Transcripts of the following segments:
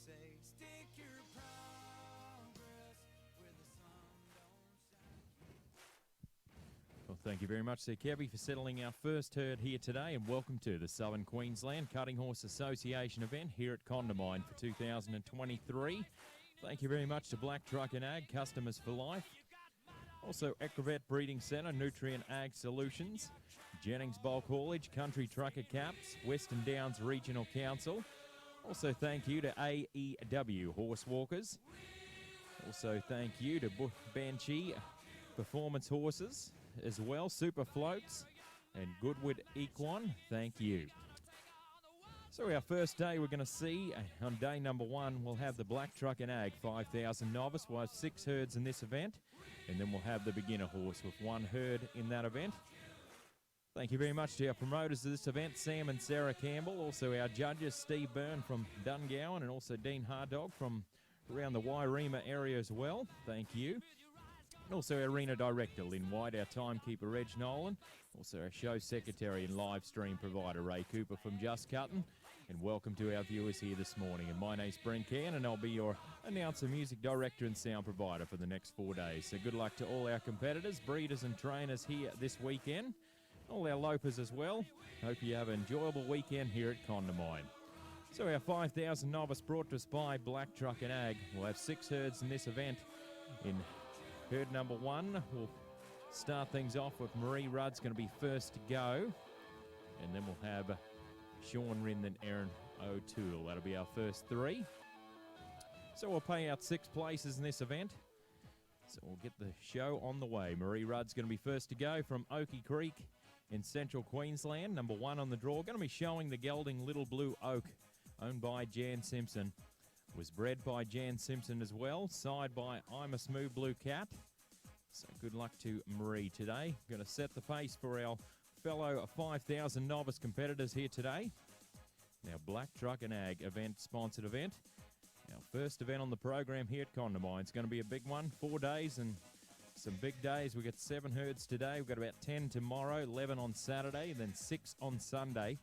say, stick your progress where the sun don't shine. Well, thank you very much there, Kevy, for settling our first herd here today, and welcome to the Southern Queensland Cutting Horse Association event here at Condamine for 2023. Thank you very much to Black Truck and Ag, Customers for Life. Also, Equivet Breeding Centre, Nutrient Ag Solutions, Jennings Bulk Haulage, Country Trucker Caps, Western Downs Regional Council. Also, thank you to AEW Horse Walkers. Also, thank you to Banshee Performance Horses as well, Super Floats, and Goodwood Equine. Thank you. So our first day we're going to see, on day number one, we'll have the Black Truck and Ag 5,000 Novice. We'll have 6 herds in this event, and then we'll have the beginner horse with 1 herd in that event. Thank you very much to our promoters of this event, Sam and Sarah Campbell. Also our judges, Steve Byrne from Dungowan, and also Dean Hardog from around the Wairema area as well. Thank you. And also our arena director, Lynn White, our timekeeper, Reg Nolan. Also our show secretary and live stream provider, Ray Cooper from Just Cuttin'. And welcome to our viewers here this morning. And my name's Brent Cann, and I'll be your announcer, music director and sound provider for the next 4 days. So good luck to all our competitors, breeders and trainers here this weekend. All our lopers as well. Hope you have an enjoyable weekend here at Condamine. So our 5,000 Novice brought to us by Black Truck and Ag. We'll have 6 herds in this event. In herd number 1, we'll start things off with Marie Rudd's going to be first to go. And then we'll have Sean Rind and Aaron O'Toole. That'll be our first 3. So we'll pay out 6 places in this event. So we'll get the show on the way. Marie Rudd's going to be first to go from Oakey Creek in central Queensland. Number 1 on the draw. Going to be showing the gelding Little Blue Oak, owned by Jan Simpson. Was bred by Jan Simpson as well, side by I'm a Smooth Blue Cat. So good luck to Marie today. Going to set the pace for our fellow 5,000 novice competitors here today. Now, Black Truck and Ag event, sponsored event. Our first event on the program here at Condamine. It's going to be a big one, 4 days and some big days. We've got 7 herds today. We've got about 10 tomorrow, 11 on Saturday, and then 6 on Sunday.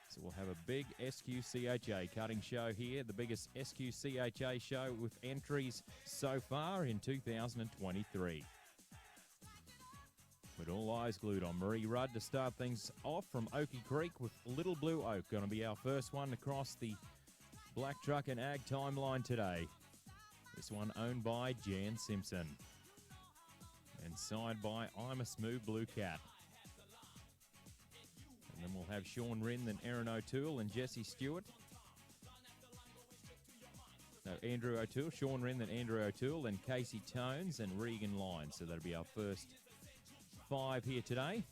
So we'll have a big SQCHA cutting show here, the biggest SQCHA show with entries so far in 2023. With all eyes glued on Marie Rudd to start things off from Oakey Creek with Little Blue Oak. Going to be our first one across the Black Truck and Ag timeline today. This one owned by Jan Simpson. And side by I'm a Smooth Blue Cat. And then we'll have Sean Rind and Aaron O'Toole and Jesse Stewart. No, Andrew O'Toole, Sean Rind and Andrew O'Toole, and Casey Tones and Regan Lyons. So that'll be our first 5 here today.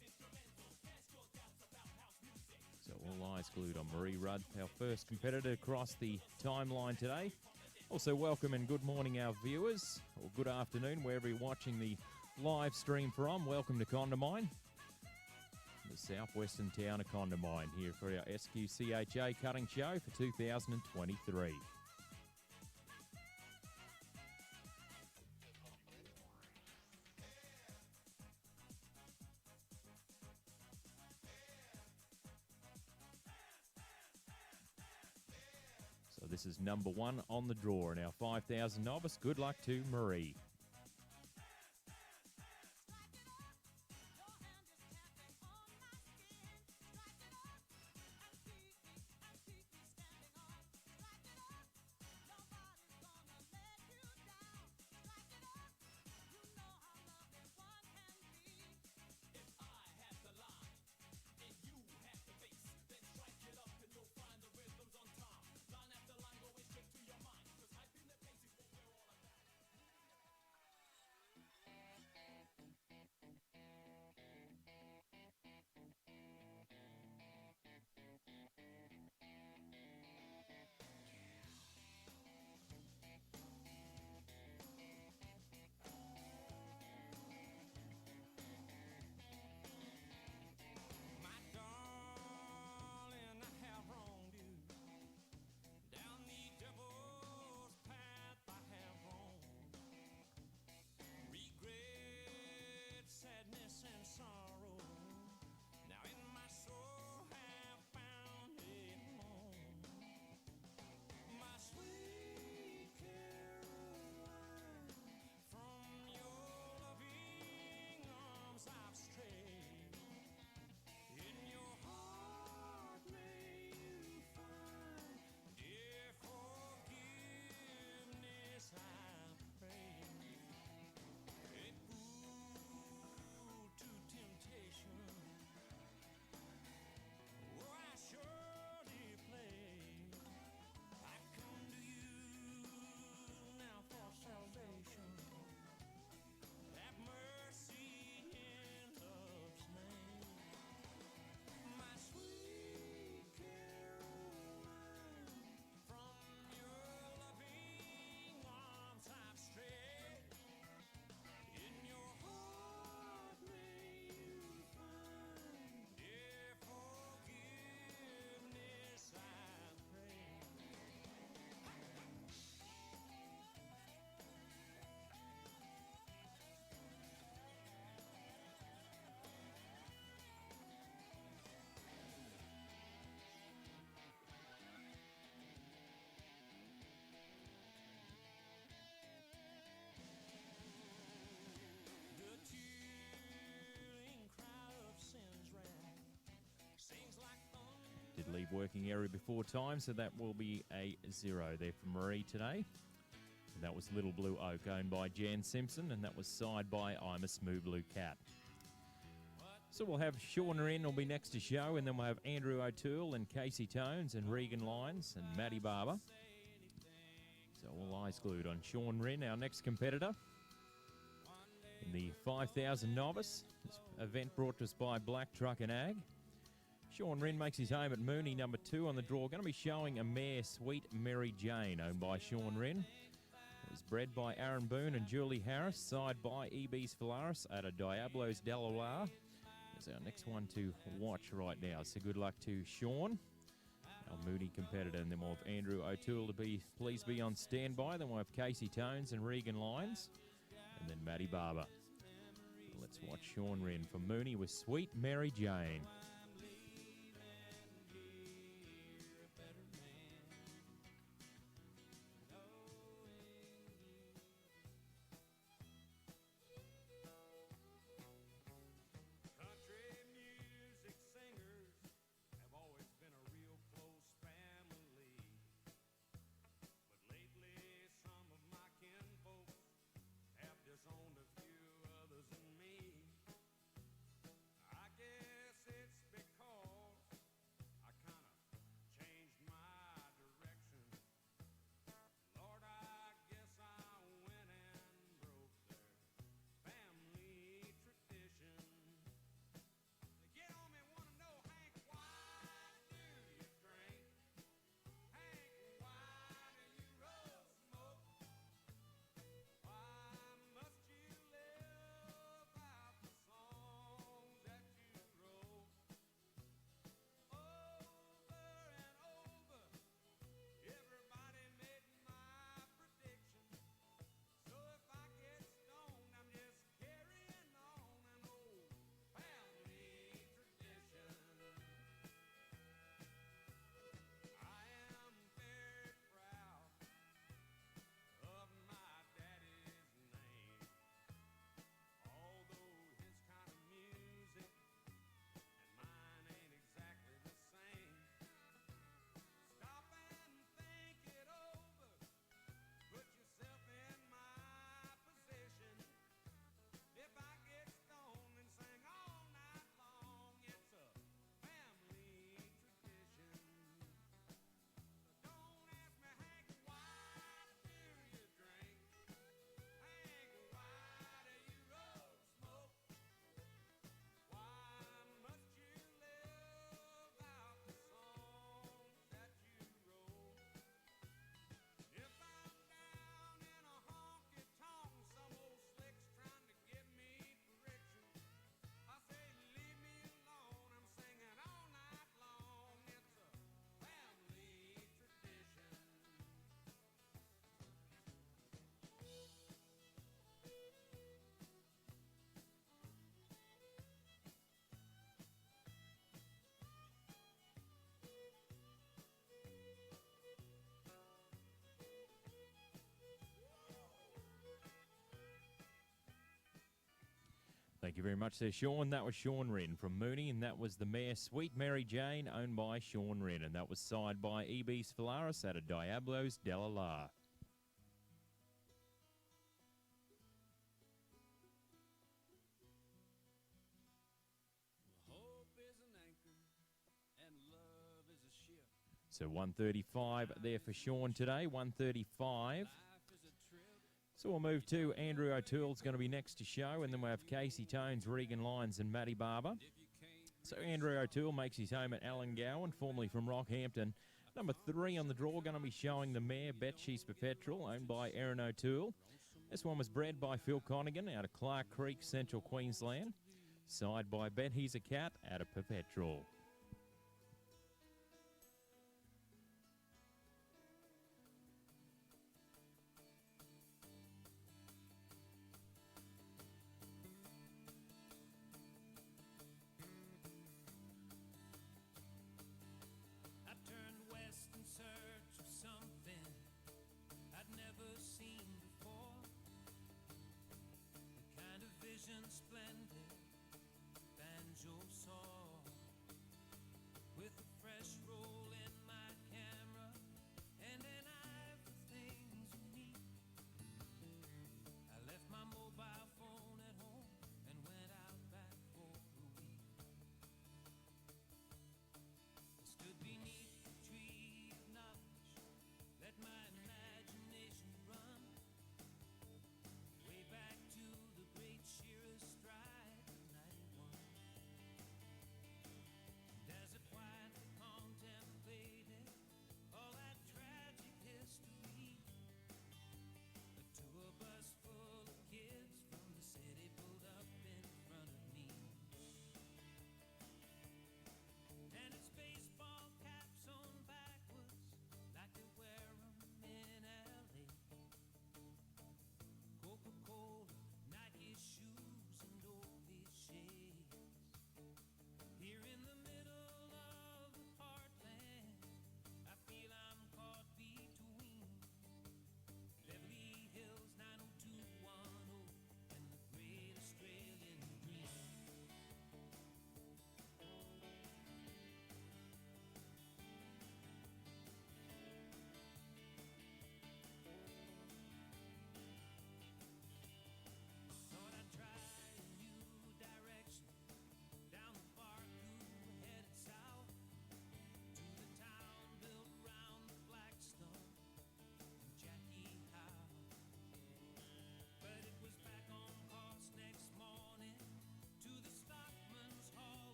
So all eyes glued on Marie Rudd, our first competitor across the timeline today. Also welcome and good morning our viewers, or good afternoon wherever you're watching the live stream from. Welcome to Condamine, the southwestern town of Condamine, here for our SQCHA cutting show for 2023. So this is number 1 on the draw in our 5,000 novice. Good luck to Marie. active working area before time, so that will be a 0 there for Marie today. And that was Little Blue Oak, owned by Jan Simpson, and that was side by I'm a Smooth Blue Cat. So we'll have Sean Wren will be next to show, and then we'll have Andrew O'Toole and Casey Tones and Regan Lyons and Matty Barber. So all eyes glued on Sean Wren, our next competitor in the 5,000 novice. This event brought to us by Black Truck and Ag. Sean Wren makes his home at Mooney, number 2 on the draw. Going to be showing a mare, Sweet Mary Jane, owned by Sean Wren. It was bred by Aaron Boone and Julie Harris, side by E.B.'s Phalaris at a Diablo's Delalar. Is our next one to watch right now. So good luck to Sean, our Mooney competitor. And then we'll have Andrew O'Toole to please be on standby. Then we'll have Casey Tones and Regan Lyons. And then Matty Barber. Let's watch Sean Wren from Mooney with Sweet Mary Jane. Thank you very much there, Sean. That was Sean Wren from Mooney, and that was the mare Sweet Mary Jane, owned by Sean Wren, and that was side by E.B.'s Phalaris at a Diablo's Delalar. So 135 there for Sean today, 135. So we'll move to Andrew O'Toole's going to be next to show, and then we'll have Casey Tones, Regan Lyons, and Matty Barber. So Andrew O'Toole makes his home at Alan Gowan, formerly from Rockhampton. Number 3 on the draw, going to be showing the mare Betsy's Perpetual, owned by Aaron O'Toole. This one was bred by Phil Connigan out of Clark Creek, Central Queensland. Side by Bet He's a Cat out of Perpetual.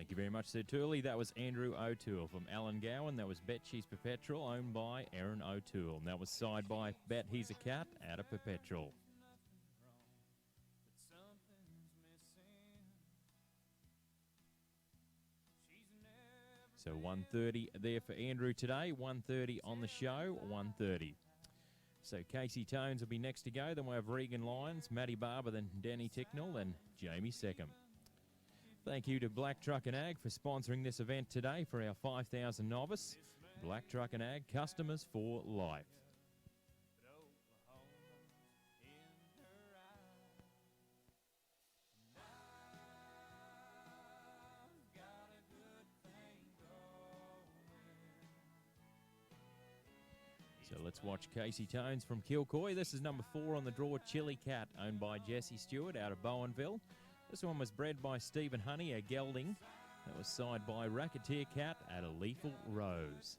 Thank you very much, Sir Tooley. That was Andrew O'Toole. From Alan Gowan, that was Bet She's Perpetual, owned by Aaron O'Toole. And that was side by Bet He's a Cat out of Perpetual. So 1:30 there for Andrew today, 1:30 on the show, 1:30. So Casey Tones will be next to go. Then we'll have Regan Lyons, Matty Barber, then Danny Ticknell, and Jamie Seckham. Thank you to Black Truck and Ag for sponsoring this event today for our 5,000 novice. Black Truck and Ag, customers for life. So let's watch Casey Tones from Kilcoy. This is number 4 on the draw, Chili Cat, owned by Jesse Stewart out of Bowenville. This one was bred by Stephen Honey, a gelding. That was side by Racketeer Cat at a Lethal Rose.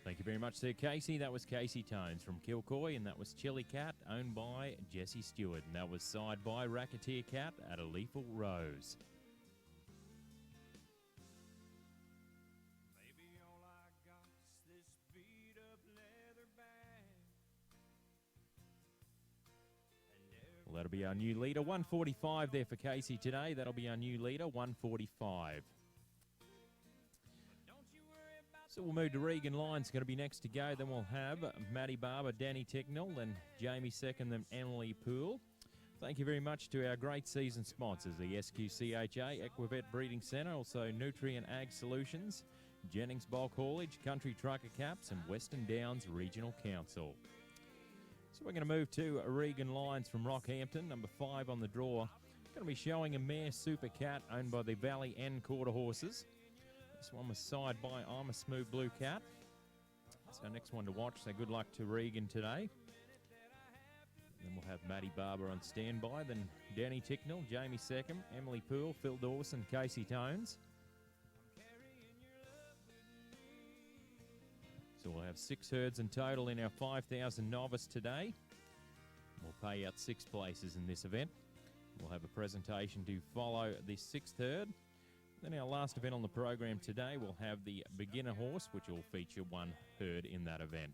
Thank you very much, Sir Casey. That was Casey Tones from Kilcoy, and that was Chili Cat, owned by Jesse Stewart. And that was side by Racketeer Cat at a Lethal Rose. Well, that'll be our new leader. 145 there for Casey today. That'll be our new leader, 145. So we'll move to Regan Lyons, going to be next to go. Then we'll have Matty Barber, Danny Ticknell, and Jamie Second, then Emily Poole. Thank you very much to our great season sponsors, the SQCHA, Equivet Breeding Centre, also Nutrient Ag Solutions, Jennings Bulk Haulage, Country Trucker Caps, and Western Downs Regional Council. So we're going to move to Regan Lyons from Rockhampton, number 5 on the draw. Going to be showing a mare Super Cat, owned by the Valley N Quarter Horses. This one was side by I'm a Smooth Blue Cat. That's our next one to watch, so good luck to Regan today. Then we'll have Matty Barber on standby, then Danny Ticknell, Jamie Seckham, Emily Poole, Phil Dawson, Casey Tones. So we'll have 6 herds in total in our 5,000 novice today. We'll pay out 6 places in this event. We'll have a presentation to follow the 6th herd. Then our last event on the program today will have the beginner horse, which will feature one herd in that event.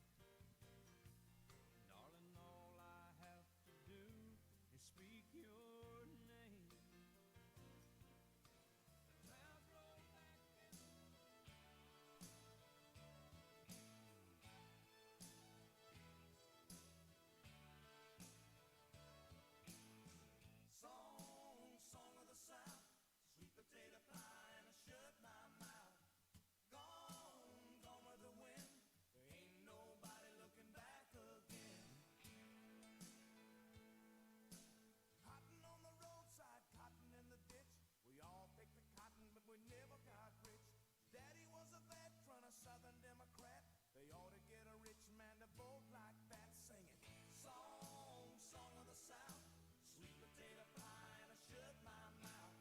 Darling, all I have to do is speak your name. The clouds roll back Song of the South, sweet potato pie, and I shut my mouth. Gone with the wind. There ain't nobody looking back again. Cotton on the roadside, cotton in the ditch. We all picked the cotton, but we never got rich. Daddy was a veteran, a Southern Democrat. They ought to get a rich man to vote like that, singing song of the South, sweet potato pie, and I shut my mouth.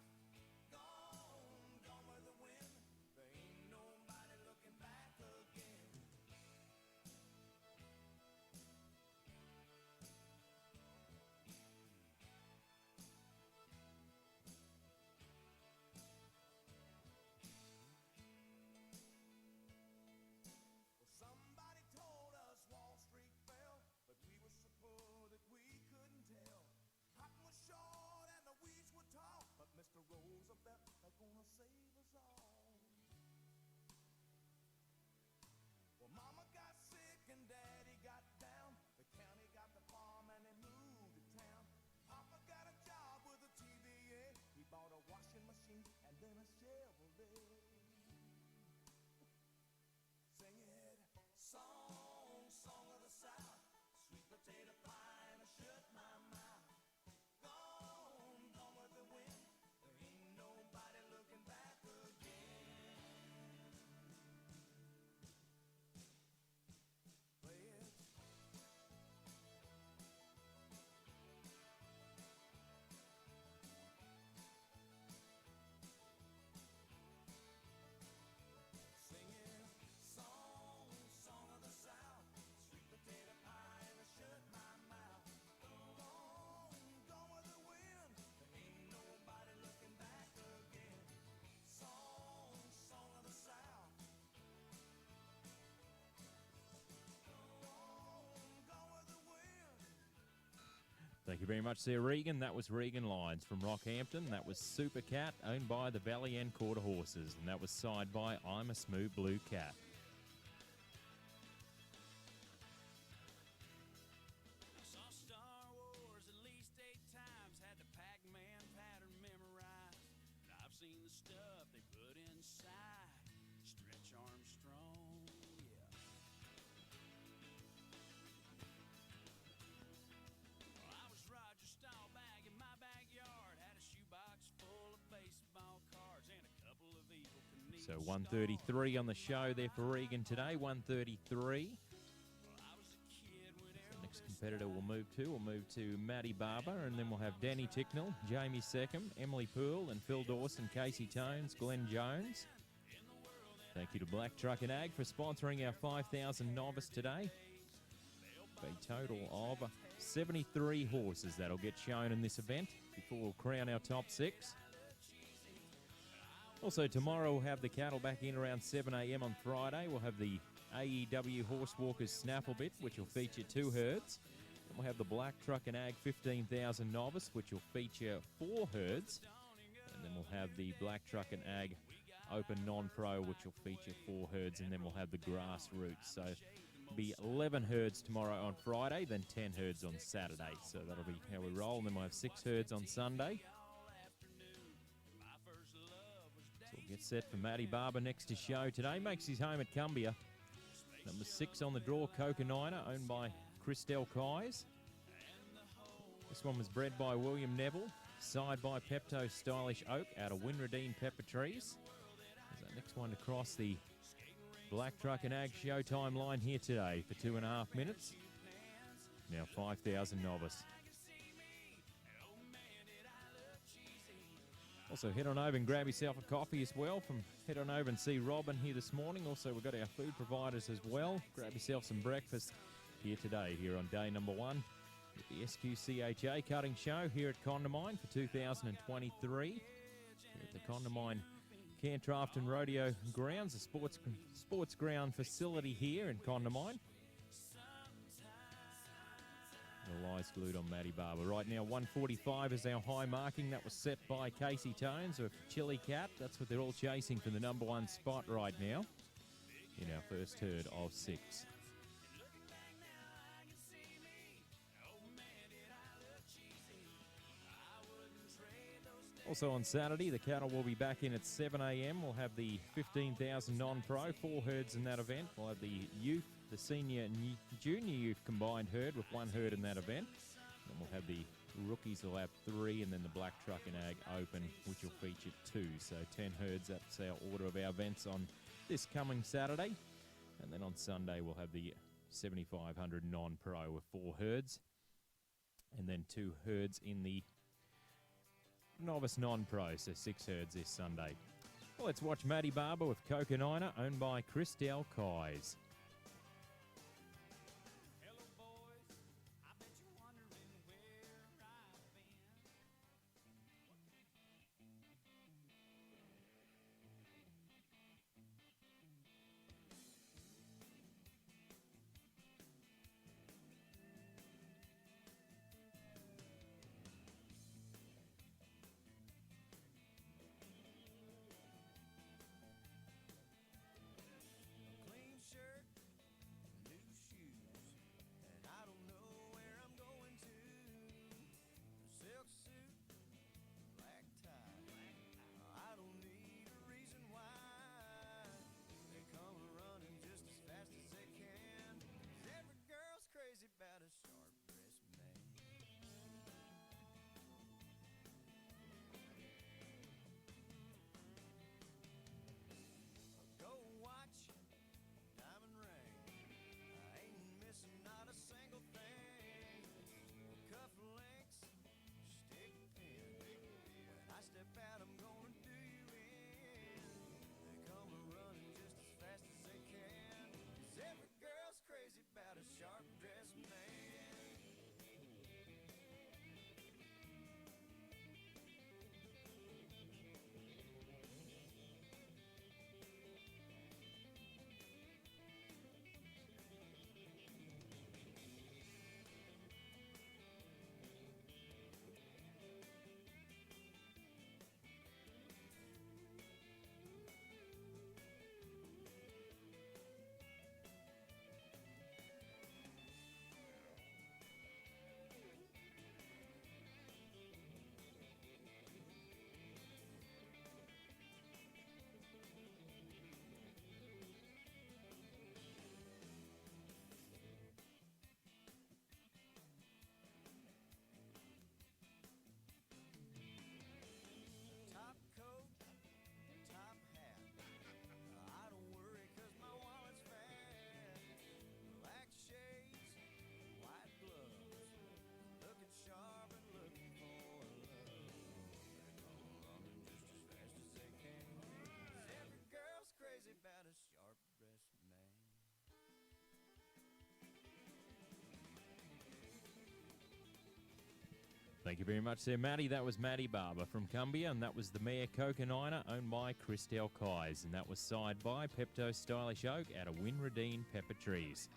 Gone with the wind. There ain't nobody looking back again. Well, somebody told us Wall Street fell, but we were so poor that we couldn't tell. Cotton was short and the weeds were tall, but Mr. Roosevelt, they're gonna save us all. Well, Mama got sick and Daddy got down. The county got the farm and they moved to town. Papa got a job with a TVA. He bought a washing machine and then a Chevrolet. Sing it, song of the South, sweet potato pie, and I shut my mouth. Gone with the wind. There ain't nobody looking back again. Play it. Singing song of the South, sweet potato pie, and I shut my mouth. Gone with the wind. There ain't nobody looking back again. Song of the South. Gone with the wind. Thank you very much there, Regan. That was Regan Lyons from Rockhampton. That was Super Cat, owned by the Valley and Quarter Horses. And that was side by I'm a Smooth Blue Cat. I saw Star Wars at least 8 times, had the Pac-Man pattern memorized. And I've seen the stuff they put inside. Stretch Armstrong, yeah. Well, I was Roger Staubach in my backyard, had a shoebox full of baseball cards and a couple of evil Knievel So 133 on the show there for Regan today, 133. Well, I was a kid when The next competitor we'll move to Maddie Barber, and then we'll have Danny Ticknell, Jamie Seckham, Emily Poole, and Phil Dawson, Casey Tones, Glenn Jones. Thank you to Black Truck and Ag for sponsoring our 5,000 novice today. A total of 73 horses that'll get shown in this event before we'll crown our top 6. Also, tomorrow we'll have the cattle back in around 7 a.m. on Friday. We'll have the AEW Horse Walkers Snaffle Bit, which will feature 2 herds. Then we'll have the Black Truck and Ag 15,000 novice, which will feature 4 herds. And then we'll have the Black Truck and Ag Open Non-Pro, which will feature 4 herds. And then we'll have the Grassroots. So it'll be 11 herds tomorrow on Friday, then 10 herds on Saturday. So that'll be how we roll. And then we'll have 6 herds on Sunday. So we'll get set for Matty Barber next to show today. Makes his home at Cumbia. Number 6 on the draw, Coconina, owned by Christelle Kais. This one was bred by William Neville, side by Pepto Stylish Oak out of Winradine Pepper Trees. There's that next one to cross the Black Truck and Ag Showtime line here today for 2.5 minutes. Now 5,000 novice. Also, head on over and grab yourself a coffee as well. Head on over and see Robin here this morning. Also, we've got our food providers as well. Grab yourself some breakfast here today, here on day number 1 with the SQCHA cutting show here at Condamine for 2023. Here at the Condamine Cantrafton Rodeo Grounds, a sports ground facility here in Condamine. The lie's glued on Matty Barber. Right now, 145 is our high marking. That was set by Casey Tones of Chili Cat. That's what they're all chasing for the number one spot right now in our first herd of 6. Also on Saturday, the cattle will be back in at 7 a.m. We'll have the 15,000 non-pro, 4 herds in that event. We'll have the youth, the senior and junior youth combined herd with 1 herd in that event. And we'll have the rookies will have 3, and then the black truck and ag open, which will feature 2. So 10 herds, that's our order of our events on this coming Saturday. And then on Sunday, we'll have the 7,500 non-pro with 4 herds. And then 2 herds in the novice non-pro, so 6 herds this Sunday. Well, let's watch Matty Barber with Coconina, owned by Christelle Kais. Clean shirt, new shoes, and I don't know where I'm going to. Silk suit, black tie. I don't need a reason why. They come running just as fast as they can. 'Cause every girl's crazy about a sharp-dressed man. Go watch diamond ring. I ain't missing not a single thing. Cuff links, stick pin. When I step out, I'm gonna do you in. They come running just as fast as they can. 'Cause every girl's crazy about a sharp-dressed man. Top coat, top hat. I don't worry 'cause my wallet's fat. Black shades, white gloves. Looking sharp and looking for love. They come running just as fast as they can. 'Cause every girl's crazy about a sharp-dressed man. Thank you very much there, Matty. That was Matty Barber from Cumbia, and that was the mare Coconina, owned by Christelle Kais, and that was side by Pepto Stylish Oak out of Winradine Pepper Trees.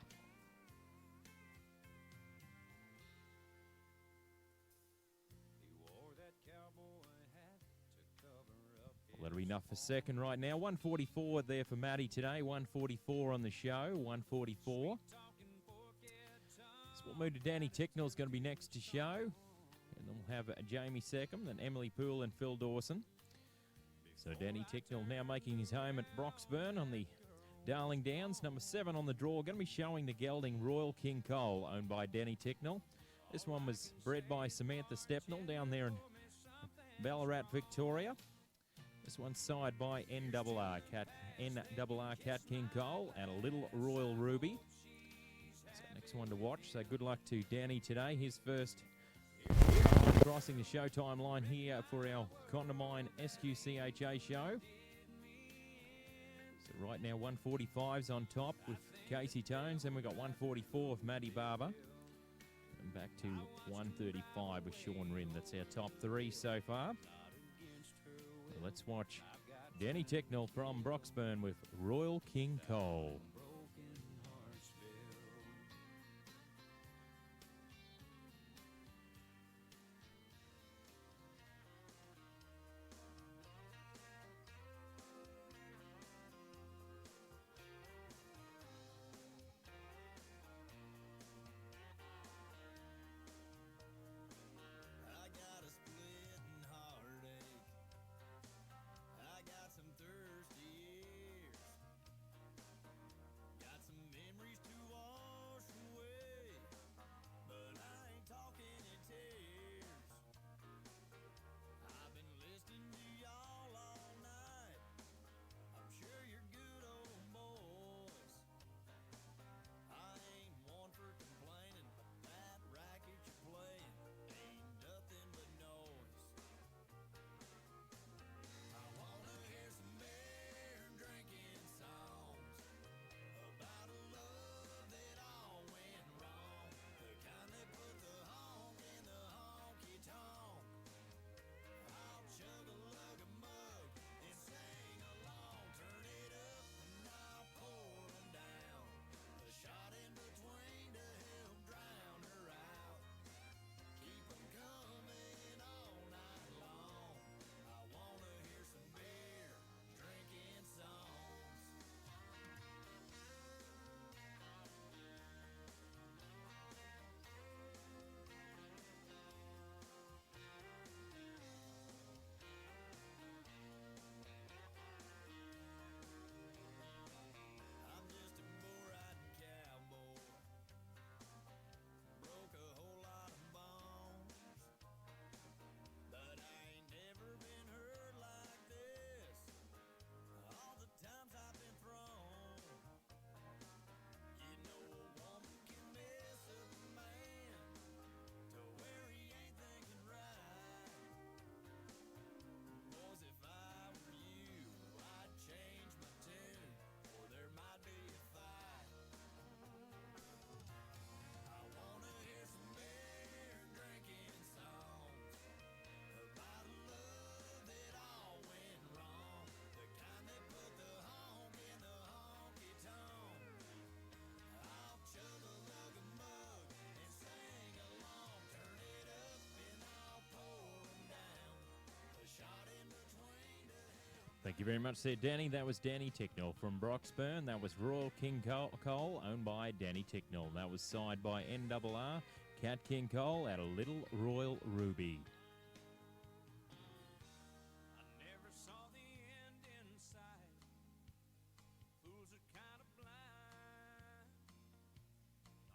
He wore that cowboy hat to cover up his. Well, that'll be enough for second right now. 144 there for Matty today, 144 on the show, 144. Sport Mood to Danny Ticknell's going to be next to show. And then we'll have Jamie Seckham, then Emily Poole and Phil Dawson. So Danny Ticknell now making his home at Broxburn on the Darling Downs. Number 7 on the draw. Going to be showing the gelding Royal King Cole, owned by Danny Ticknell. This one was bred by Samantha Stepnell down there in Ballarat, Victoria. This one's side by NRR Cat King Cole and a Little Royal Ruby. So next one to watch. So good luck to Danny today. His first crossing the showtime line here for our Condamine SQCHA show. So right now 145's on top with Casey Tones, and we've got 144 of Matty Barber. And back to 135 with Sean Rinn. That's our top 3 so far. Well, let's watch Danny Ticknell from Broxburn with Royal King Cole. I got a splitting heartache. I got some thirsty ears. Got some memories to wash away. But I ain't talking in tears. I've been listening to y'all all night. I'm sure you're good old boys. I ain't one for complaining, but that racket you're playing ain't nothing but noise. I wanna hear some beer drinking songs about a love that all went wrong. The kind that put the honk in the honky tonk. I'll chug a lug a mug and sing along. Turn it up and I'll pour 'em down. A shot in between to help drown her out. Keep 'em coming all night long. I wanna hear some beer drinking songs. I'm just a bull-riding cowboy. Broke a whole lot of bones. But I ain't never been hurt like this. All the times I've been thrown. You know a woman can mess up a man to where he ain't thinking right. Boys, if I were you, I'd change my tune, or there might be a fight. I wanna hear some beer drinking songs about a love that all went wrong. The kind that put the honk in the honky tonk. I'll chug a lug a mug and sing along. Turn it up and I'll pour 'em down. A shot in between to help. Thank you very much there, Danny. That was Danny Ticknell from Broxburn. That was Royal King Cole, owned by Danny Ticknell. That was signed by NRR, Cat King Cole at a Little Royal Ruby. I never saw the end in sight. Fools are kind of blind.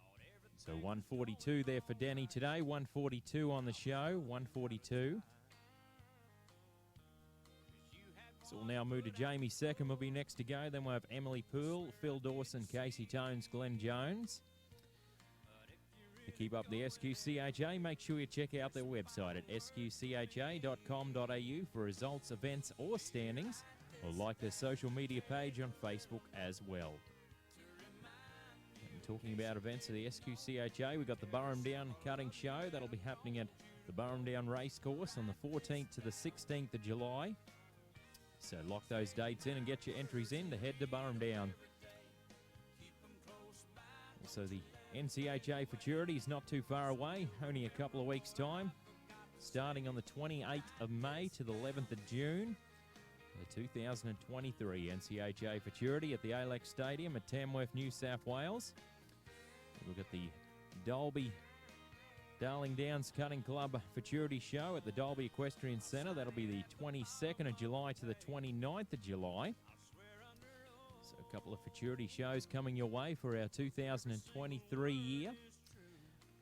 Thought everything So 142 there for Danny today. 142 on the show. 142. So we'll now move to Jamie Second will be next to go. Then we'll have Emily Poole, Phil Dawson, Casey Tones, Glenn Jones. To keep up the SQCHA, make sure you check out their website at sqcha.com.au for results, events or standings, or like their social media page on Facebook as well. And talking about events of the SQCHA, we've got the Burrum Down Cutting Show. That'll be happening at the Burrum Down Racecourse on the 14th to the 16th of July. So lock those dates in and get your entries in to head to Burrum Down. Also, the NCHA Futurity is not too far away, only a couple of weeks' time. Starting on the 28th of May to the 11th of June. The 2023 NCHA Futurity at the Alex Stadium at Tamworth, New South Wales. Look at the Dalby Darling Downs Cutting Club Futurity Show at the Dalby Equestrian Centre. That'll be the 22nd of July to the 29th of July. So a couple of futurity shows coming your way for our 2023 year.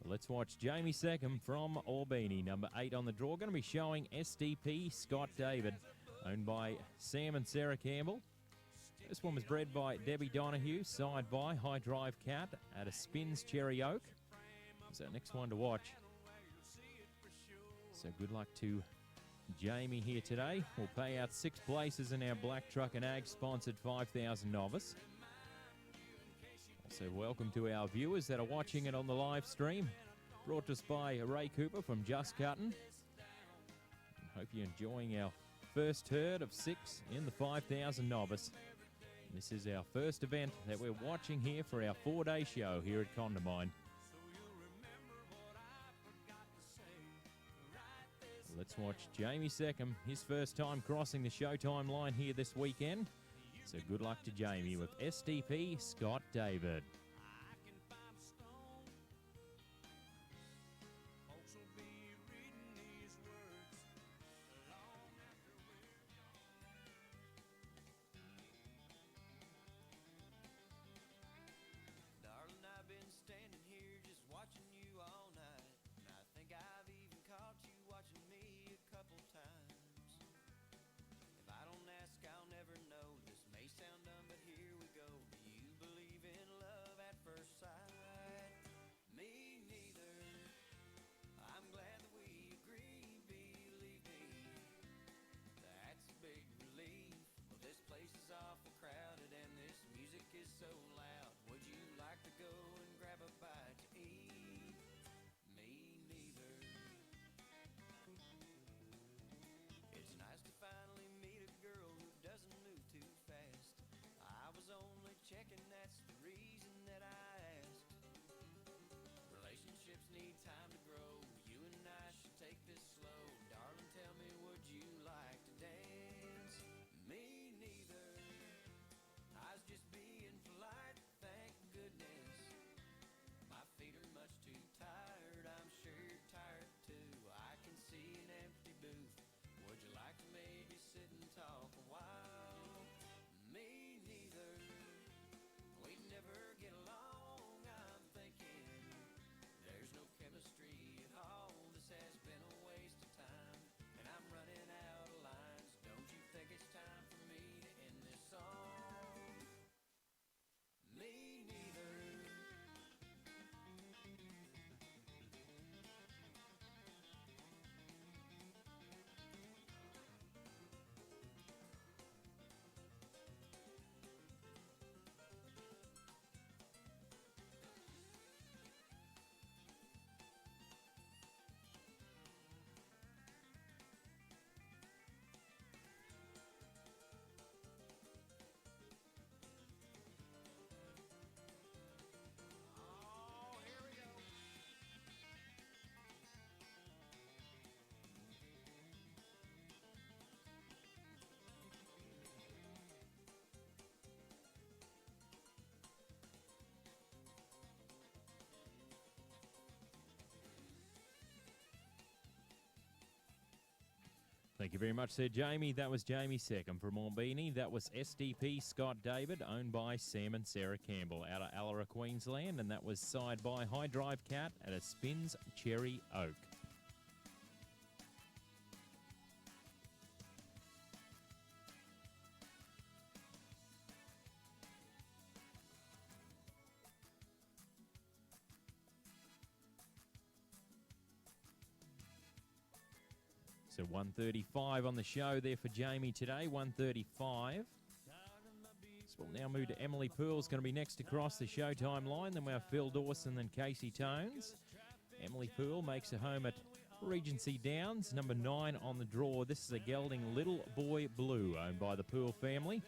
Well, let's watch Jamie Second from Albany, number 8 on the draw. Going to be showing SDP Scott David, owned by Sam and Sarah Campbell. This one was bred by Debbie Donahue, side by High Drive Cat at a Spins Cherry Oak. So next one to watch. So good luck to Jamie here today. We'll pay out 6 places in our Black Truck and Ag sponsored 5,000 Novice. Also welcome to our viewers that are watching it on the live stream. Brought to us by Ray Cooper from Just Cuttin'. Hope you're enjoying our first herd of 6 in the 5,000 novice. This is our first event that we're watching here for our 4-day show here at Condamine. Let's watch Jamie Seckham, his first time crossing the showtime line here this weekend. So good luck to Jamie with SDP Scott David. Thank you very much, Sir Jamie. That was Jamie Seckham from Morbini. That was SDP Scott David, owned by Sam and Sarah Campbell out of Allara, Queensland. And that was side by High Drive Cat at a Spins Cherry Oak. So 135 on the show there for Jamie today, 135. So we'll now move to Emily Poole's going to be next across the showtime line. Then we have Phil Dawson and Casey Tones. Emily Poole makes a home at Regency Downs, number 9 on the draw. This is a gelding Little Boy Blue, owned by the Poole family.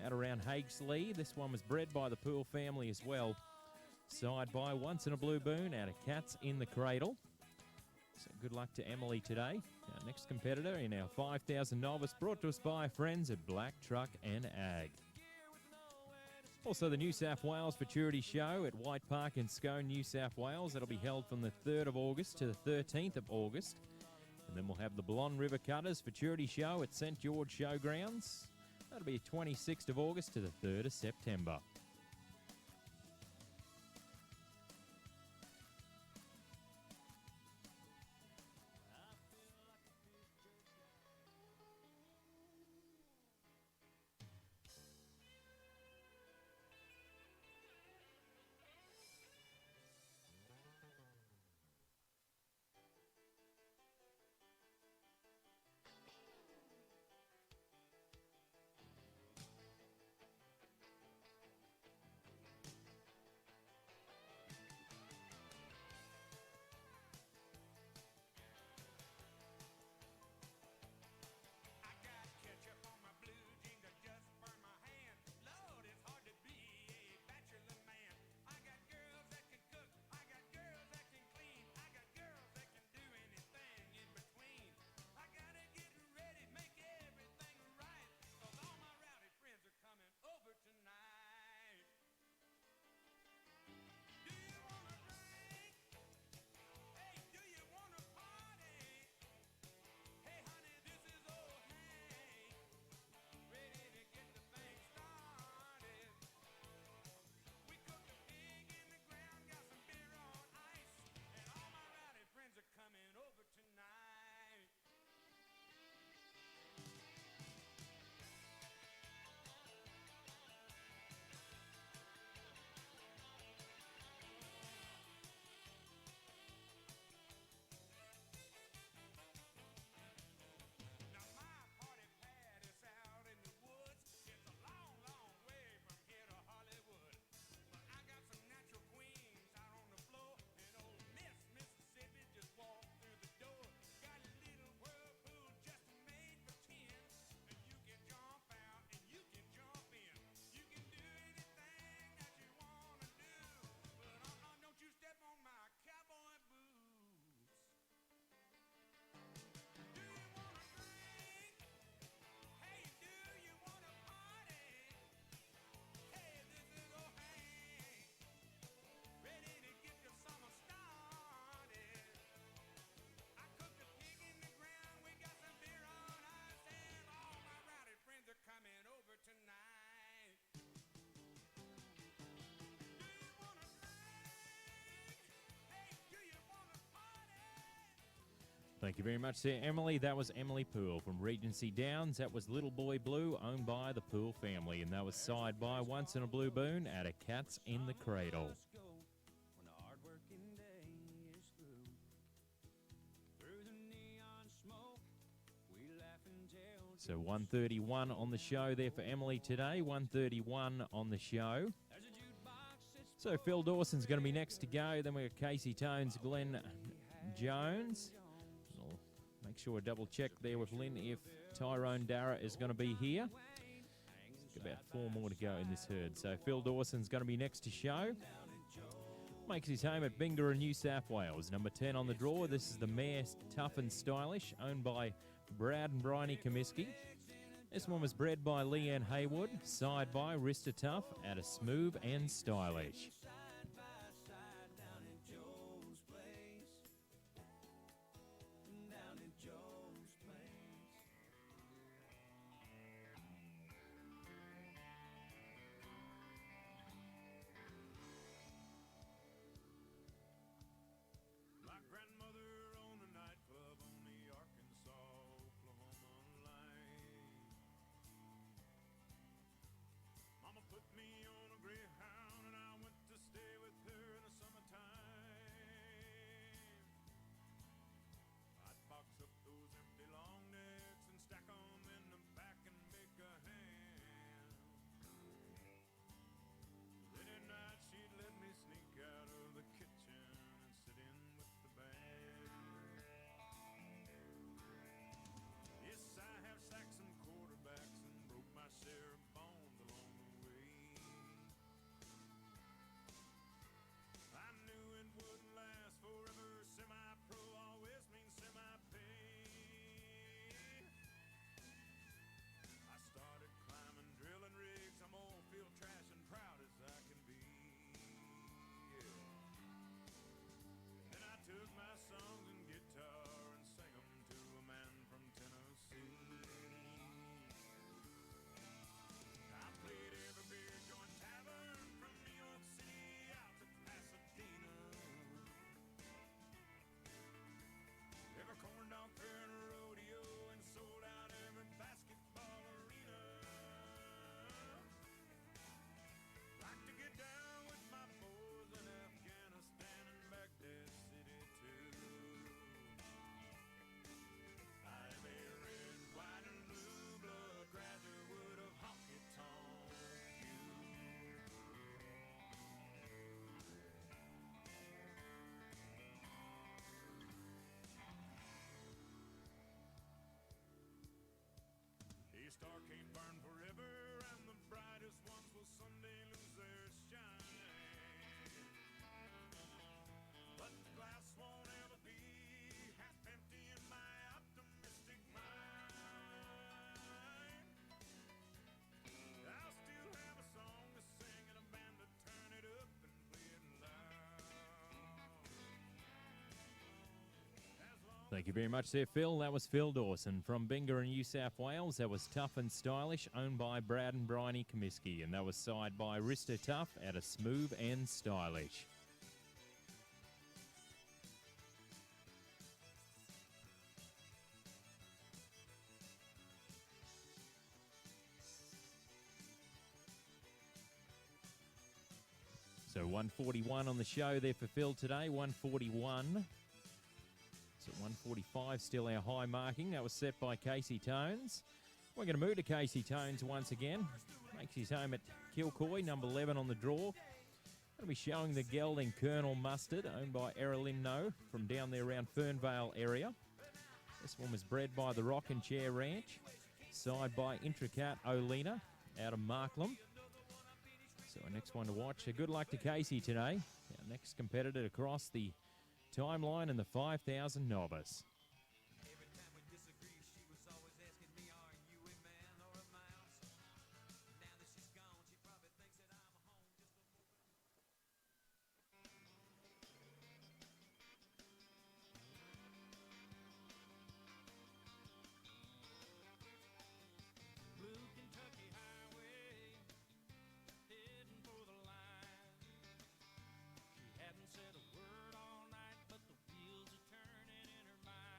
Out around Hakesley, this one was bred by the Poole family as well. Side by Once in a Blue Boon out of Cats in the Cradle. So good luck to Emily today. Our next competitor in our 5,000 novice, brought to us by friends at Black Truck and Ag. Also the New South Wales Futurity Show at White Park in Scone, New South Wales. That'll be held from the 3rd of August to the 13th of August. And then we'll have the Blonde River Cutters Futurity Show at St George Showgrounds. That'll be 26th of August to the 3rd of September. Thank you very much there, Emily. That was Emily Poole from Regency Downs. That was Little Boy Blue, owned by the Poole family. And that was Side by Once in a Blue Boon at a Cat's in the Cradle. So 1:31 on the show there for Emily today. 1:31 on the show. So Phil Dawson's going to be next to go. Then we've got Casey Tones, Glenn Jones. I'll make sure I double check there with Lynn if Tyrone Dara is going to be here. About 4 more to go in this herd. So Phil Dawson's going to be next to show. Makes his home at Bingara, New South Wales. Number 10 on the draw. This is the mare Tough and Stylish, owned by Brad and Bryony Comiskey. This one was bred by Leanne Haywood, side by Rista Tough at a Smooth and Stylish. Star can't burn forever, and the brightest ones will someday lose their shine. But the glass won't ever be half empty in my optimistic mind. I'll still have a song to sing and a band to turn it up and play it loud. Thank you very much there, Phil. That was Phil Dawson from Bingara, New South Wales. That was Tough and Stylish, owned by Brad and Bryony Comiskey. And that was side by Rista Tough at a Smooth and Stylish. So 141 on the show there for Phil today, 141. So 145 still our high marking. That was set by Casey Tones. We're going to move to Casey Tones once again. Makes his home at Kilcoy, number 11 on the draw. Going to be showing the gelding Colonel Mustard, owned by Erilyn No from down there around Fernvale area. This one was bred by the Rock and Chair Ranch, side by Intricat Olena out of Marklam. So our next one to watch. So good luck to Casey today. Our next competitor to cross the timeline in the 5,000 novice. Every time we disagree, she was always asking me, are you a man or a mouse? Now that she's gone, she probably thinks that I'm home Blue Kentucky Highway, heading for the line. She hadn't said a word all night, but the wheels are turning in her mind.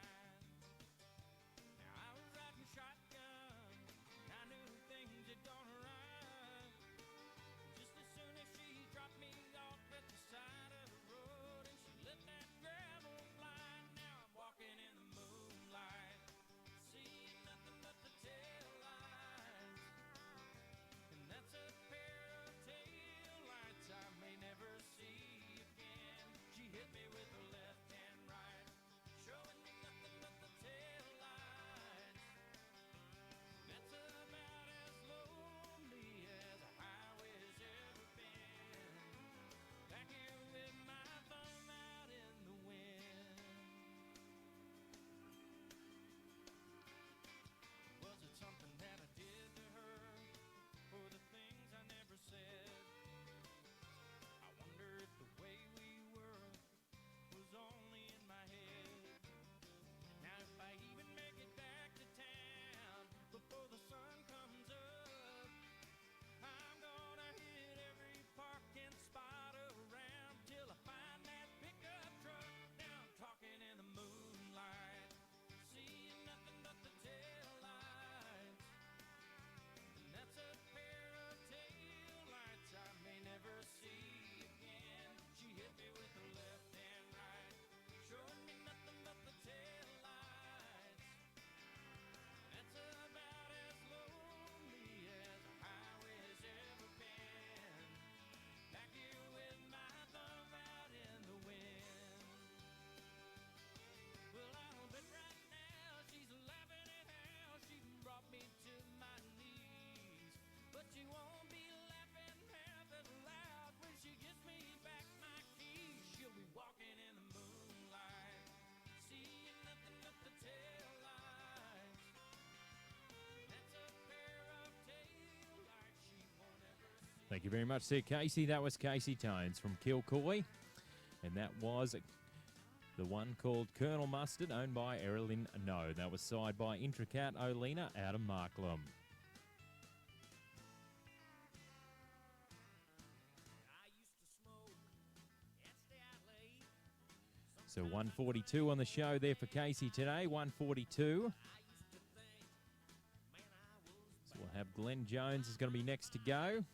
Thank you very much, Sir Casey. That was Casey Tones from Kilcoy. And that was the one called Colonel Mustard, owned by Erilyn No. That was side by Intricat Olena out of Marklem. So 142 on the show there for Casey today, 142. So we'll have Glenn Jones is going to be next to go.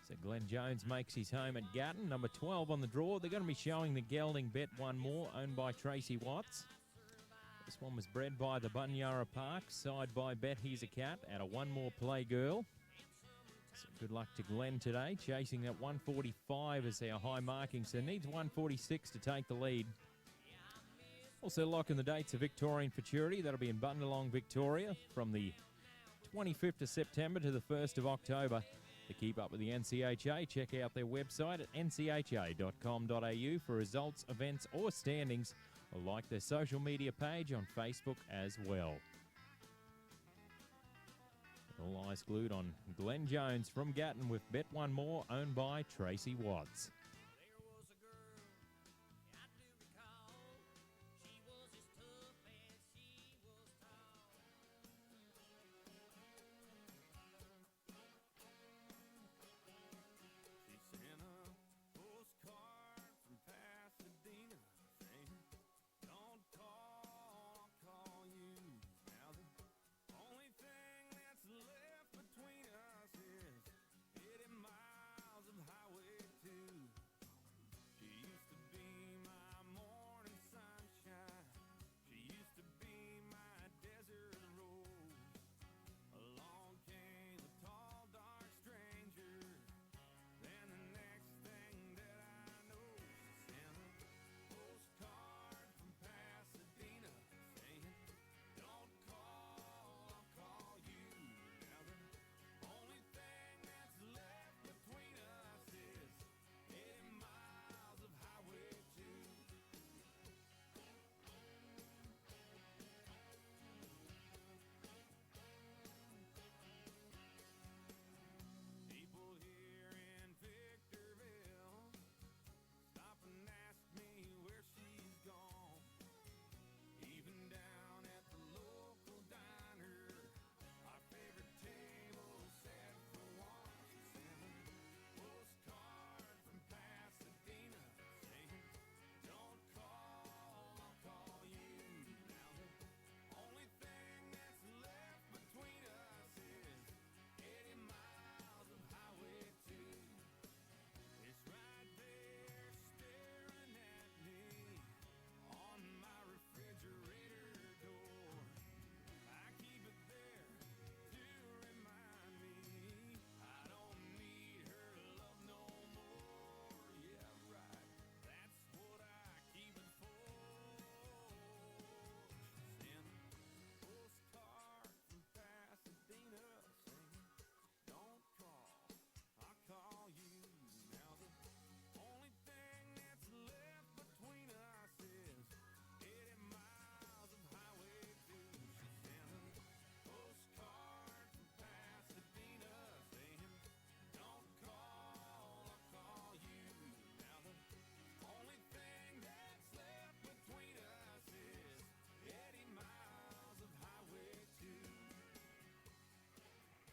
So Glenn Jones makes his home at Gatton, number 12 on the draw. They're going to be showing the gelding Bet One More, owned by Tracy Watts. This one was bred by the Bunyara Park, side by Bet He's a Cat, at a One More Play Girl. So good luck to Glenn today, chasing that 145 as our high marking, so needs 146 to take the lead. Also locking the dates of Victorian Futurity. That'll be in Bundalong, Victoria, from the 25th of September to the 1st of October. To keep up with the NCHA, check out their website at ncha.com.au for results, events or standings, or like their social media page on Facebook as well. All eyes glued on Glenn Jones from Gatton with Bet One More, owned by Tracy Watts.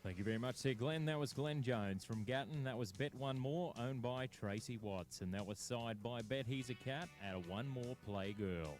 Thank you very much, Sir Glenn. That was Glenn Jones from Gatton. That was Bet One More, owned by Tracy Watts. And that was side by Bet He's a Cat at a One More Play Girl.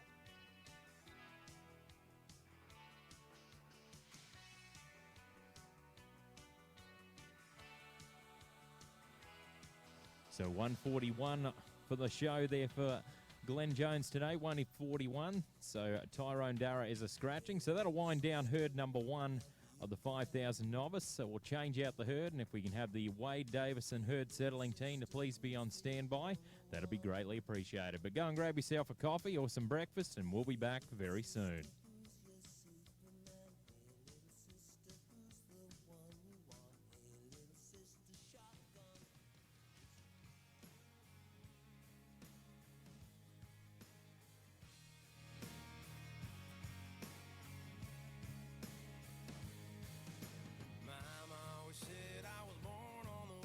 So 141 for the show there for Glenn Jones today, 141. So Tyrone Darragh is a scratching. So that'll wind down herd number one of the 5,000 novice. So we'll change out the herd, and if we can have the Wade Davison herd settling team to please be on standby, that'll be greatly appreciated. But go and grab yourself a coffee or some breakfast, and we'll be back very soon. Mama always said I was born on the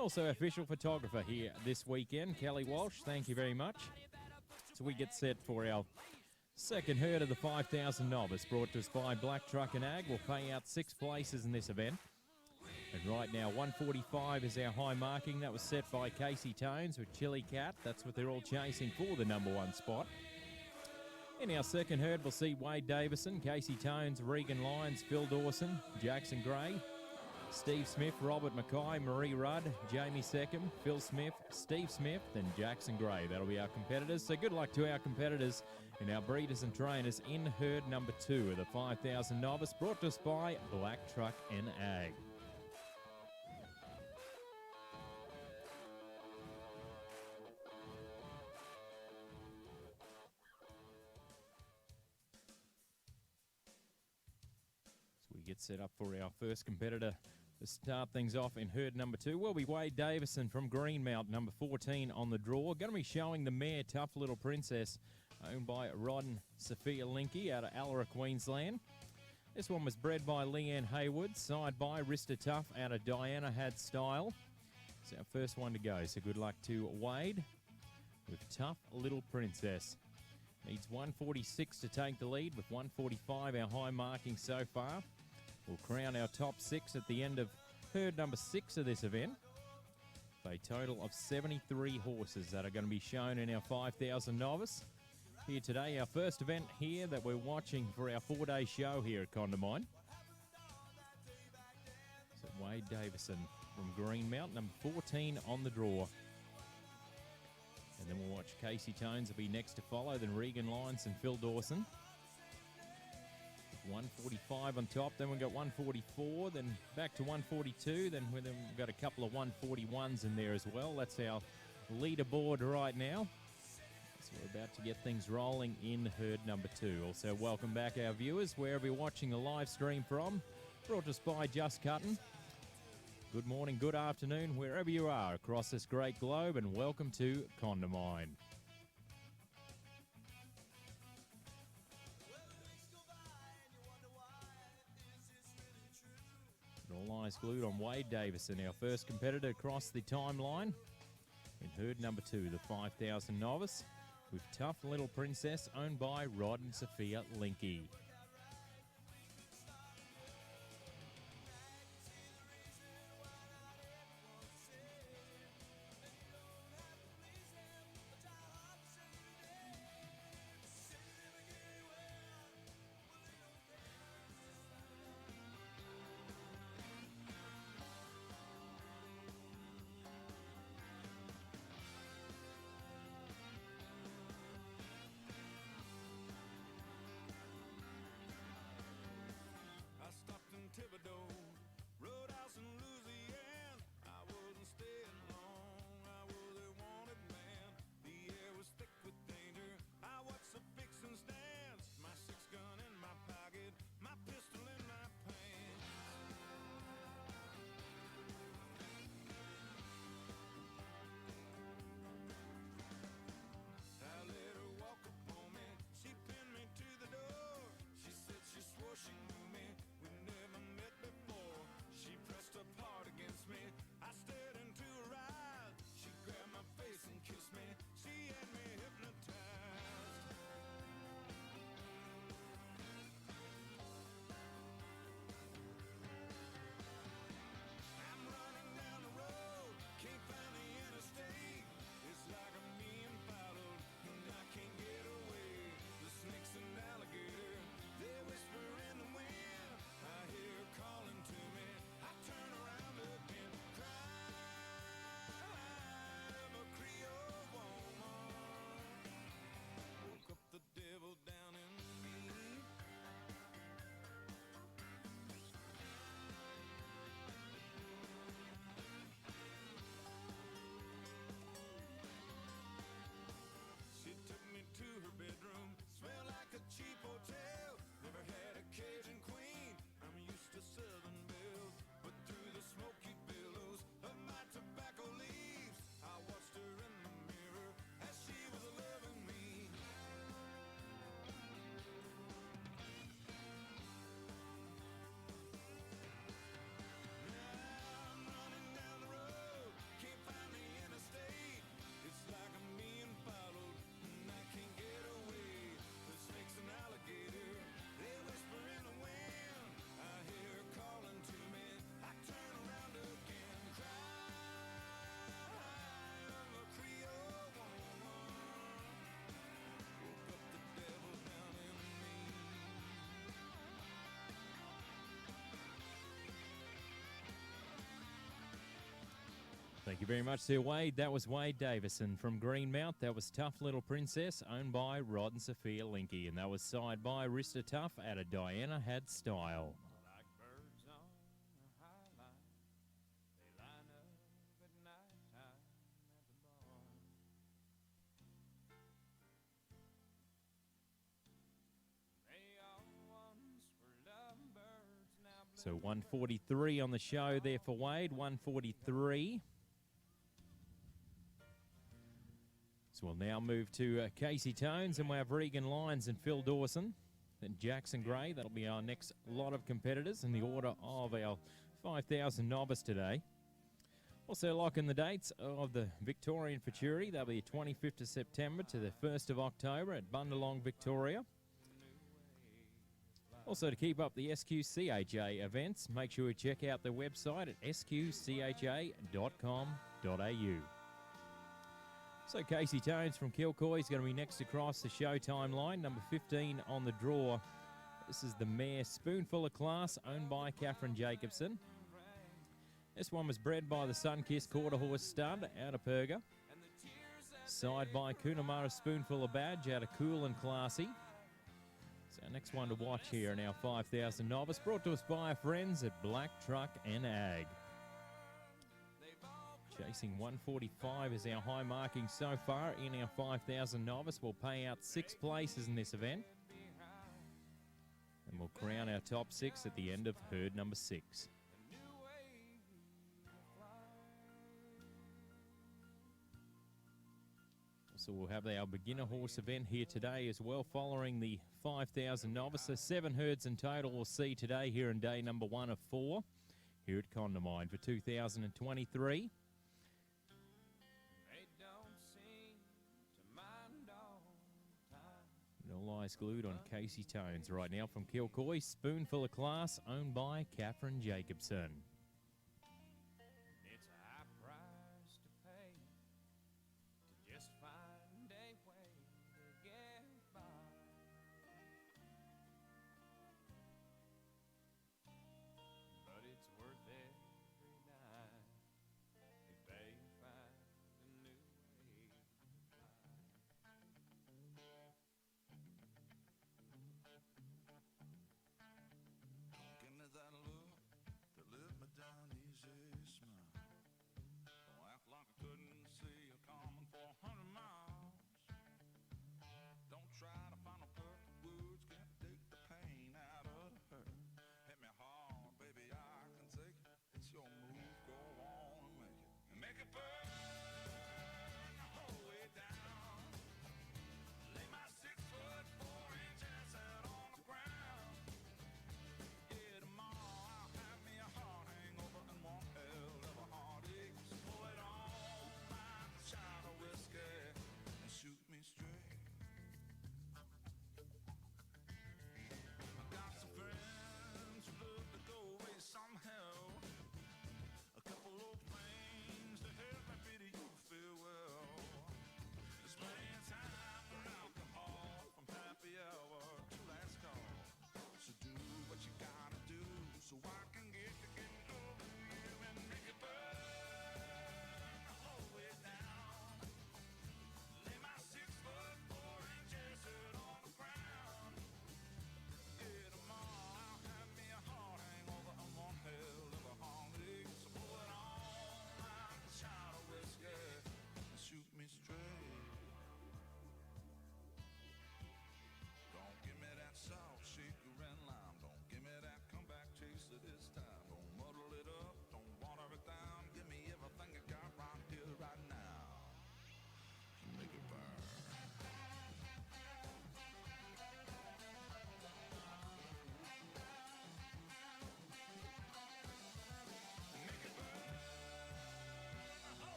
Also, official photographer here this weekend, Kelly Walsh. Thank you very much. So we get set for our second herd of the 5,000 Novice, brought to us by Black Truck and Ag. We'll pay out 6 places in this event. And right now, 145 is our high marking. That was set by Casey Tones with Chili Cat. That's what they're all chasing for, the number 1 spot. In our second herd, we'll see Wade Davison, Casey Tones, Regan Lyons, Phil Dawson, Jackson Gray, Steve Smith, Robert Mackay, Marie Rudd, Jamie Seckham, Phil Smith, Steve Smith, and Jackson Gray. That'll be our competitors. So good luck to our competitors and our breeders and trainers in herd number 2 of the 5,000 Novice, brought to us by Black Truck and Ag. We get set up for our first competitor to start things off in herd number 2. Will be Wade Davison from Greenmount, number 14 on the draw. Going to be showing the mare Tough Little Princess, owned by Rod and Sophia Linky out of Allora, Queensland. This one was bred by Leanne Haywood, side by Rista Tough out of Diana Had Style. It's our first one to go, so good luck to Wade with Tough Little Princess. Needs 146 to take the lead, with 145 our high marking so far. We'll crown our top 6 at the end of herd number 6 of this event. A total of 73 horses that are going to be shown in our 5,000 Novice. Here today, our first event here that we're watching for our 4-day show here at Condamine. So Wade Davison from Greenmount, number 14 on the draw. And then we'll watch Casey Tones will be next to follow, then Regan Lyons and Phil Dawson. 145 on top, then we've got 144, then back to 142, then we've got a couple of 141s in there as well. That's our leaderboard right now. So we're about to get things rolling in herd number 2. Also, welcome back our viewers, wherever you're watching the live stream from. Brought to us by Just Cuttin'. Good morning, good afternoon, wherever you are across this great globe, and welcome to Condamine. All eyes glued on Wade Davison, our first competitor across the timeline. In herd number 2, the 5,000 Novice, with Tough Little Princess, owned by Rod and Sophia Linky. Thank you very much, Sir Wade. That was Wade Davison from Greenmount. That was Tough Little Princess, owned by Rod and Sophia Linky. And that was side by Rista Tough at a Diana Had Style. Like birds on a high line, they line up at nighttime at the barn. They all once were lovebirds, now So 143 on the show there for Wade, 143. So we'll now move to Casey Tones, and we have Regan Lyons and Phil Dawson. Then Jackson Gray, that'll be our next lot of competitors in the order of our 5,000 novice today. Also locking the dates of the Victorian Futurity, that'll be the 25th of September to the 1st of October at Bundalong, Victoria. Also, to keep up the SQCHA events, make sure you check out their website at sqcha.com.au. So Casey Tones from Kilcoy is going to be next across the showtime line, number 15 on the draw. This is the mare Spoonful of Class, owned by Catherine Jacobson. This one was bred by the Sunkiss Quarter Horse Stud out of Perga. Side by Coonamarra Spoonful of Badge out of Cool and Classy. So our next one to watch here in our 5,000 novice, brought to us by our friends at Black Truck and Ag. Chasing 145 is our high marking so far in our 5,000 novice. We'll pay out 6 places in this event. And we'll crown our top 6 at the end of herd number 6. So we'll have our beginner horse event here today as well, following the 5,000 novice. So 7 herds in total we'll see today here in day number 1 of 4 here at Condamine for 2023. All eyes glued on Casey Tones right now from Kilcoy. Spoonful of Class, owned by Catherine Jacobson. It's a high price to pay to just find a way to get by. But it's worth every dime if they find a new way to fly. Looking at that look that lit my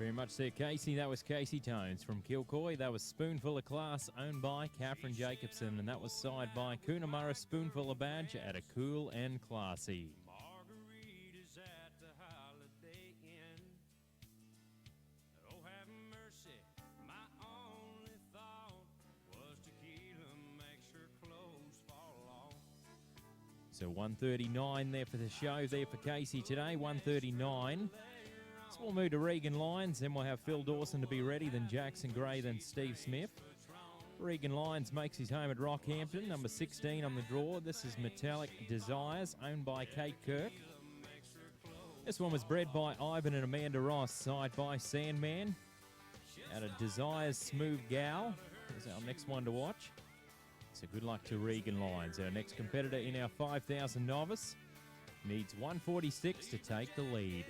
very much, Sir Casey. That was Casey Tones from Kilcoy. That was Spoonful of Class, owned by Catherine Jacobson. And that was side by Coonamarra Spoonful of Badge at a Cool and Classy. Margaritas at the Holiday Inn. Oh, have mercy, my only thought was tequila makes your clothes fall off. So 139 there for the show there for Casey today, 139. So we'll move to Regan Lyons, then we'll have Phil Dawson to be ready, then Jackson Gray, then Steve Smith. Regan Lyons makes his home at Rockhampton, number 16 on the draw. This is Metallic Desires, owned by Kate Kirk. This one was bred by Ivan and Amanda Ross, side by Sandman. Out of Desires Smooth Gal is our next one to watch. So good luck to Regan Lyons. Our next competitor in our 5,000 novice needs 146 to take the lead.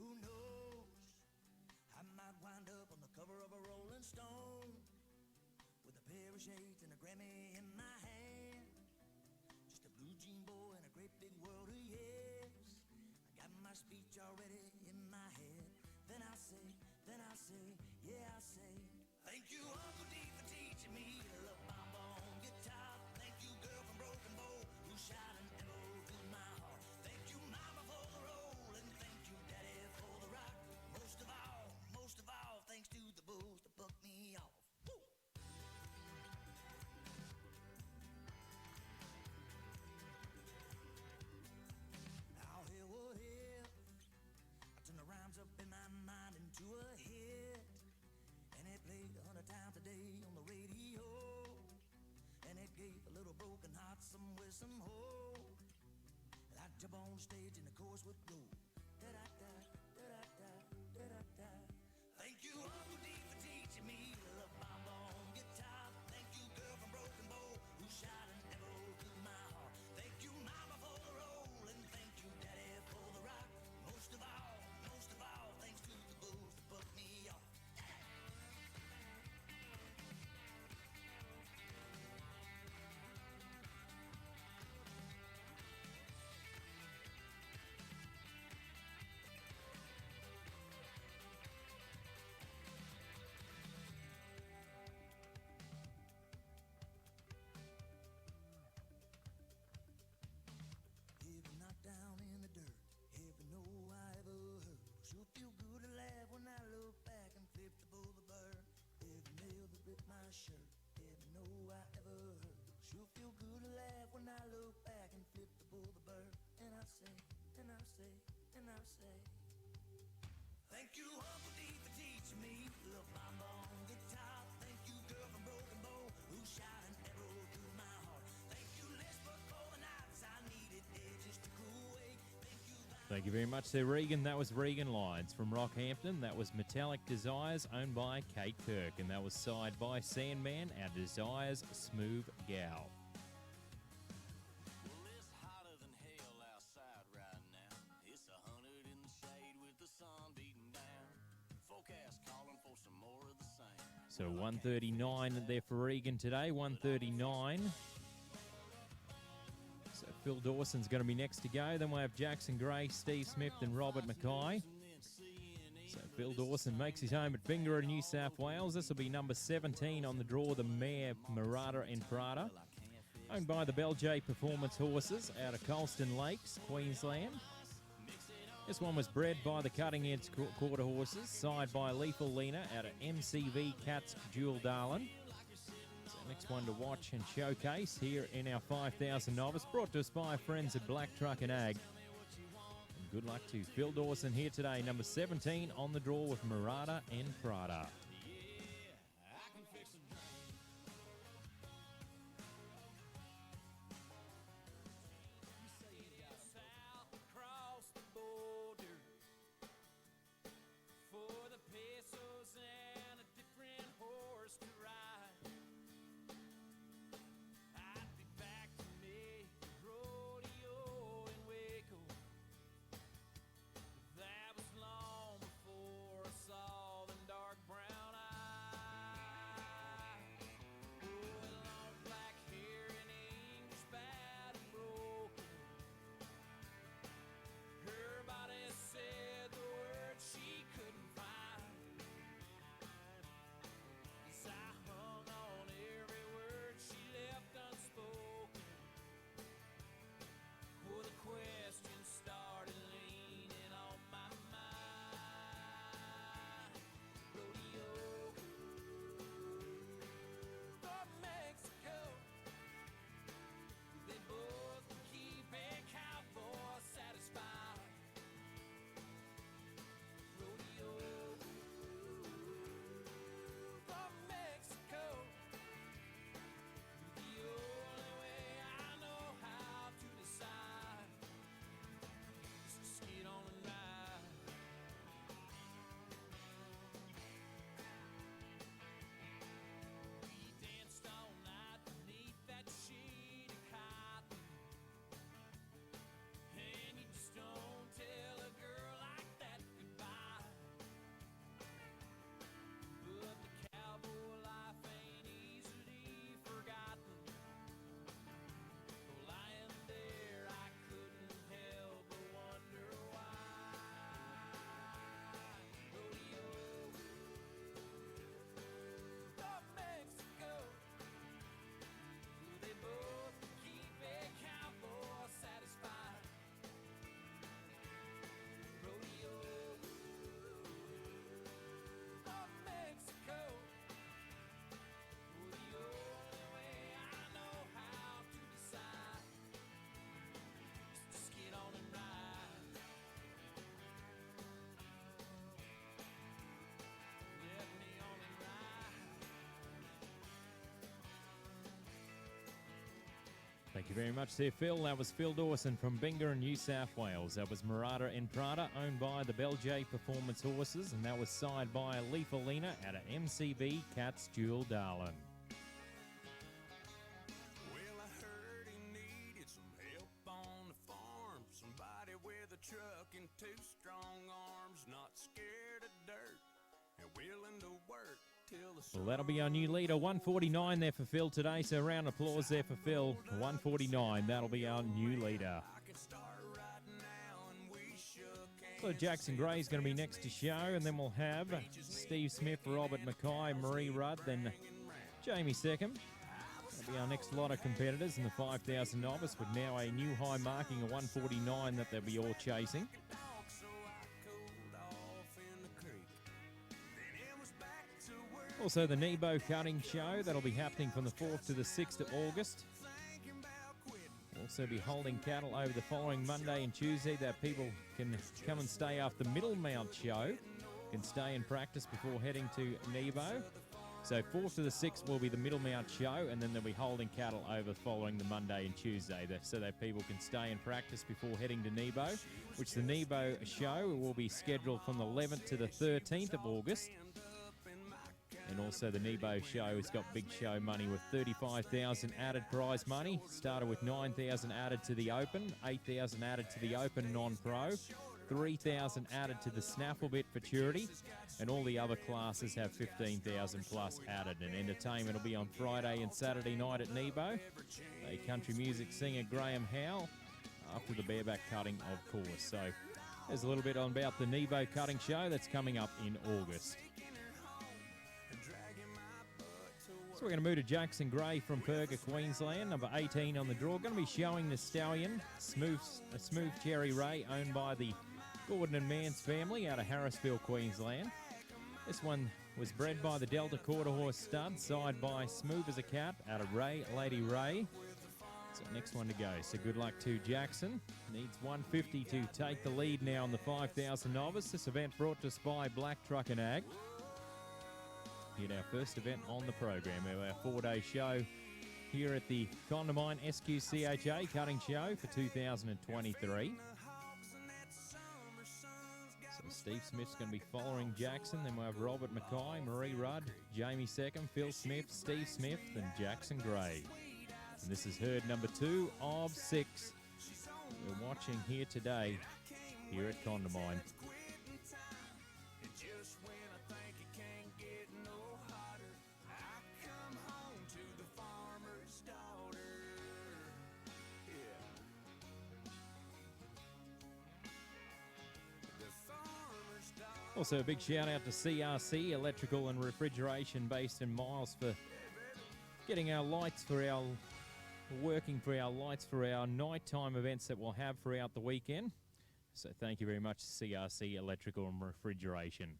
Who knows? I might wind up on the cover of a Rolling Stone with a pair of shades and a Grammy in my hand. Just a blue jean boy in a great big world of yes. I got my speech already in my head. Then I say, yeah, I say, thank you, Uncle D, for teaching me to love my bone guitar. Thank you, girl from Broken Bow, who shot an arrow through my heart. Thank you, Mama, for the roll, and thank you, Daddy, for the rock. Most of all, thanks to the bulls that buck me off. Woo! Now hear what if I turn the rhymes up in my mind into a hit, and it played 100 times a day on the radio, and it gave a little broken heart somewhere, some hope. And I'd jump on stage and the chorus would go da-da-da, da-da-da, da-da-da. Thank you, Uncle D, for teaching me to love my bone guitar. Thank you, girl from Broken Bow, who shot an arrow through my heart. Thank you, Mama, for the roll, and thank you, Daddy, for the rock. Most of all, thanks to the bulls that buck me off. Heavy knocked down in the dirt, heavy no I ever heard. Sure feel good to laugh when I look back and flip the bull the bird. Every nail that ripped my shirt, heavy no I ever heard. Sure feel good to laugh when I look back and flip the bull the bird. And I say, thank you, Uncle D, for teaching me to love my bone guitar. Thank you, girl from Broken Bow, who shot an arrow through my heart. Thank you, Lisbon, for the nights I needed edges to cool away. Thank you very much there, Regan. That was Regan Lyons from Rockhampton. That was Metallic Desires, owned by Kate Kirk. And that was side by Sandman, our Desires Smooth Gal. Well, it's hotter than hell outside right now. It's 100 in the shade with the sun beating down. Forecast calling for some more of the same. So 139 there for Regan today, 139. So Phil Dawson's going to be next to go. Then we'll have Jackson Gray, Steve Smith and Robert Mackay. So Phil Dawson makes his home at Bingara, New South Wales. This will be number 17 on the draw, the mare Murata and Prada. Owned by the Bell J Performance Horses out of Colston Lakes, Queensland. This one was bred by the Cutting Edge Quarter Horses, side by Lethal Lena out of MCV Cats Jewel Darlin. So next one to watch and showcase here in our 5,000 novice, brought to us by friends at Black Truck and Ag. And good luck to Phil Dawson here today, number 17 on the draw with Murata and Prada. Thank you very much there, Phil. That was Phil Dawson from Bingara, New South Wales. That was Murata and Prada, owned by the Belgier Performance Horses, and that was signed by Leafalina out of MCB Cats Jewel Darlin. Well, I heard he needed some help on the farm. Somebody with a truck and two strong arms, not scared of dirt and willing to work till the Well, that'll be our new leader, 149 there for Phil today, so a round of applause there for Phil. 149, that'll be our new leader. I can start right now, and we shook hands. So Jackson Gray's going to be next to show, and then we'll have Steve Smith, Robert Mackay, Marie Rudd, then Jamie Seckham. That'll be our next lot of competitors in the 5,000 novice, with now a new high marking of 149 that they'll be all chasing. So I cooled off in the creek. Then it was back to work. Also the Nebo Cutting Show, that'll be happening from the 4th to the 6th of August. Thinking about quitting. We'll also be holding cattle over the following Monday and Tuesday that people can come and stay after the Middlemount Show, can stay and practice before heading to Nebo. So 4th to the 6th will be the Middlemount Show, and then they'll be holding cattle over following the Monday and Tuesday, so that people can stay and practice before heading to Nebo, which the Nebo Show will be scheduled from the 11th to the 13th of August. And also the Nebo Show has got big show money with 35,000 added prize money. Started with 9,000 added to the Open, 8,000 added to the Open non-pro, 3,000 added to the Snaffle Bit Futurity, and all the other classes have 15,000 plus added. And entertainment will be on Friday and Saturday night at Nebo. A country music singer, Graham Howe, after the bareback cutting, of course. So there's a little bit on about the Nebo Cutting Show that's coming up in August. So we're going to move to Jackson Gray from Perga, Queensland, number 18 on the draw. Going to be showing the stallion, Smooth Cherry Ray, owned by the Gordon and Mans family out of Harrisville, Queensland. This one was bred by the Delta Quarter Horse Stud, side by Smooth as a Cat out of Lady Ray. So next one to go. So good luck to Jackson. Needs 150 to take the lead now on the 5,000 novice. This event brought to us by Black Truck and Ag. Here at our first event on the program, our 4-day show here at the Condamine SQCHA Cutting Show for 2023. So Steve Smith's going to be following Jackson. Then we'll have Robert Mackay, Marie Rudd, Jamie Seckham, Phil Smith, Steve Smith, and Jackson Gray. And this is herd number 2 of 6 we're watching here today here at Condamine. Also a big shout out to CRC Electrical and Refrigeration based in Miles for getting our lights for our nighttime events that we'll have throughout the weekend. So thank you very much, CRC Electrical and Refrigeration.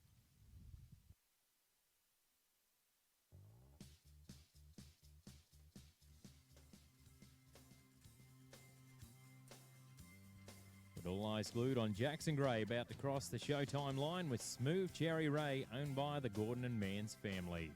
With all eyes glued on Jackson Gray, about to cross the showtime line with Smooth Cherry Ray, owned by the Gordon and Mans family.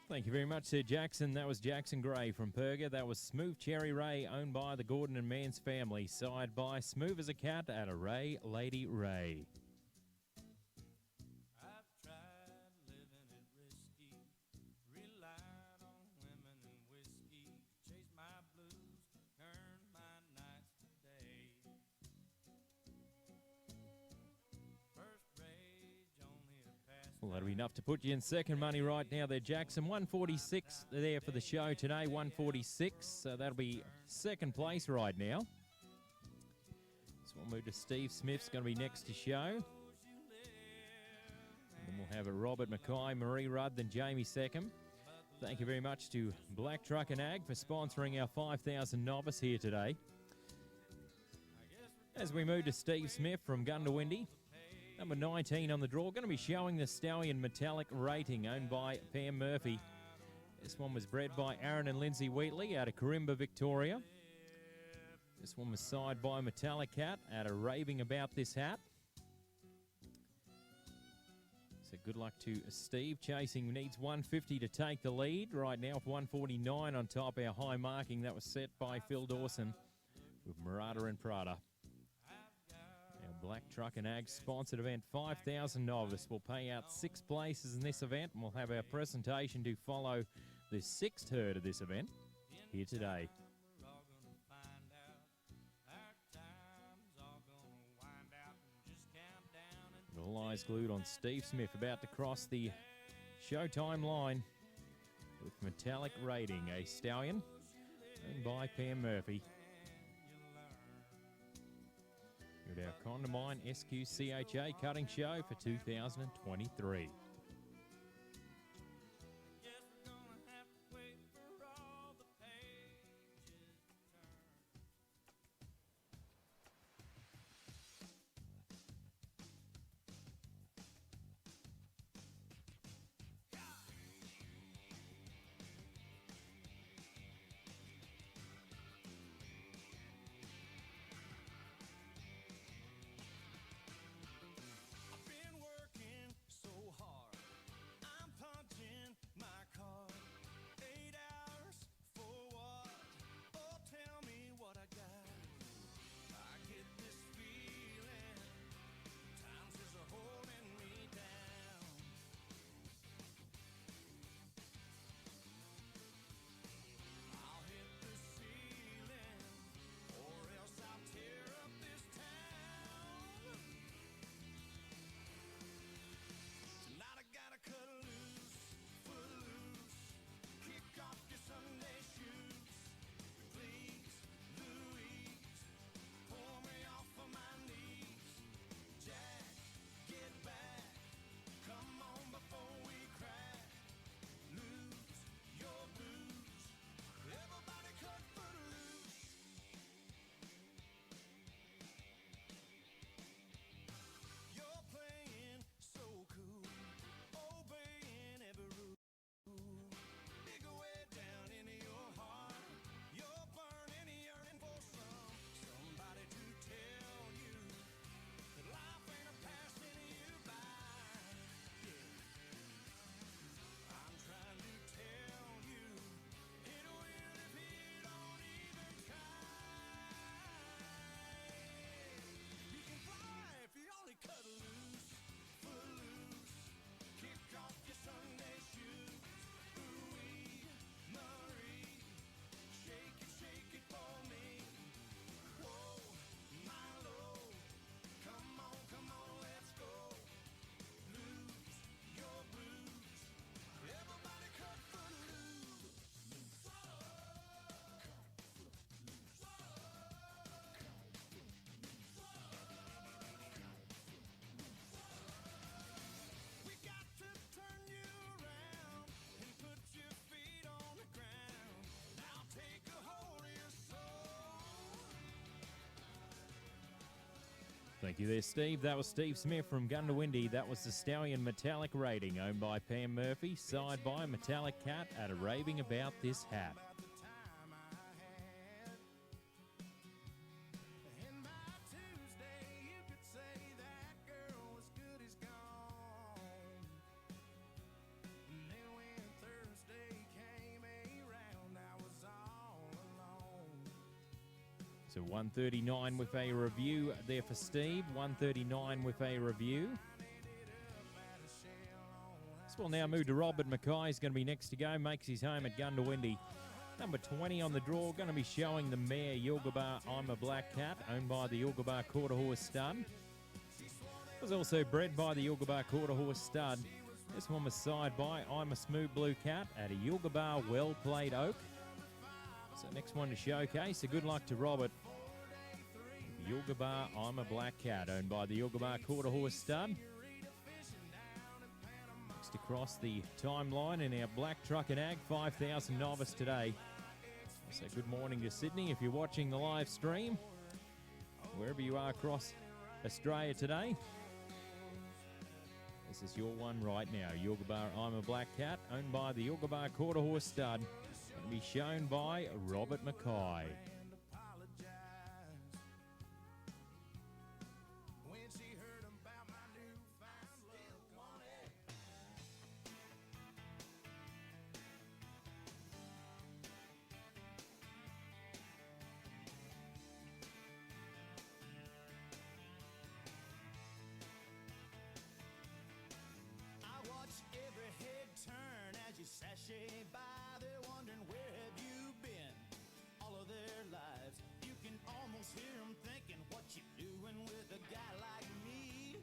Thank you very much, Sir Jackson. That was Jackson Gray from Perga. That was Smooth Cherry Ray, owned by the Gordon and Mans family. Side by Smooth as a Cat at a Ray Lady Ray. I've tried living it risky, relied on women and whiskey, chased my blues, earned my nights today. First rage only to pass. Well, that'll be enough to put you in second money right now there, Jackson. 146 there for the show today, 146. So that'll be second place right now. So we'll move to Steve Smith's going to be next to show. And then we'll have a Robert Mackay, Marie Rudd, then Jamie second. Thank you very much to Black Truck and Ag for sponsoring our 5,000 novice here today. As we move to Steve Smith from Gundawindi, number 19 on the draw, going to be showing the Stallion Metallic Rating, owned by Pam Murphy. This one was bred by Aaron and Lindsay Wheatley out of Corimba, Victoria. This one was side by Metallic Cat out of Raving About This Hat. So good luck to Steve. Chasing needs 150 to take the lead. Right now with 149 on top. Our high marking that was set by Phil Dawson with Murata and Prada. Our Black Truck and Ag sponsored event, 5,000 novice. Will pay out 6 places in this event, and we'll have our presentation to follow the 6th herd of this event here today. We're all gonna find out. Our time's all gonna wind out and just count down and All eyes glued on Steve Smith, about to cross the showtime line with Metallic Rating, a stallion owned by Pam Murphy. At our Condamine SQCHA cutting show for 2023. guess we're gonna have to wait for all the pages to turn. I've been working so hard. I'm punching my card. 8 hours for what? Oh, tell me what I got. I get this feeling times is holding me down. I'll hit the ceiling, or else I'll tear up this town. Tonight I gotta cut loose, footloose, kick off your Sunday shoes. Please, Louise, pull me off of my knees. Jack, get back, come on before we crack. Lose your blues, everybody cut footloose. You're playing so cool, obeying every rule. Dig away down into your heart. You're burning, yearning for somebody to tell you that life ain't a passing you by. Yeah, I'm trying to tell you, it will if you don't even try. You can fly if you only cut loose, footloose, kick off your Sunday shoes. Ooh-wee, Marie, shake it for me. Whoa, my lord, come on, let's go. Lose your blues, everybody cut footloose. We got to turn you around and put your feet on the ground. Now take a hold of your soul. Thank you there, Steve. That was Steve Smith from Gundawindi. That was the Stallion Metallic Rating, owned by Pam Murphy, side by Metallic Cat at a Raving About This Hat. About the time I had. And by Tuesday, you could say that girl was good as gone. And then when Thursday So 139 with a review there for Steve. 139 with a review. So we'll now move to Robert Mackay. He's going to be next to go. Makes his home at Gundawindi. Number 20 on the draw. Going to be showing the mare Yilgabar I'm a Black Cat, owned by the Yilgabar Quarter Horse Stud. Was also bred by the Yilgabar Quarter Horse Stud. This one was side by I'm a Smooth Blue Cat at a Yilgabar Well Played Oak. So next one to showcase. So good luck to Robert. Yilgabar I'm a Black Cat, owned by the Yilgabar Quarter Horse Stud. Next across the timeline in our Black Truck and Ag 5,000 Novice today. So good morning to Sydney if you're watching the live stream. Wherever you are across Australia today. This is your one right now. Yilgabar I'm a Black Cat, owned by the Yilgabar Quarter Horse Stud. Going to be shown by Robert Mackay. Sashay by, they're wondering where have you been all of their lives. You can almost hear them thinking what you doing with a guy like me.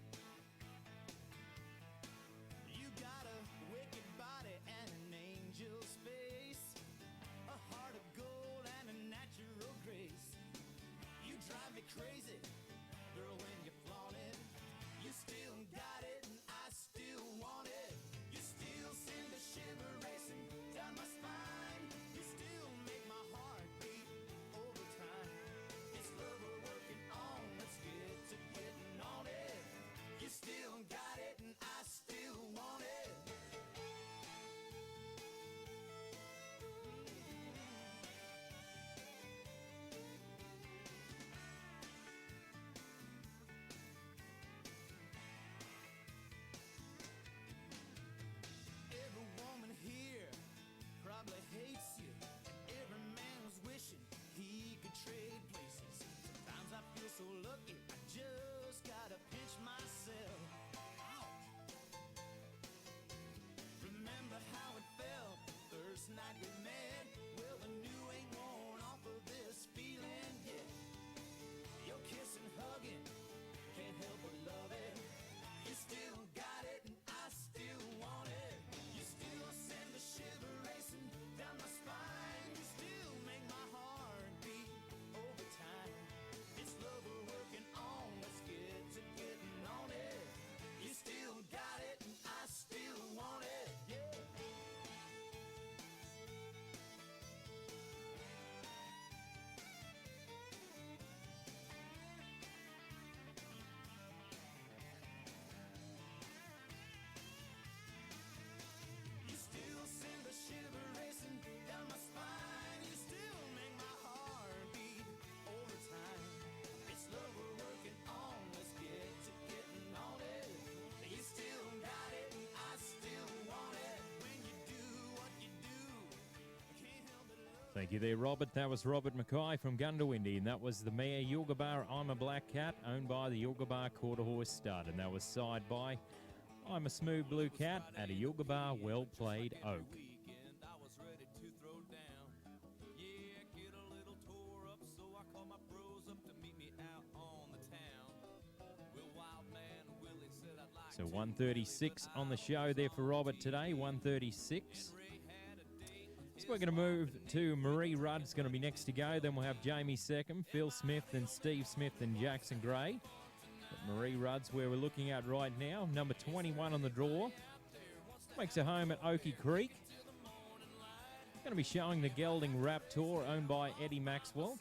You got a wicked body and an angel's face, a heart of gold and a natural grace. You drive me crazy, girl, when you flaunt it. You still got it and I still want it. You still send a shiver racing down my spine. You still make my heart beat over time. It's love we're working on, let's get to getting on it. You still got it and I still want it. Every woman here probably hates you, and every man was wishing he could trade places. Sometimes I feel so lucky, I just gotta pinch myself. Remember how it felt the first night we met? Well, the new ain't worn off of this feeling yet. Your kiss and hugging, can't help but love it. You still got it and I still want it. You still send a shiver racing down my spine. You still make my heart beat over time. It's love we're working on, let's get to getting on it. You still got it and I still want it, yeah. You still send a shiver racing down my spine. You still make my heart beat over time. It's love we're working on, let's get to getting on it. You still got it and I still want it. When you do what you do, I can't help but love. Thank you there, Robert. That was Robert Mackay from Gundawindi, and that was the mare Yilgabar I'm a Black Cat, owned by the Yilgabar Quarter Horse Stud, and that was side by I'm a Smooth Blue Cat at a Yilgabar Well Played Oak. Weekend, I was ready to throw down. Yeah, get a little tore up, so I called my bros up to meet me out on the town. Will Wild Man Willie said I'd like So to 136 on the show there for Robert today, 136. So we're going to move to Marie Rudd's going to be next to go. Then we'll have Jamie second, Phil Smith, then Steve Smith, and Jackson Gray. But Marie Rudd's where we're looking at right now. Number 21 on the draw. Makes a home at Oakey Creek. Going to be showing the Gelding Raptor, owned by Eddie Maxwell.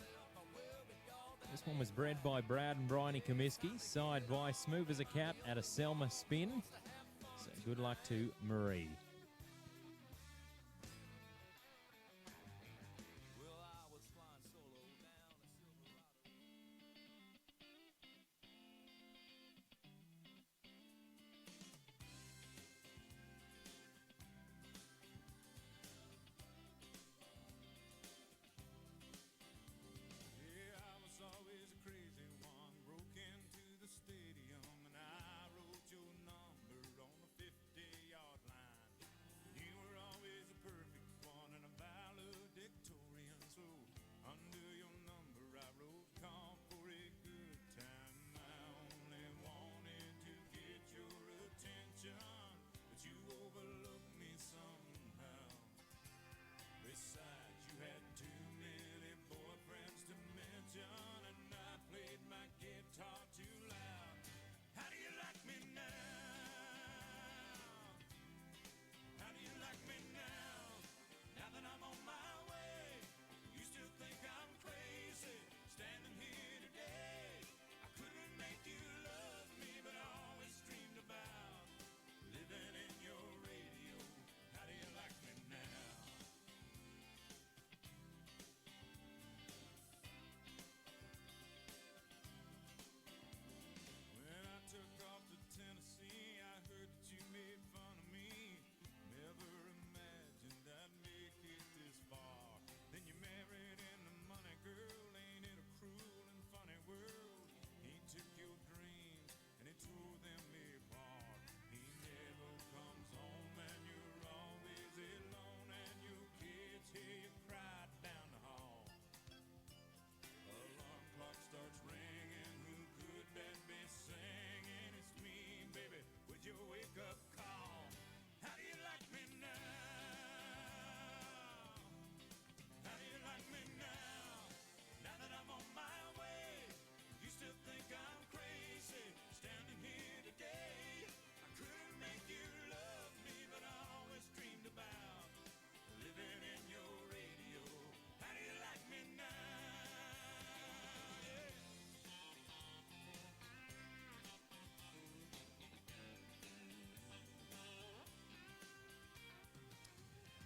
This one was bred by Brad and Bryony Comiskey. Side by Smooth as a Cat at a Selma Spin. So good luck to Marie. Well, I was flying solo down a Silverado. Yeah, I was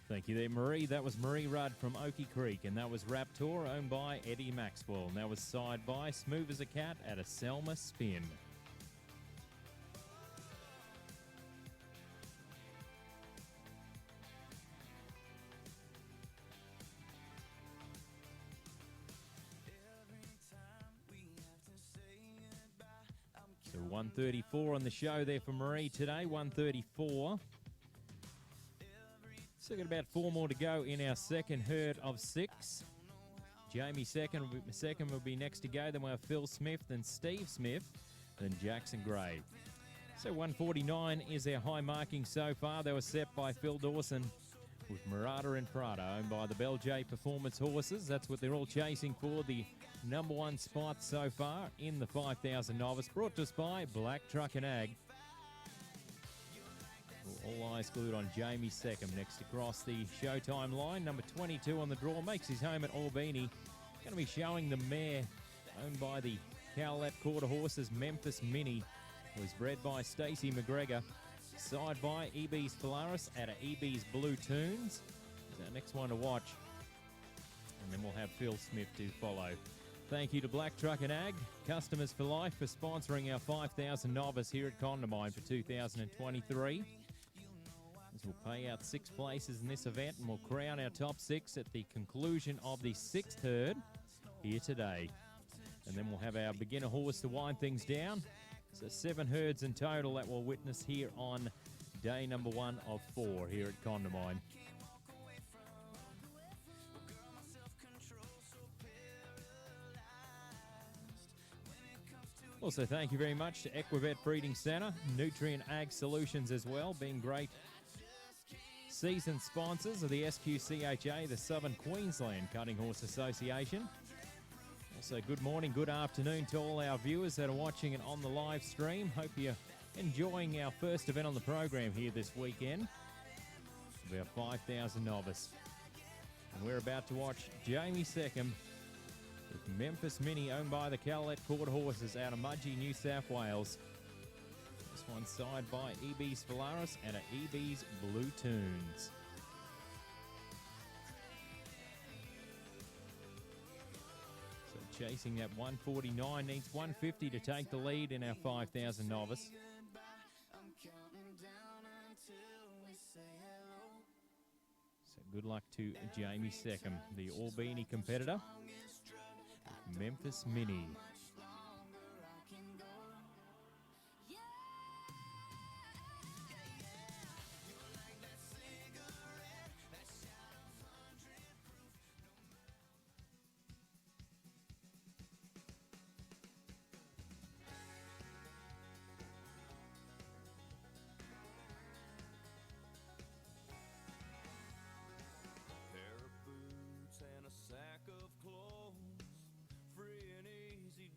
Thank you there, Marie. That was Marie Rudd from Oakey Creek, and that was Raptor, owned by Eddie Maxwell. And that was Side By, Smooth as a Cat at a Selma Spin. So 134 on the show there for Marie today, 134. So got about 4 more to go in our second herd of 6. Jamie second will be next to go. Then we'll have Phil Smith, then Steve Smith, then Jackson Gray. So 149 is our high marking so far. They were set by Phil Dawson with Murata and Prada, owned by the Bell J Performance Horses. That's what they're all chasing for, the number 1 spot so far in the 5,000 novice. Brought to us by Black Truck and Ag. All eyes glued on Jamie Seckham next across the Showtime line. Number 22 on the draw, makes his home at Albany. Going to be showing the mare owned by the Cowlett Quarter Horses, Memphis Mini. Was bred by Stacey McGregor. Side By EB's Polaris at a EB's Blue Tunes. Is our next one to watch. And then we'll have Phil Smith to follow. Thank you to Black Truck and Ag, Customers for Life, for sponsoring our 5,000 novice here at Condamine for 2023. We'll pay out 6 places in this event, and we'll crown our top 6 at the conclusion of the 6th herd here today. And then we'll have our beginner horse to wind things down. So 7 herds in total that we'll witness here on day number 1 of 4 here at Condamine. Also, thank you very much to Equivet Breeding Centre, Nutrient Ag Solutions as well, being great season sponsors of the SQCHA, the Southern Queensland Cutting Horse Association. Also, good morning, good afternoon to all our viewers that are watching it on the live stream. Hope you're enjoying our first event on the program here this weekend. About 5,000 novice. And we're about to watch Jamie Seckham with Memphis Mini, owned by the Cowlett Quarter Horses out of Mudgee, New South Wales. This one Side By EB's Polaris and a EB's Blue Tunes. So chasing that 149, needs 150 to take the lead in our 5,000 novice. So good luck to Jamie Seckham, the Albany competitor. Memphis Mini. Pair of boots and a sack of clothes, free and easy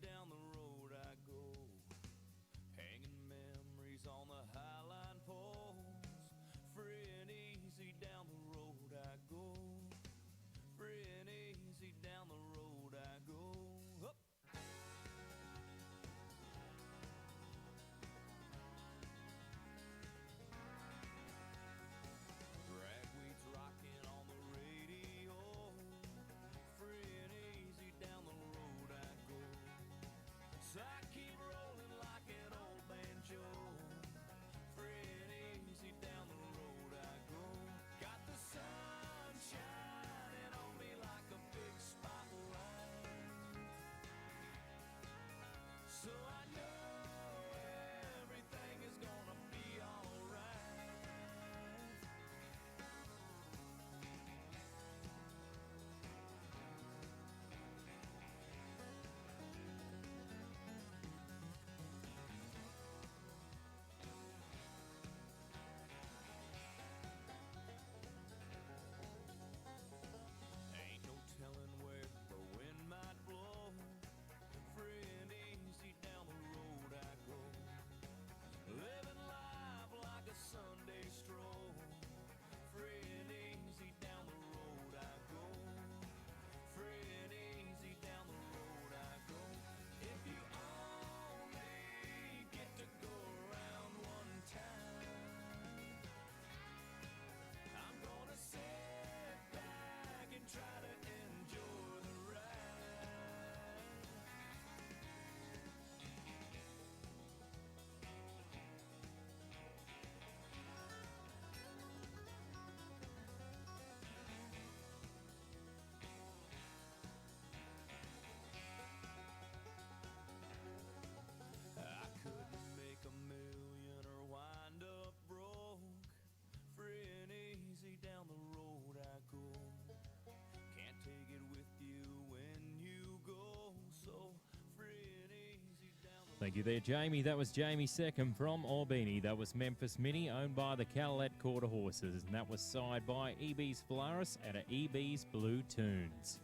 Thank you there, Jamie. That was Jamie Second from Albany. That was Memphis Mini, owned by the Cadillac Quarter Horses. And that was side by EB's Polaris at a EB's Blue Tunes.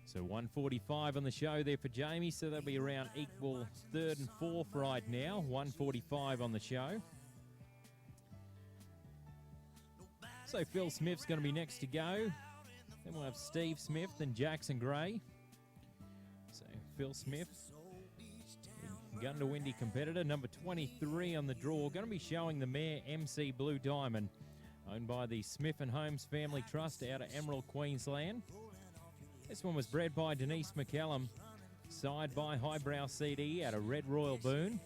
So 145 on the show there for Jamie, so that'll be around equal third and fourth right now. 145 on the show. So Phil Smith's going to be next to go. Then we'll have Steve Smith and Jackson Gray. So Phil Smith, gun to windy competitor, number 23 on the draw. Going to be showing the mare MC Blue Diamond, owned by the Smith and Holmes Family Trust out of Emerald, Queensland. This one was bred by Denise McCallum, side by Highbrow CD out of Red Royal Boone.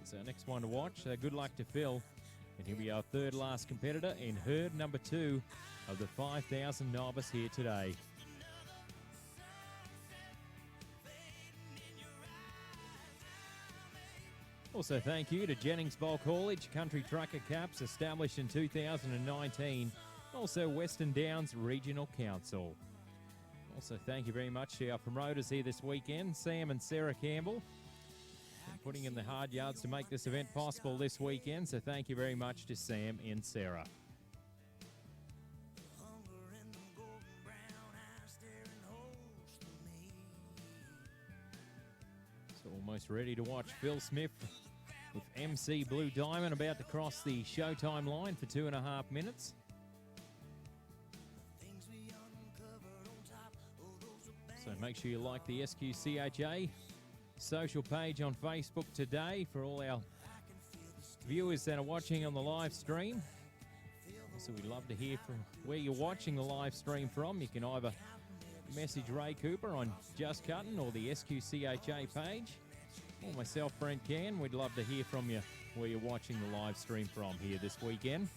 So next one to watch. Good luck to Phil. And he'll be our third last competitor in herd number 2 of the 5,000 novice here today. Also thank you to Jennings Bulk Haulage, Country Trucker Caps, established in 2019. Also Western Downs Regional Council. Also, thank you very much to our promoters here this weekend, Sam and Sarah Campbell, putting in the hard yards to make this event possible this weekend. So thank you very much to Sam and Sarah. So almost ready to watch Phil Smith with MC Blue Diamond about to cross the showtime line for 2.5 minutes. So make sure you like the SQCHA social page on Facebook today for all our viewers that are watching on the live stream. So we'd love to hear from where you're watching the live stream from. You can either message Ray Cooper on Just Cutting or the SQCHA page, or myself, Brent Can. We'd love to hear from you where you're watching the live stream from here this weekend.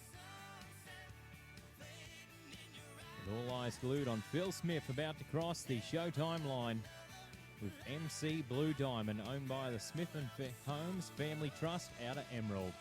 All eyes glued on Phil Smith about to cross the showtime line with MC Blue Diamond, owned by the Smith and Holmes Family Trust out of Emerald.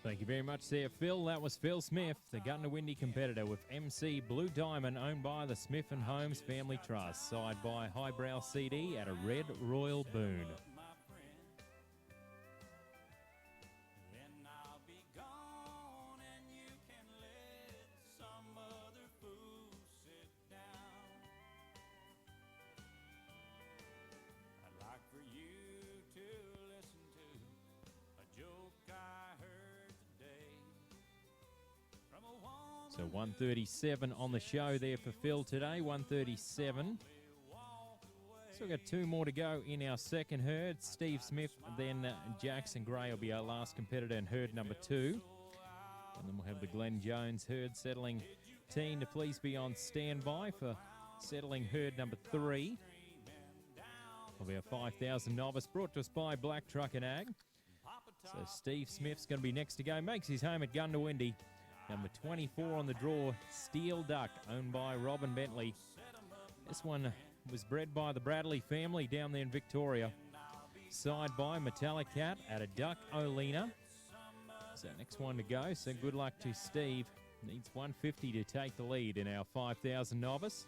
Thank you very much there, Phil. That was Phil Smith, the Gundawindi competitor with MC Blue Diamond, owned by the Smith & Holmes Family Trust, side by Highbrow CD at a Red Royal Boone. So 137 on the show there for Phil today, 137. So we've got two more to go in our second herd. Steve Smith, then Jackson Gray will be our last competitor in herd number 2. And then we'll have the Glenn Jones herd settling. Teen to please be on standby for settling herd number 3. Will be a 5,000 novice brought to us by Black Truck and Ag. So Steve Smith's going to be next to go. Makes his home at Gundawindi. Number 24 on the draw, Steel Duck, owned by Robin Bentley. This one was bred by the Bradley family down there in Victoria. Side by Metallic Cat at a Duck Olena. So next one to go, so good luck to Steve. Needs 150 to take the lead in our 5,000 novice.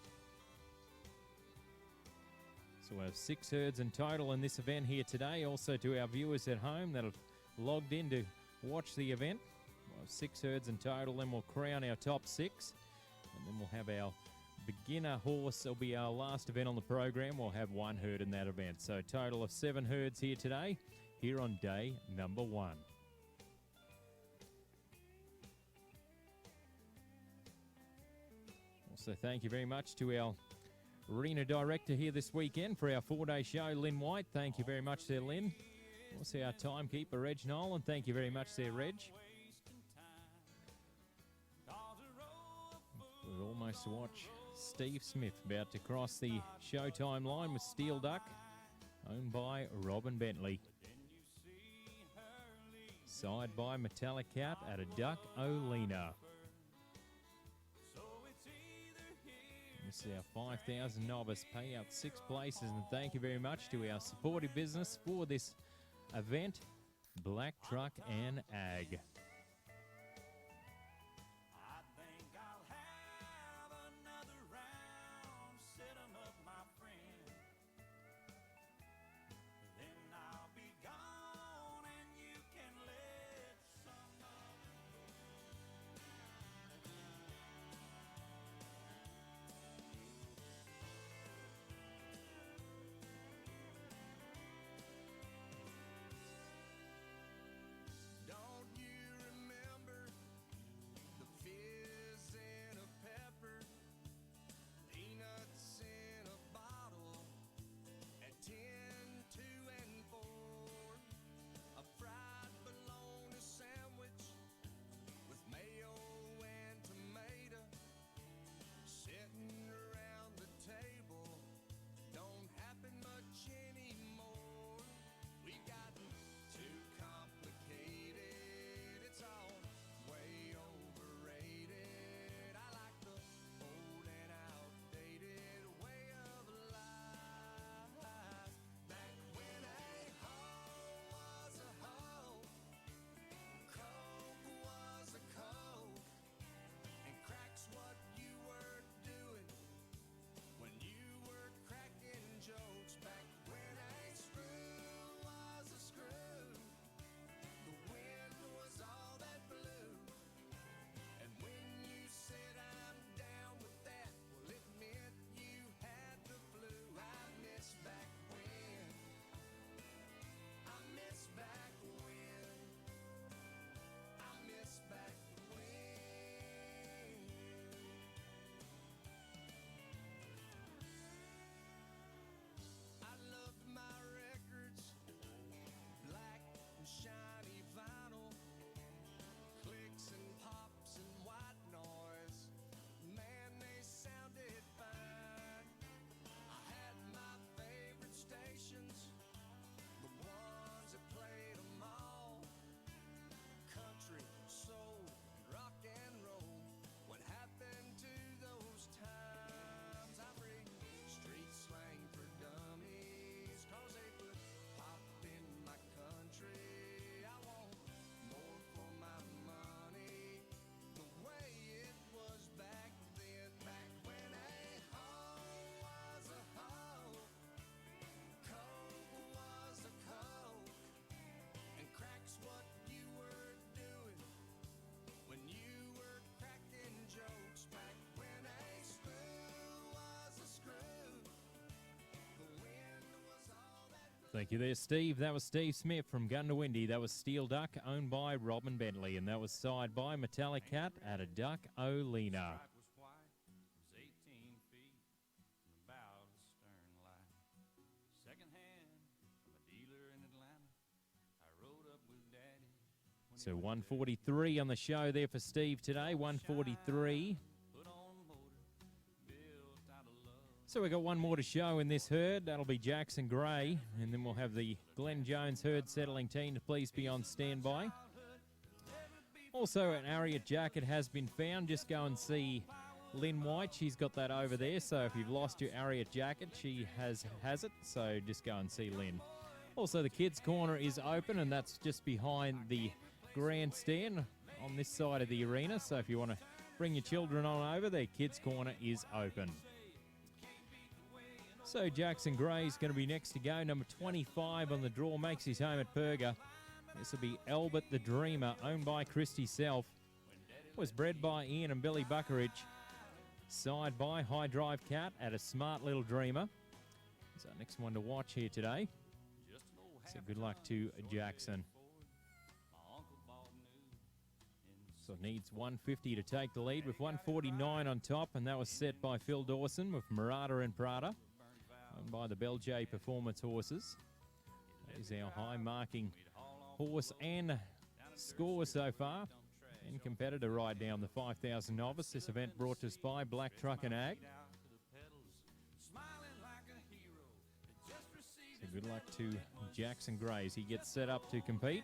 So we'll have 6 herds in total in this event here today. Also to our viewers at home that have logged in to watch the event. 6 herds in total, then we'll crown our top 6, and then we'll have our beginner horse. It'll be our last event on the program. We'll have 1 herd in that event. So a total of 7 herds here today, here on day number 1. Also, thank you very much to our arena director here this weekend for our 4-day show, Lynn White. Thank you very much there, Lynn. Also our timekeeper, Reg Nolan. Thank you very much there, Reg. We're almost to watch Steve Smith about to cross the Showtime line with Steel Duck, owned by Robin Bentley. Side by Metallic Cat at a Duck Olena. This is our 5,000 novice payout, 6 places, and thank you very much to our supportive business for this event, Black Truck and Ag. Don't you Thank you there, Steve. That was Steve Smith from Gundawindi. That was Steel Duck, owned by Robin Bentley. And that was side by Metallic Cat at a Duck O'Lena. Stripe was white, was 18 feet from the bow to the stern line. Second hand from a dealer in Atlanta. I rode up with Daddy. So 143 on the show there for Steve today, 143. Put on the motor, built out of love. So we've got one more to show in this herd. That'll be Jackson Gray. And then we'll have the Glenn Jones herd settling team to please be on standby. Also, an Ariat jacket has been found. Just go and see Lynn White. She's got that over there. So if you've lost your Ariat jacket, she has it. So just go and see Lynn. Also, the kids' corner is open, and that's just behind the grandstand on this side of the arena. So if you want to bring your children on over, their kids' corner is open. So Jackson Gray is going to be next to go. Number 25 on the draw makes his home at Perga. This will be Albert the Dreamer, owned by Christy Self. Was bred by Ian and Billy Buckeridge. Side by High Drive Cat at a Smart Little Dreamer. Is our next one to watch here today. So good luck to Jackson. So it needs 150 to take the lead with 149 on top, and that was set by Phil Dawson with Murata and Prada, owned by the Bell J Performance Horses. That is our high marking horse and score so far. And competitor right down the 5,000 novice. This event brought to us by Black Truck and Ag. So good luck to Jackson Gray as he gets set up to compete.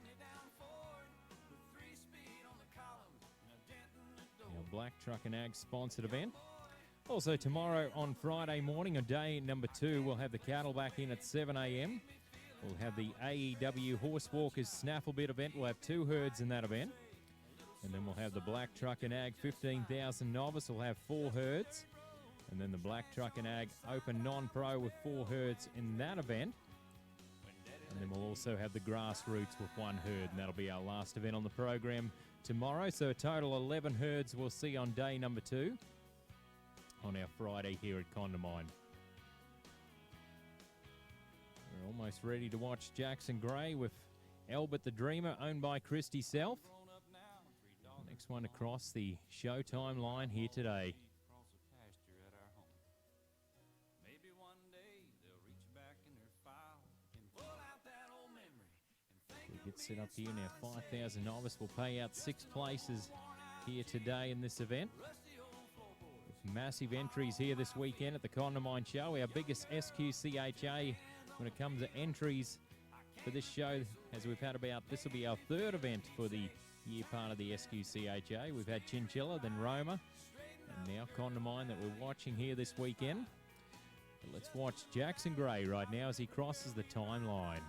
Our Black Truck and Ag sponsored event. Also tomorrow on Friday morning, on day number 2, we'll have the cattle back in at 7 a.m. We'll have the AEW Horse Walkers Snaffle Bit event. We'll have 2 herds in that event. And then we'll have the Black Truck and Ag 15,000 novice. We'll have 4 herds. And then the Black Truck and Ag Open Non-Pro with 4 herds in that event. And then we'll also have the Grassroots with 1 herd. And that'll be our last event on the program tomorrow. So a total 11 herds we'll see on day number 2 on our Friday here at Condamine. We're almost ready to watch Jackson Gray with Albert the Dreamer, owned by Christy Self. Next one across the Showtime line here today. Maybe one day they'll reach back in their file and pull out that old memory and think We get set up here now. 5,000 novice will pay out 6 places here today in this event. With massive entries here this weekend at the Condamine Show. Our biggest SQCHA when it comes to entries for this show, as we've had about, this will be our 3rd event for the year part of the SQCHA. We've had Chinchilla, then Roma, and now Condamine that we're watching here this weekend. But let's watch Jackson Gray right now as he crosses the timeline.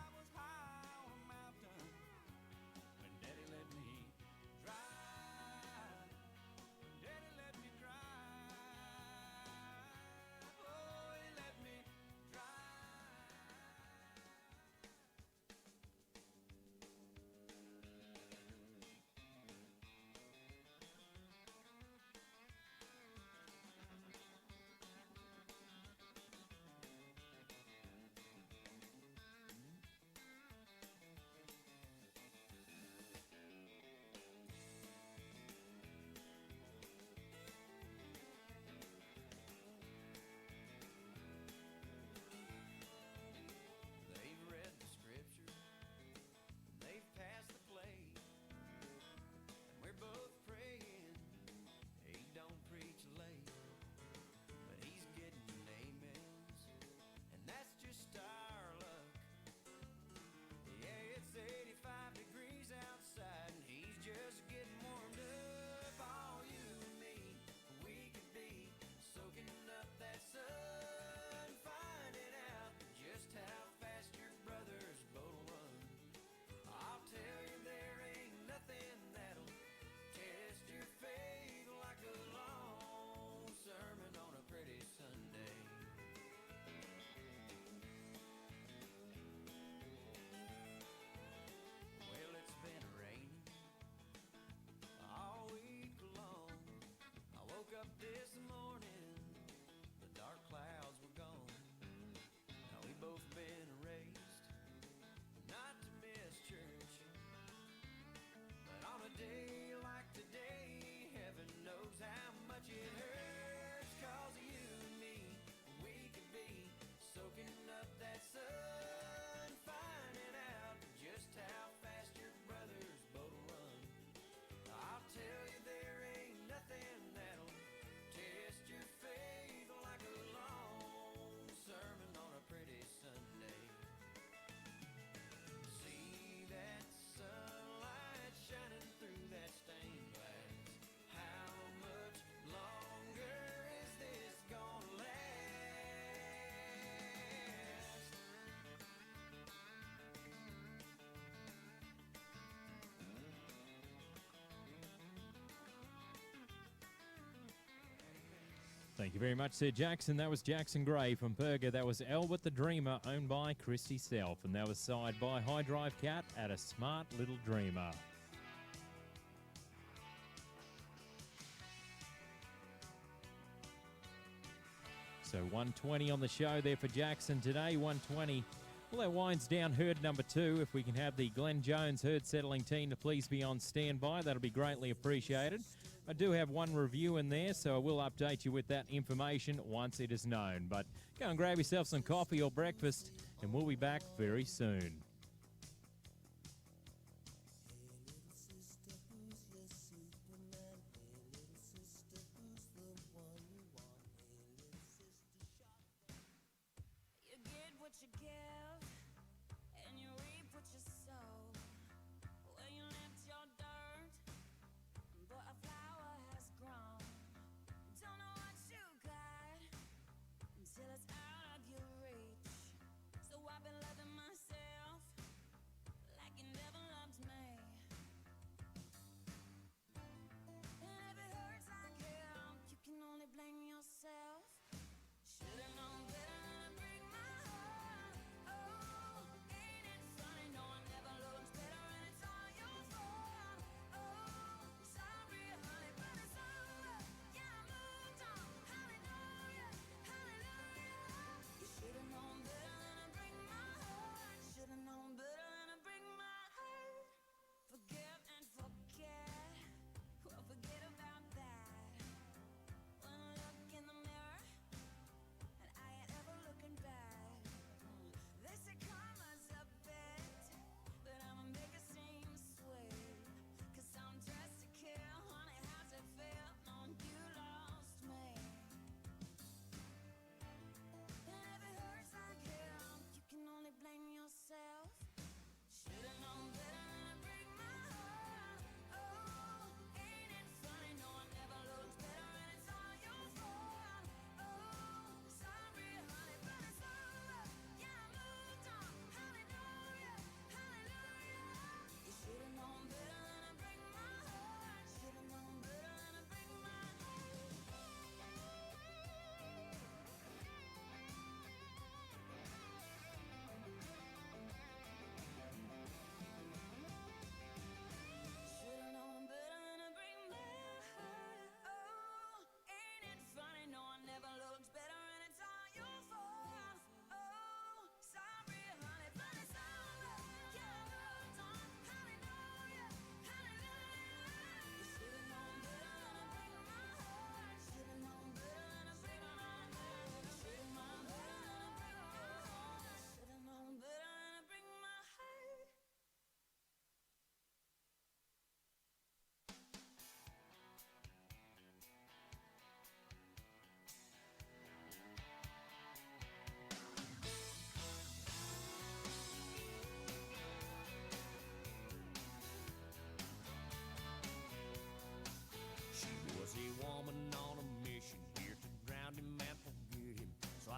Thank you very much, Sir Jackson. That was Jackson Gray from Perga. That was Albert the Dreamer, owned by Christy Self. And that was side by High Drive Cat at a Smart Little Dreamer. So 120 on the show there for Jackson today, 120. Well, that winds down herd number 2. If we can have the Glenn Jones herd settling team to please be on standby, that'll be greatly appreciated. I do have one review in there, so I will update you with that information once it is known. But go and grab yourself some coffee or breakfast, and we'll be back very soon.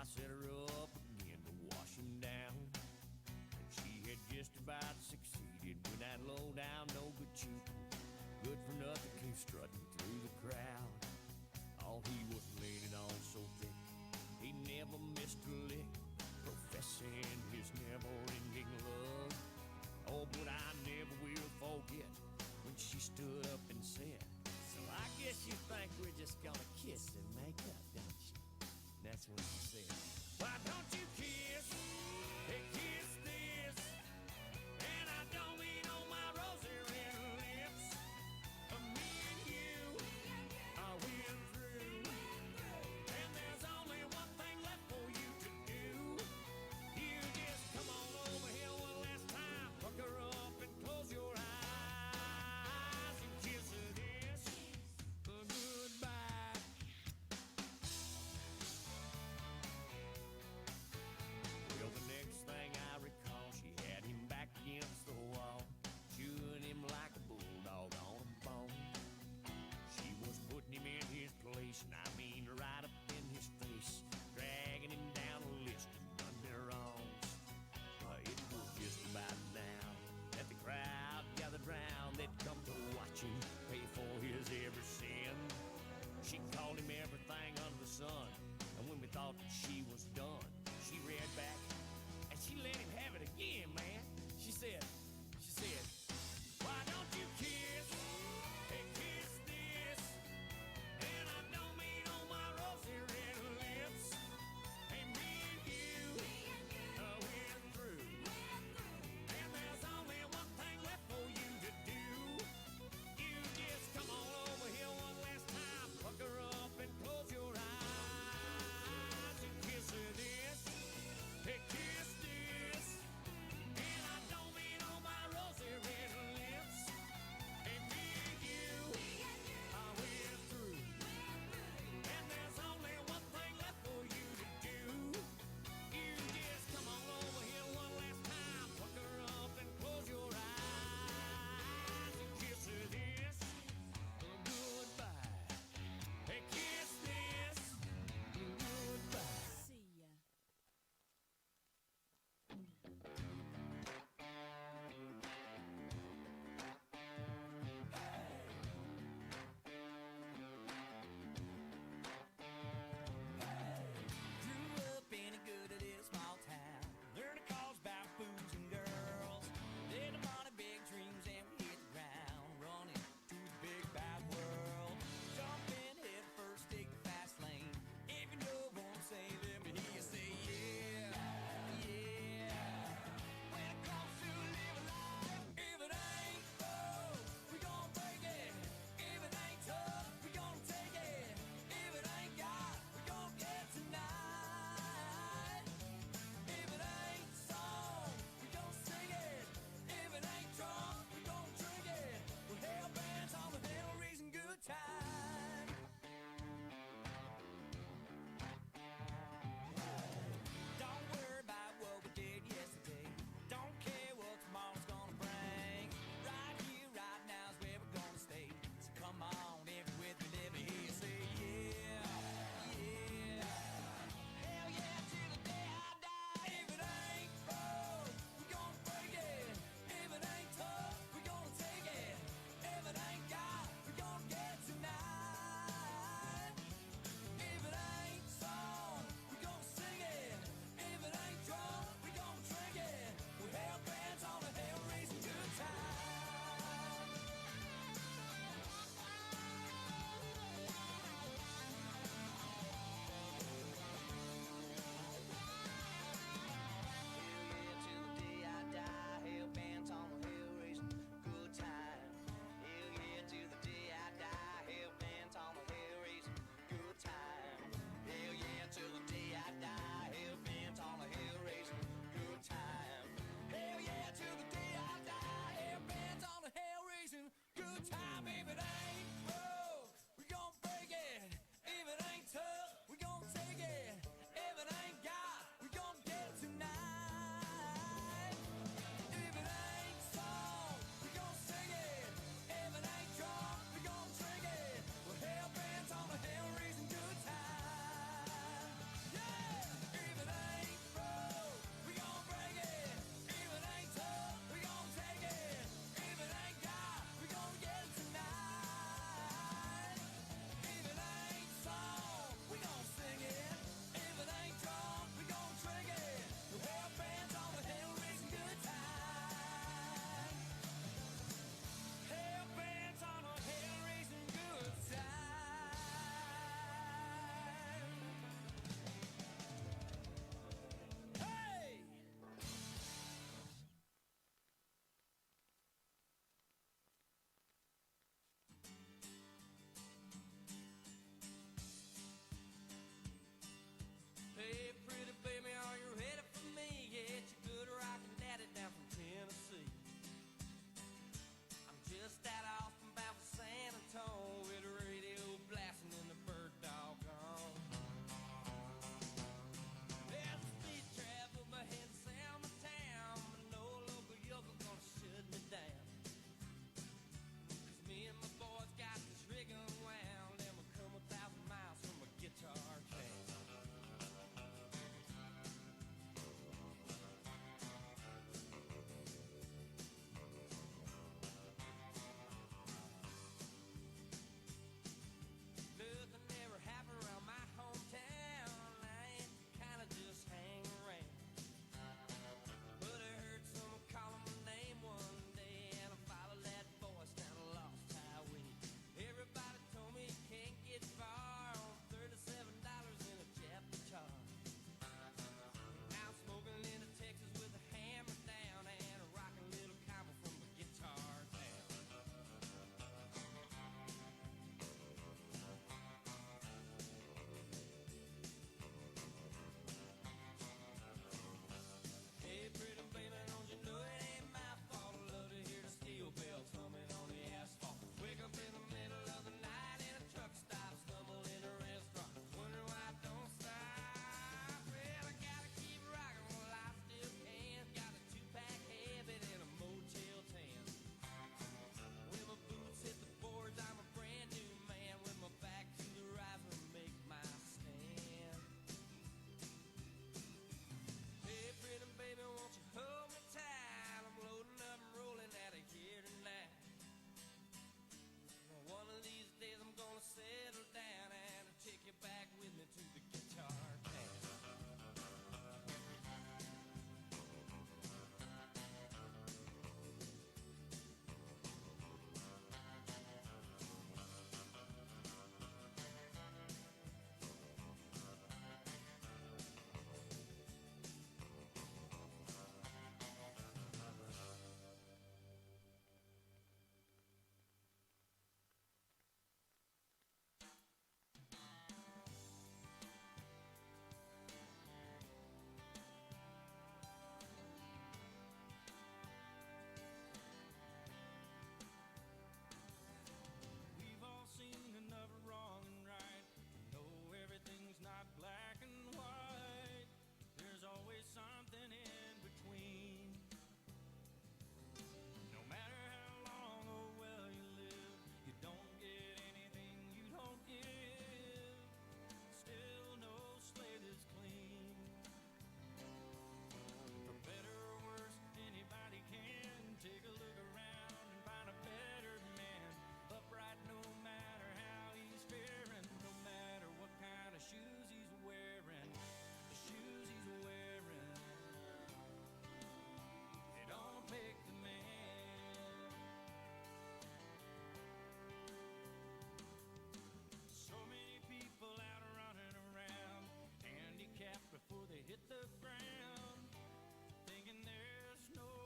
I set her up again to wash him down. And she had just about succeeded with that low down, no good cheap, good for nothing came strutting through the crowd. Oh, he was leaning on so thick, he never missed a lick, professing his never-ending love. Oh, but I never will forget when she stood up and said, "So I guess you think we're just gonna kiss and make up, don't you?" That's when she said, "Why don't you kiss? Hey, kiss this. And I don't mean on my rosy red lips. Me and you are win through. And there's only one thing left for you to do. You just come on over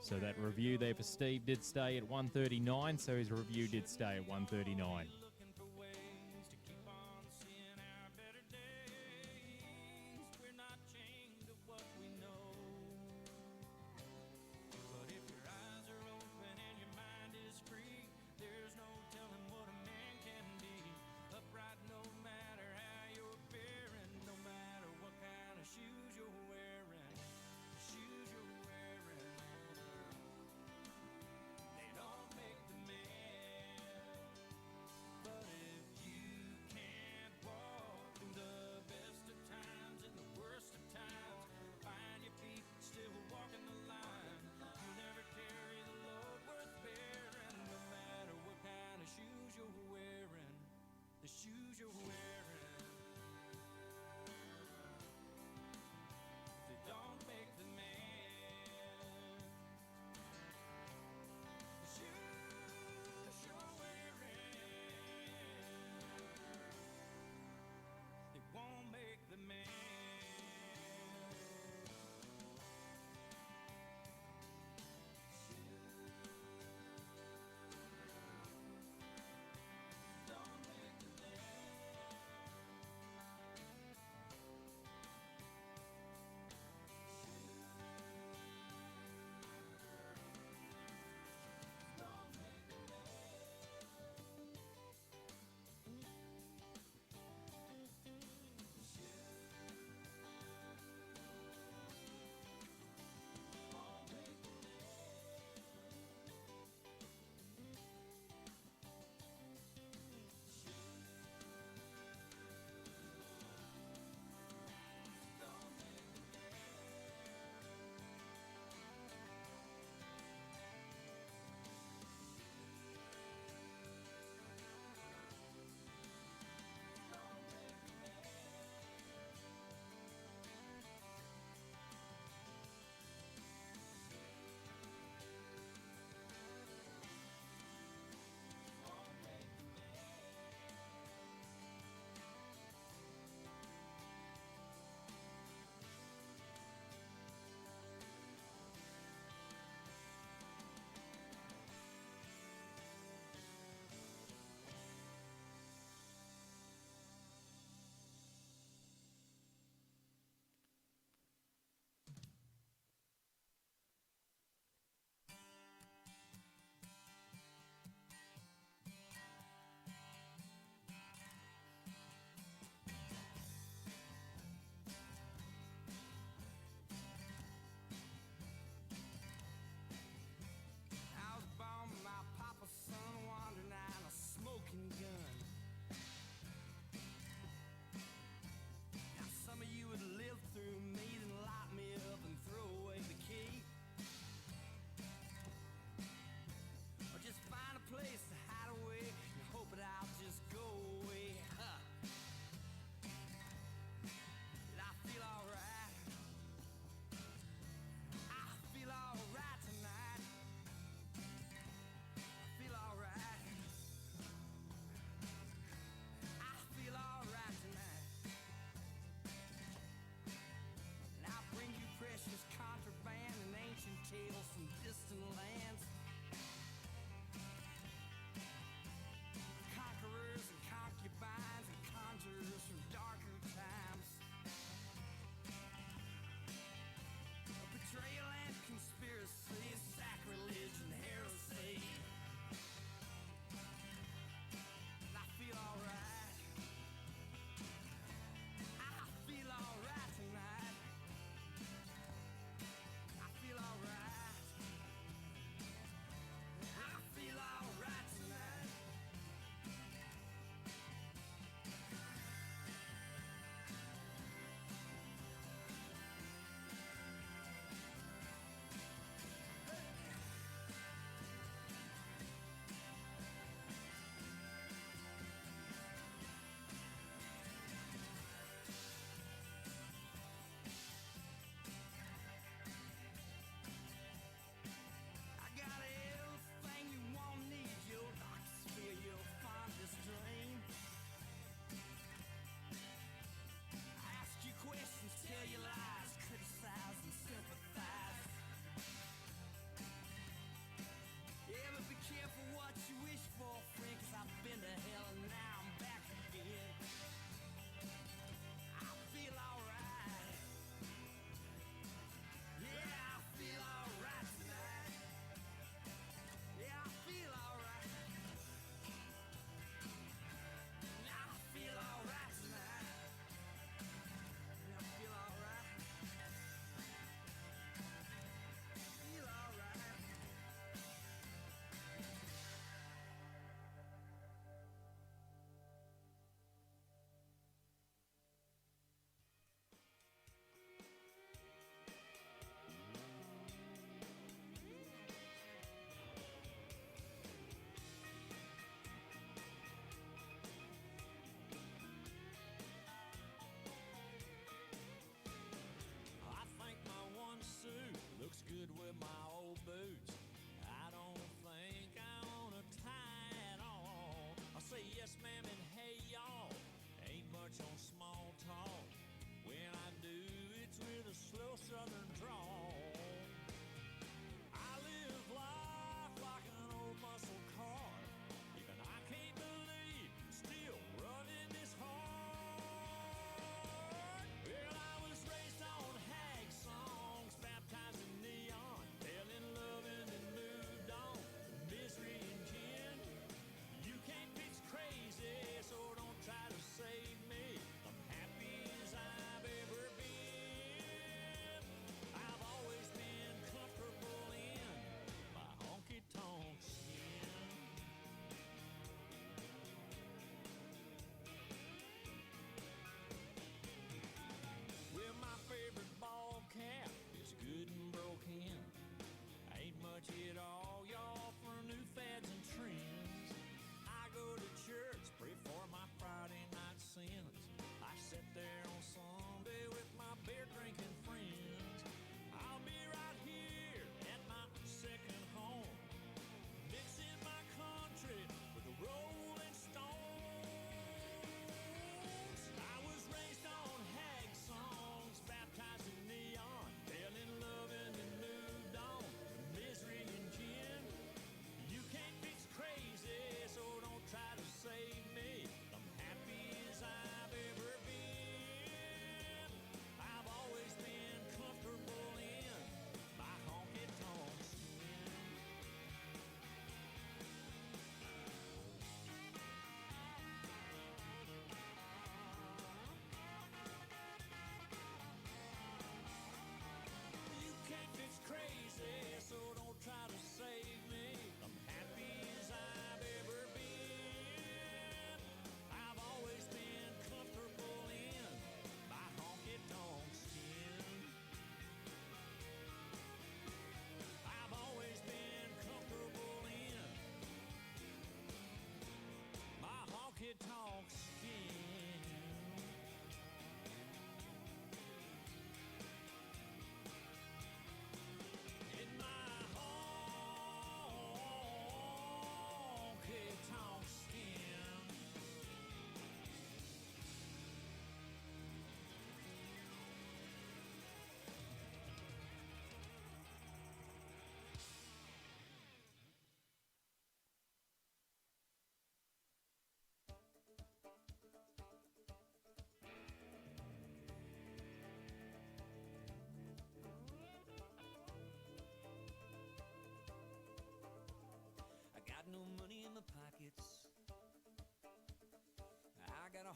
So that review there for Steve did stay at 139, so his review did stay at 139. Looking for ways to keep on seeing our better days. We're not chained to what we know. But if your eyes are open and your mind is free, there's no telling what a man can be. Upright no matter how you're faring, no matter what kind of shoes you're wearing. The shoes you're wearing, they don't make the man.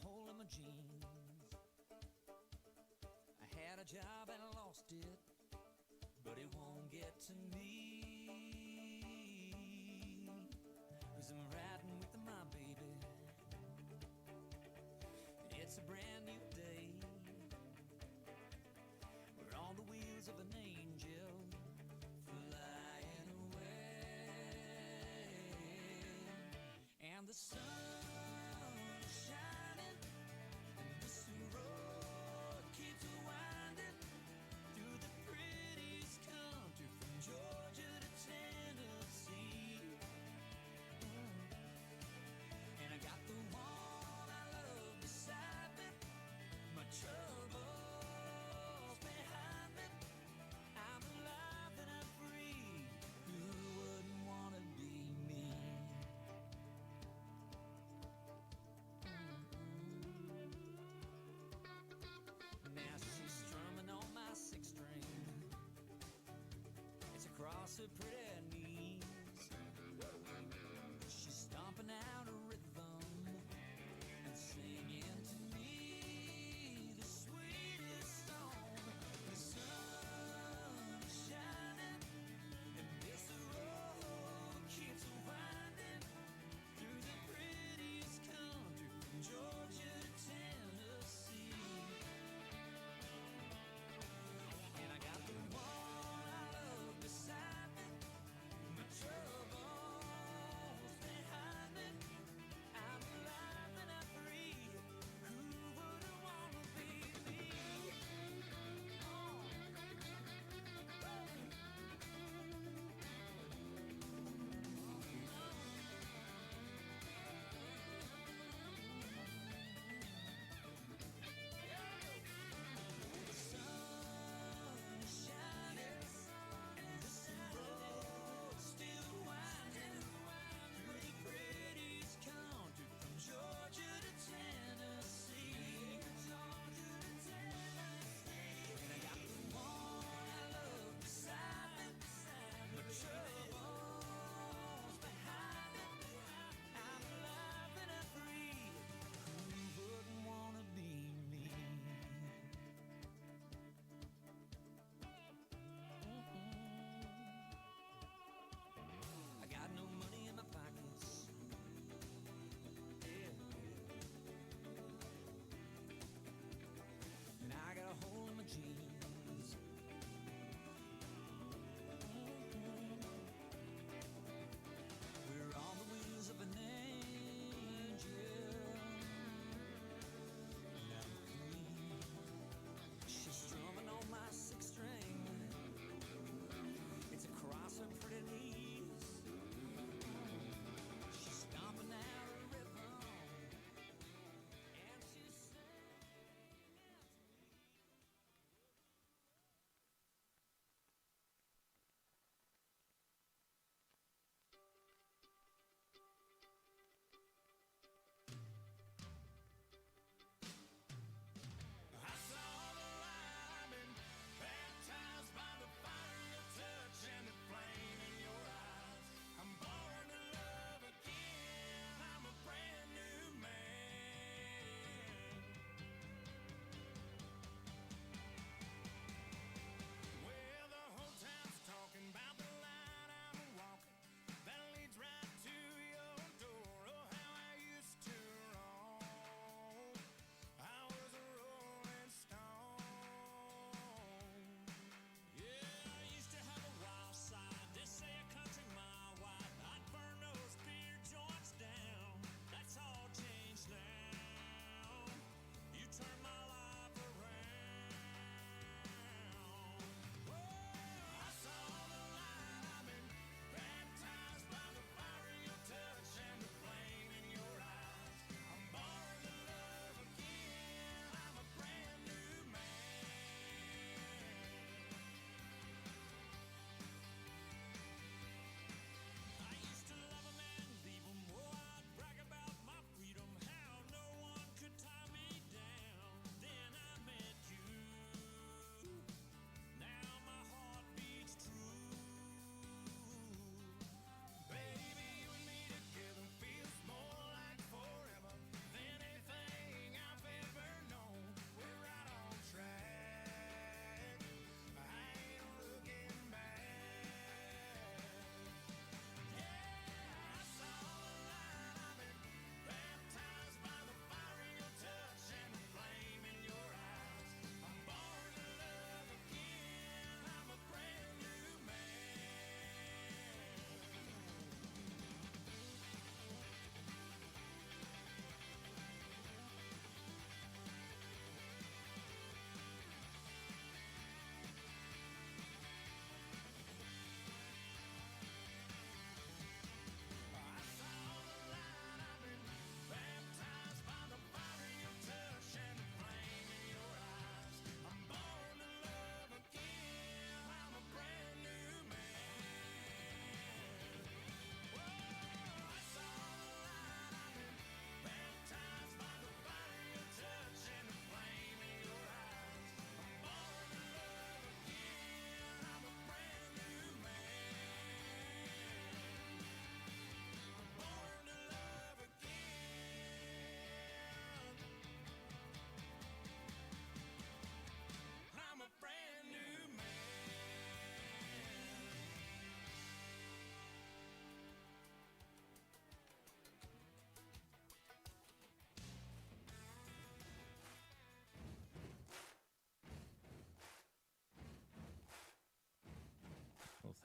hole in my jeans. I had a job and I lost it, but it won't get to me, 'cause I'm riding with my baby. It's a brand new day. We're on the wheels of an angel flying away, and the sun is shining, and this road keeps winding through the prettiest country from Georgia to Tennessee. And I got the one I love beside me, my troubles behind me. I'm alive and I'm free. Who wouldn't want to be me?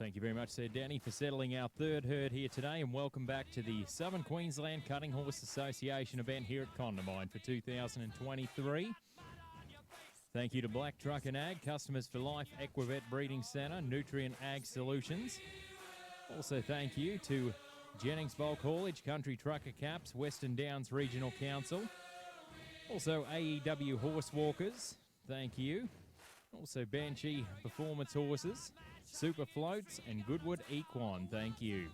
Thank you very much, Sir Danny, for settling our third herd here today, and welcome back to the Southern Queensland Cutting Horse Association event here at Condamine for 2023. Thank you to Black Truck and Ag, Customers for Life, Equivet Breeding Centre, Nutrient Ag Solutions. Also thank you to Jennings Bulk Haulage, Country Trucker Caps, Western Downs Regional Council. Also AEW Horse Walkers, thank you. Also Banshee Performance Horses, Super Floats, and Goodwood Equine, thank you.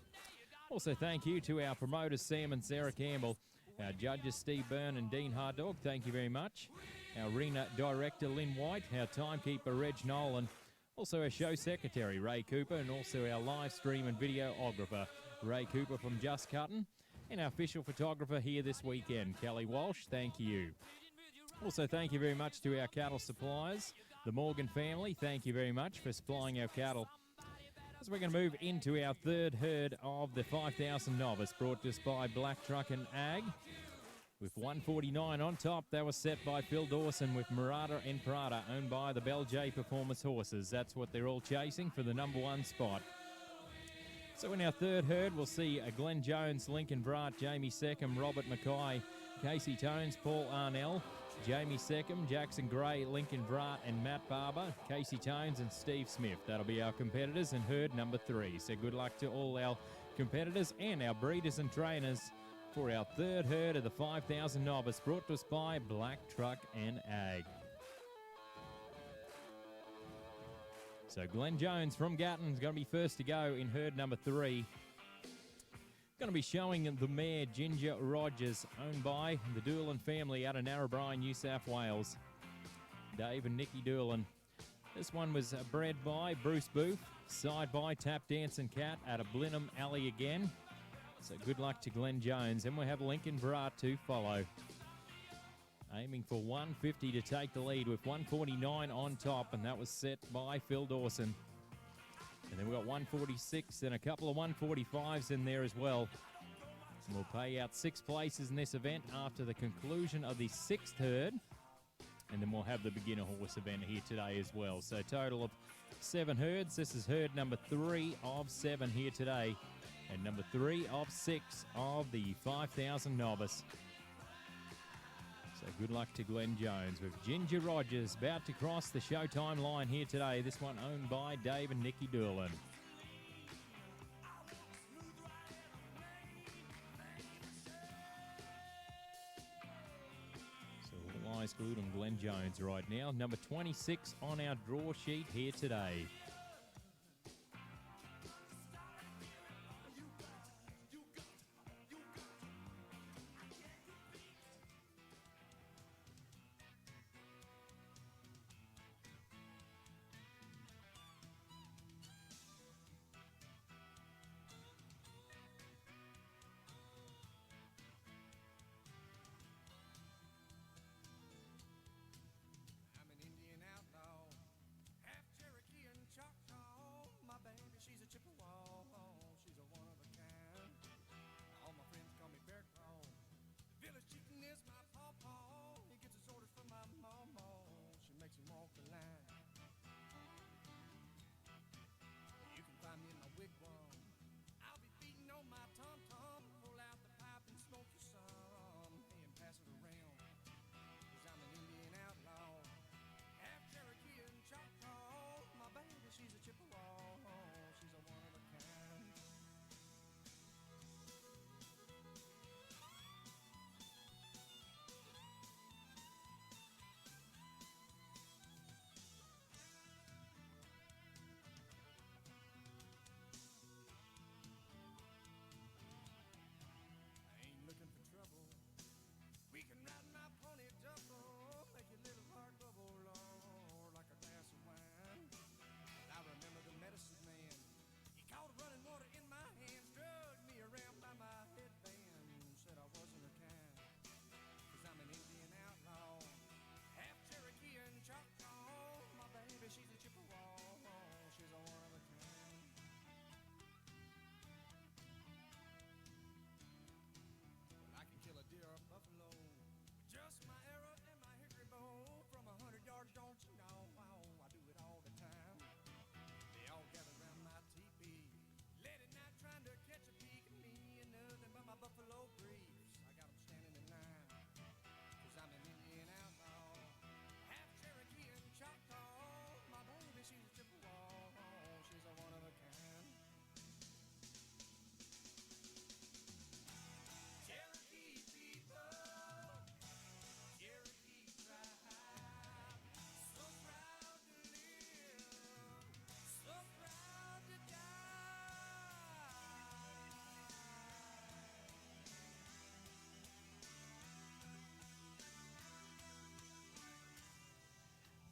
Also thank you to our promoters Sam and Sarah Campbell, our judges Steve Byrne and Dean Harddog, thank you very much. Our arena director Lynn White, our timekeeper Reg Nolan, also our show secretary Ray Cooper, and also our live stream and videographer Ray Cooper from Just Cuttin', and our official photographer here this weekend, Kelly Walsh, thank you. Also thank you very much to our cattle suppliers, the Morgan family, thank you very much for supplying our cattle. As we're going to move into our third herd of the 5,000 Novice, brought to us by Black Truck and Ag. With 149 on top, that was set by Phil Dawson with Murata and Prada, owned by the Bell J Performance Horses. That's what they're all chasing for the number one spot. So in our third herd, we'll see Glenn Jones, Lincoln Brat, Jamie Seckham, Robert Mackay, Casey Tones, Paul Arnell, Jamie Seckham, Jackson Gray, Lincoln Brat, and Matt Barber, Casey Tones, and Steve Smith. That'll be our competitors in herd number 3. So good luck to all our competitors and our breeders and trainers for our third herd of the 5,000 Novice, brought to us by Black Truck and Ag. So Glenn Jones from Gatton is going to be first to go in herd number 3. Going to be showing the mare Ginger Rogers, owned by the Doolan family out of Narrabri, New South Wales. Dave and Nikki Doolan. This one was bred by Bruce Booth, side by Tap Dancing Cat out of Blenheim Alley again. So good luck to Glenn Jones. And we'll have Lincoln Brat to follow. Aiming for 150 to take the lead with 149 on top, and that was set by Phil Dawson. And then we've got 146 and a couple of 145s in there as well. And we'll pay out 6 places in this event after the conclusion of the 6th herd. And then we'll have the beginner horse event here today as well. So total of 7 herds. This is herd number 3 of 7 here today. And number 3 of 6 of the 5,000 Novice. So good luck to Glenn Jones with Ginger Rogers about to cross the Showtime line here today. This one owned by Dave and Nikki Doolan. So all eyes glued on Glenn Jones right now. Number 26 on our draw sheet here today.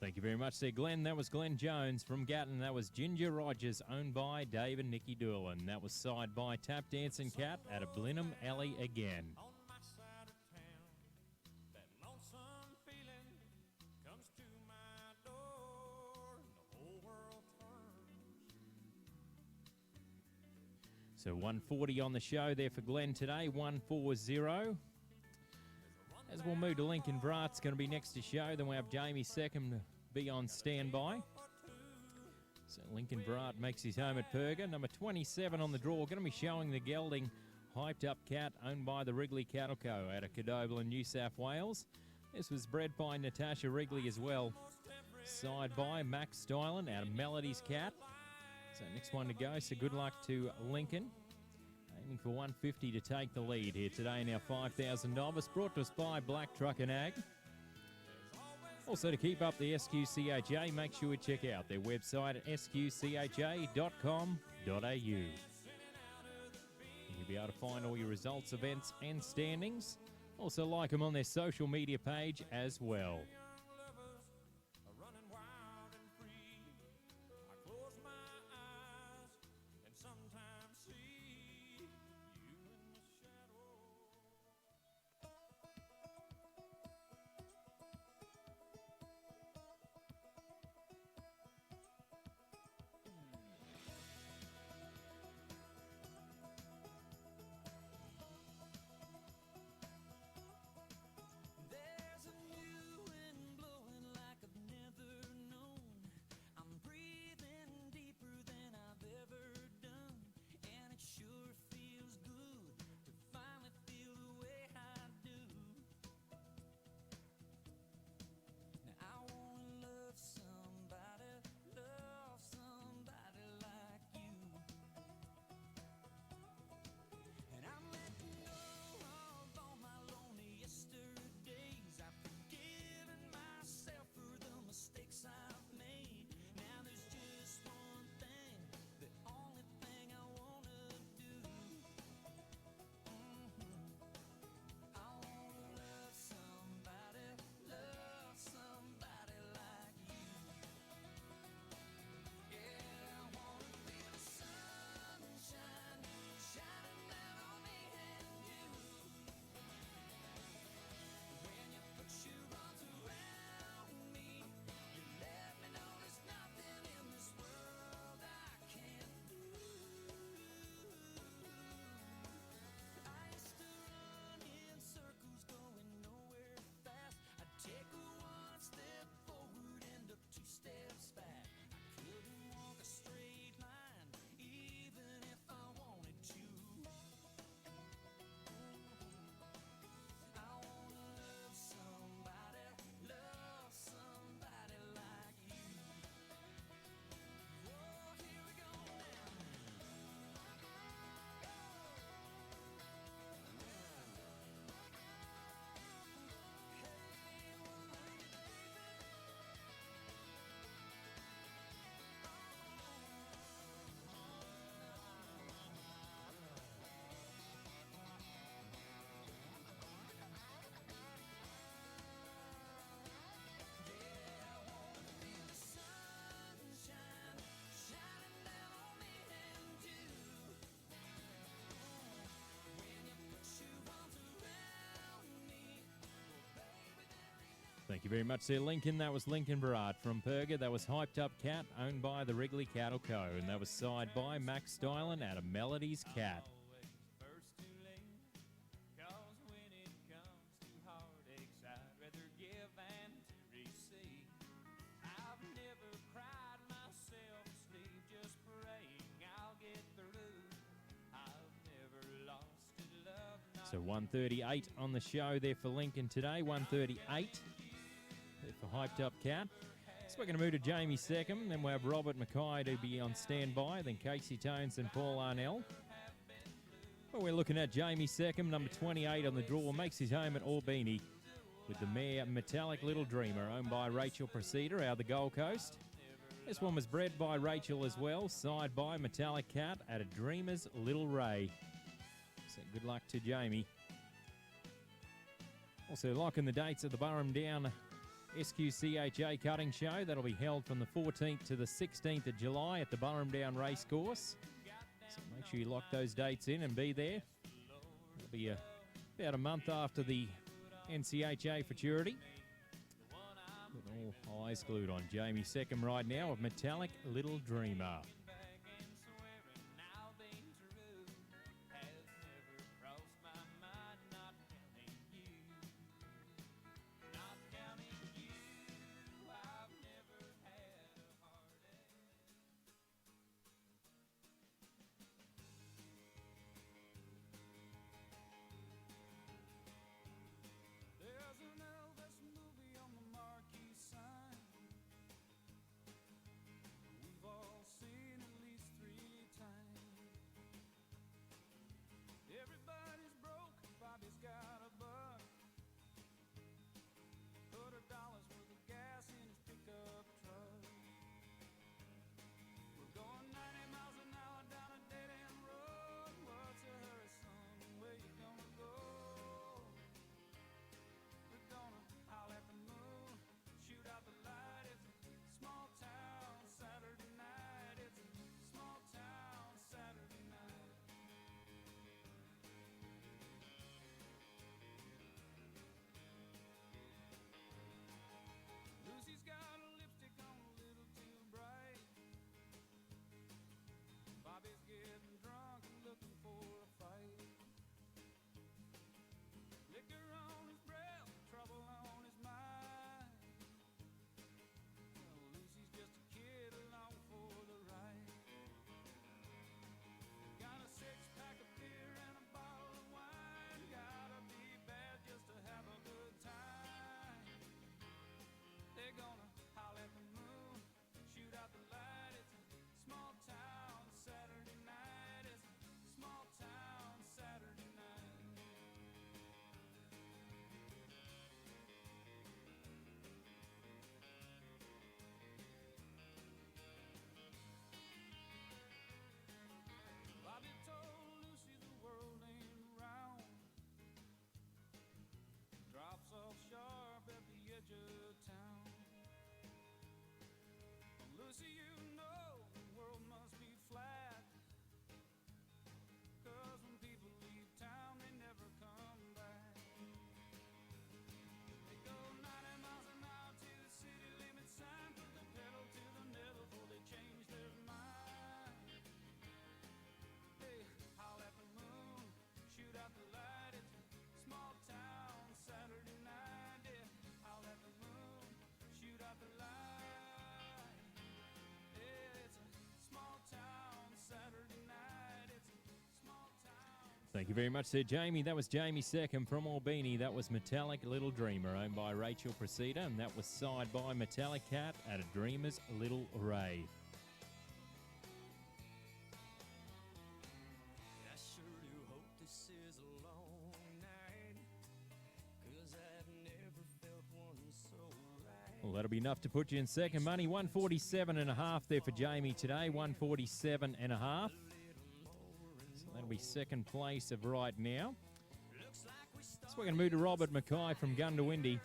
Thank you very much there, Glenn. That was Glenn Jones from Gatton. That was Ginger Rogers, owned by Dave and Nikki Doolan. That was Side by Tap Dancing Cat out of Blenheim Alley again. On my side of town, that lonesome feeling comes to my door, and the whole world turns. So 140 on the show there for Glenn today, 140. As we'll move to Lincoln Brat's going to be next to show. Then we have Jamie Second to be on standby. So Lincoln Brat makes his home at Perga. Number 27 on the draw. Going to be showing the gelding Hyped Up Cat, owned by the Wrigley Cattle Co. out of Condomine, New South Wales. This was bred by Natasha Wrigley as well. Side by Max Stylen out of Melody's Cat. So next one to go. So good luck to Lincoln. Aiming for 150 to take the lead here today in our $5,000 novice, brought to us by Black Truck and Ag. Also, to keep up the SQCHA, make sure you check out their website at sqcha.com.au. You'll be able to find all your results, events and standings. Also like them on their social media page as well. There's a new wind blowing like I've never known. I'm breathing deeper than I've ever done, and it sure feels good to finally feel the way I do. Now I wanna love somebody like you. And I'm letting go of all my lonely yesterdays. I've forgiven myself for the mistakes I've made. Now there's just one thing, the only thing I wanna do. I wanna love somebody like you. Yeah, I wanna feel the sunshine shining down on me and you. When you put your arms around me, you let me know there's nothing in this world I can't do. I used to run in circles going nowhere fast. I'd take one step forward, end up two steps back. I couldn't walk a straight line, even if I wanted to. I wanna love somebody like you. Oh, here we go now. Hey, well, love you, yeah, I wanna feel the sunshine shining down on me and you. When you put your arms around me, oh baby, there ain't Thank you very much there, Lincoln. That was Lincoln Barat from Perga. That was Hyped Up Cat, owned by the Wrigley Cattle Co. And that was Side by Max Stylen out of Melody's Cat. First too late, 'cause when it comes to heartaches, I'd rather give than to receive. I've never cried myself to sleep, just praying I'll get through. I've never lost a love. So 138 on the show there for Lincoln today. 138 there for Hyped Up Cat. So we're going to move to Jamie Second. Then we have Robert Mackay to be on standby. Then Casey Tones and Paul Arnell. Well, we're looking at Jamie Second, number 28 on the draw. Makes his home at Albany with the mare Metallic Little Dreamer, owned by Rachel Procedure out of the Gold Coast. This one was bred by Rachel as well. Side by Metallic Cat out of Dreamer's Little Ray. So good luck to Jamie. Also locking the dates of the Burrum Down SQCHA cutting show. That'll be held from the 14th to the 16th of July at the Burramdown Racecourse. So make sure you lock those dates in and be there. It'll be about a month after the NCHA Futurity. With all eyes glued on Jamie Second right now of Metallic Little Dreamer. There's an Elvis movie on the marquee sign. We've all seen at least 3 times. Everybody's broke, Bobby's got a buck. $100 worth of gas in his pickup truck. We're going 90 miles an hour down a dead-end road. What's a hurry, son? Where you gonna go? We're gonna howl at the moon, shoot out the light. It's a small town Saturday night. It's a small town Saturday night. Lucy's got a lipstick on a little too bright. Bobby's getting drunk and looking for a fight. Liquor on his breath, trouble on his mind. Well, Lucy's just a kid along for the ride. Got a 6-pack of beer and a bottle of wine. Gotta be bad just to have a good time. They're gonna howl at the moon, shoot out the light. It's a small town Saturday night. It's a small town Saturday night. Bobby told Lucy the world ain't round. Drops off sharp at the edge of town. Lucy, you know the world must be flat. 'Cause when people leave town, they never come back. They go 90 miles an hour to the city limit sign. Put the pedal to the metal before they change their mind. They howl at the moon, shoot out the light. It's a small town Saturday night. They howl at the moon, shoot out the light. Yeah, it's a small town Saturday night. It's a small town. Thank you very much there, Jamie. That was Jamie Second from Albany. That was Metallic Little Dreamer, owned by Rachel Preceda, and that was signed by Metallic Cat at a Dreamer's Little Rave. I sure do hope this is a long night, 'cause I've never felt one so right. Well, that'll be enough to put you in second money. 147.5 there for Jamie today. 147.5. So that'll be second place of right now. So we're going to move to Robert Mackay from Gundawindi.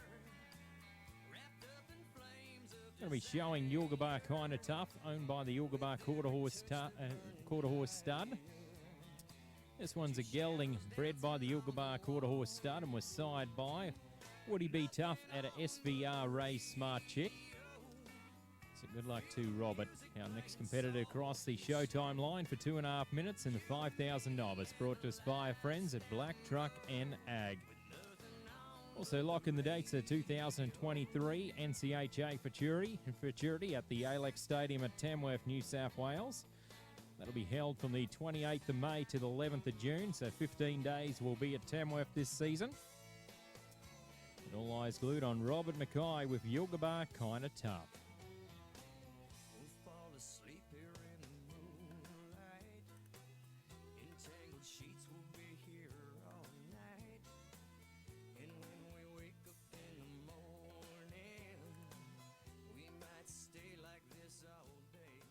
Going to be showing Yulgabar Kinda Tough, owned by the Yulgabar Quarter Horse Stud. This one's a gelding bred by the Yulgabar Quarter Horse Stud and was sired by Woody B. Tough at a SVR Race Smart Chick. So good luck to Robert. Our next competitor across the showtime line for 2.5 minutes in the 5,000 Novice, brought to us by our friends at Black Truck and Ag. Also locking the dates at 2023 NCHA Futurity at the Alex Stadium at Tamworth, New South Wales. That'll be held from the 28th of May to the 11th of June, so 15 days will be at Tamworth this season. And all eyes glued on Robert Mackay with Yulgabar Kinda Tough. We'll fall asleep here in the moonlight. Entangled sheets will be here all night. And when we wake up in the morning, we might stay like this all day.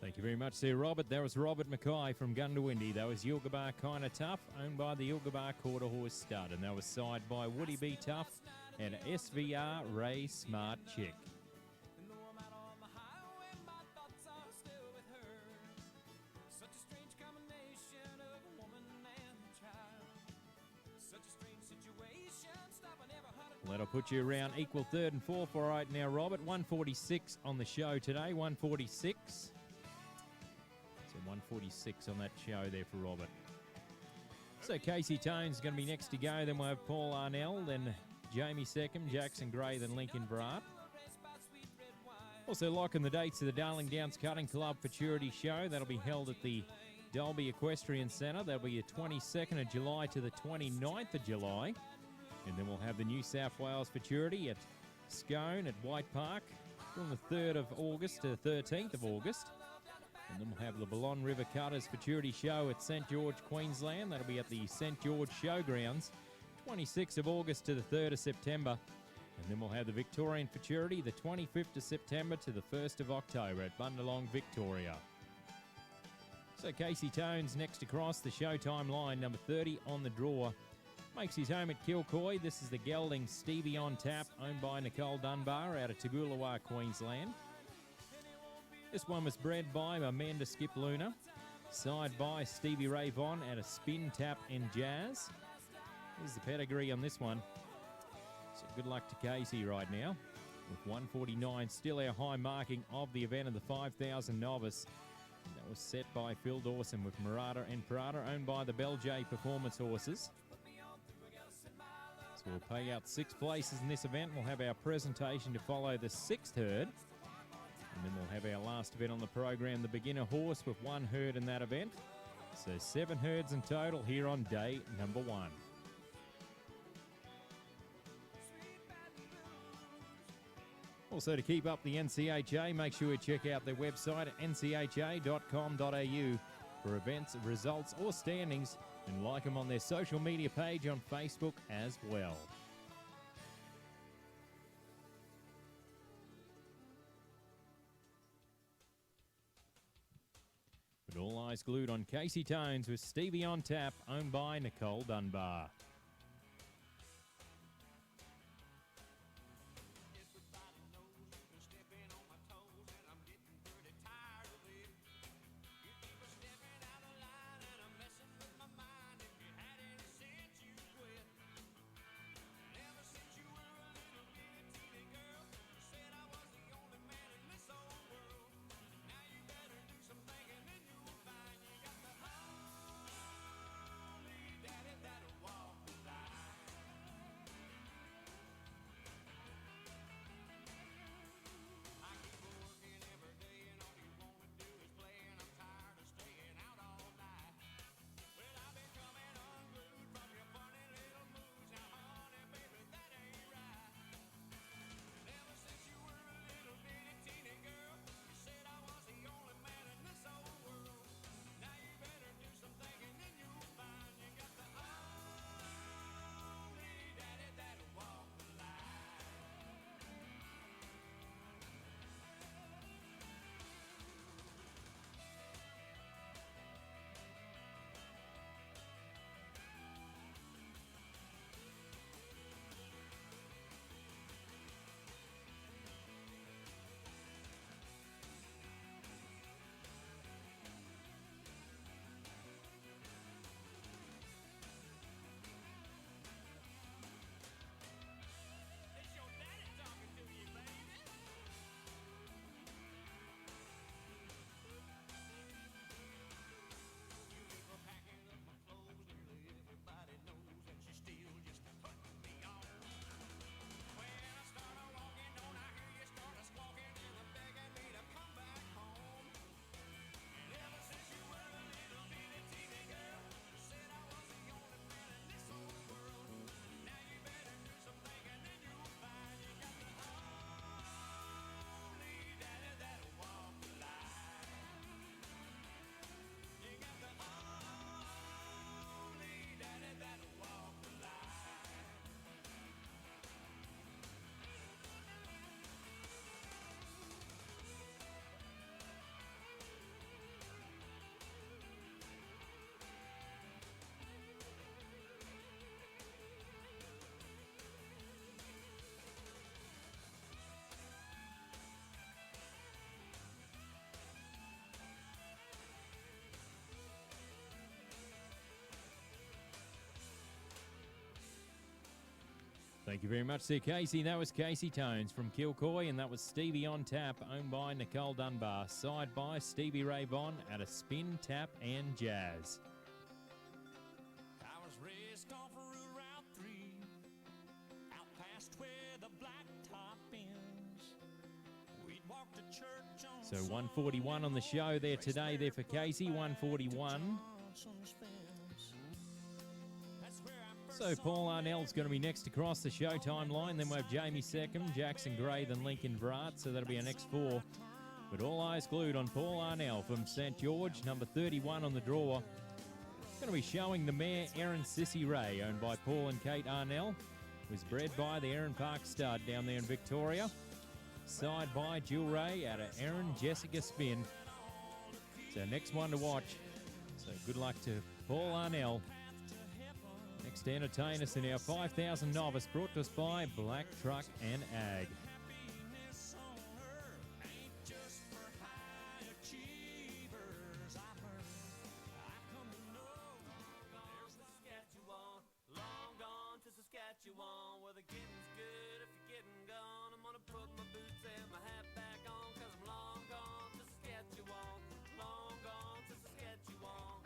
Thank you very much there, Robert. That was Robert Mackay from Gundawindi. That was Yilgabar Kinda Tough, owned by the Yilgabar Quarter Horse Stud. And that was signed by Woody B. Tough and SVR Ray Smart Chick. And though I'm out on the highway, my thoughts are still with her. Such a strange combination of a woman and a child. Such a strange situation, stopping every 100. That'll put you around equal third and fourth. All right now, Robert. 146 on the show today. 146. So 146 on that show there for Robert. So Casey Tone's going to be next to go. Then we'll have Paul Arnell, then Jamie Seckham, Jackson Gray, then Lincoln Brat. Also locking the dates of the Darling Downs Cutting Club Futurity Show. That'll be held at the Dalby Equestrian Centre. That'll be the 22nd of July to the 29th of July. And then we'll have the New South Wales Futurity at Scone at White Park from the 3rd of August to the 13th of August. And then we'll have the Ballon River Cutters Futurity Show at St George, Queensland. That'll be at the St George Showgrounds, 26th of August to the 3rd of September. And then we'll have the Victorian Futurity, the 25th of September to the 1st of October at Bundalong, Victoria. So Casey Tone's next across the Showtime line, number 30 on the draw. Makes his home at Kilcoy. This is the gelding Stevie on Tap, owned by Nicole Dunbar out of Toogoolawah, Queensland. This one was bred by Amanda Skip Luna, side by Stevie Ray Vaughan out of Spin, Tap and Jazz. Here's the pedigree on this one. So good luck to Casey right now. With 149, still our high marking of the event of the 5,000 Novice. And that was set by Phil Dawson with Murata and Prada, owned by the Bell J Performance Horses. So we'll pay out 6 places in this event. We'll have our presentation to follow the 6th herd. And then we'll have our last event on the program, the beginner horse, with 1 herd in that event. So 7 herds in total here on day number 1. Also, to keep up the NCHA, make sure you check out their website at ncha.com.au for events, results or standings, and like them on their social media page on Facebook as well. But all eyes glued on Casey Tones with Stevie on Tap, owned by Nicole Dunbar. Everybody knows you've been stepping on my toes, and I'm getting pretty tired of it. You keep a stepping out of line, and I'm messing with my mind. If you had any sense, you'd quit. Never since you were a little bitty teeny girl, you said I was the only man in this old world. Now you better do some thinking, and you'll find you got the only daddy that'll walk Thank you very much, Sir Casey. That was Casey Tones from Kilcoy, and that was Stevie on Tap, owned by Nicole Dunbar. Side by Stevie Ray Vaughan at a spin, tap, and jazz. I was raced off of Route 3, out past where the blacktop ends. We'd walk to church on So 141 on the show there today, there for Casey, 141. So Paul Arnell's going to be next across the show timeline. Then we have Jamie Seckham, Jackson Gray, then Lincoln Vrat. So that'll be our next four. But all eyes glued on Paul Arnell from St. George, number 31 on the draw. Going to be showing the mare Erin Sissy Ray, owned by Paul and Kate Arnell. Was bred by the Erin Park stud down there in Victoria. Side by Jill Ray at a Erin Jessica spin. So next one to watch. So good luck to Paul Arnell. Next to entertain us in our 5,000 novice, brought to us by Black Truck and Ag. Saskatchewan, where the getting's good if you're getting gone. I'm gonna put my boots and my hat back on, cause I'm long gone to Saskatchewan, long gone to Saskatchewan.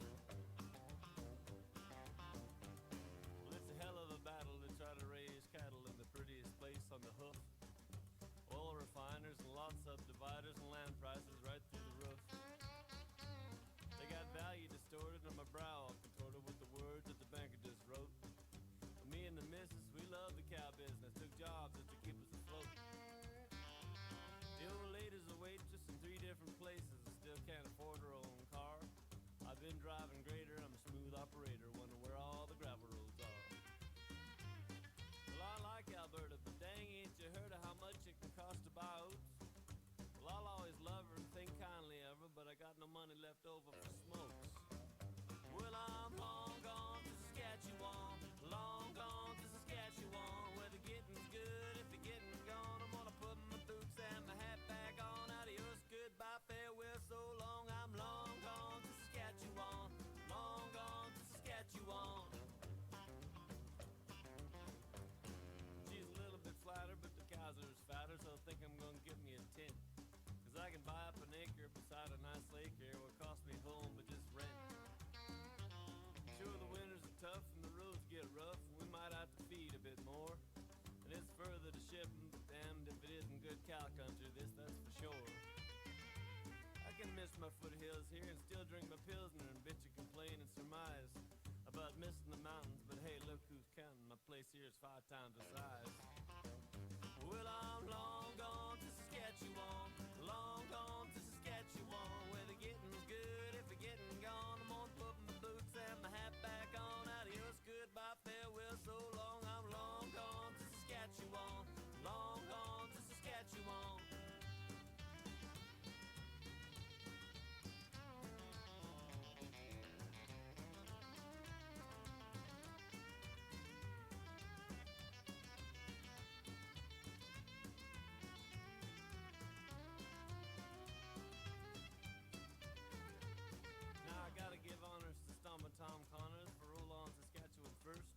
Well, it's a hell of a battle to try to raise cattle in the prettiest place on the hoof. Oil refiners and lot subdividers and land prices right through the roof. They got value distorted on my brow, contorted with the words that the banker just wrote. Me and the missus, we love the cow business, took jobs just to keep us afloat. The old lady's a waitress in 3 different places and still can't afford her own car. I've been driving grader, I'm a smooth operator, wonder where all the gravel roads are. Well, I like Alberta, but dang, ain't you heard of how much it can cost to buy oats? Well, I'll always love her and think kindly of her, but I got no money left over for smokes. Well, I'm long gone to Saskatchewan, long gone to Saskatchewan, where the getting's good if you're getting gone. I'm gonna put my boots and my hat back on. Adios, goodbye, farewell, so long. I'm long gone to Saskatchewan, long gone to Saskatchewan. She's a little bit flatter, but the cows are fatter, so I think I'm gonna give me a tent. Cause I can buy up an acre beside a nice lake here, what cost me home but just rent. Sure, the winters are tough and the roads get rough, and we might have to feed a bit more. And it's further to ship 'em, but damned if it isn't good cow country, that's for sure. I can miss my foothills here and still drink my Pilsner and bitch and complain and surmise about missing the mountains, but hey, look who's counting, my place here is 5 times the size. Well, I'm long gone to Saskatchewan, long gone to Saskatchewan, where the getting's good if you're getting gone. I'm gonna put my boots and my hat back on. Adios, goodbye, farewell, so long. I'm long gone to Saskatchewan, long gone to Saskatchewan. Now I gotta give honors to Stomach Tom Connors for roll on Saskatchewan first.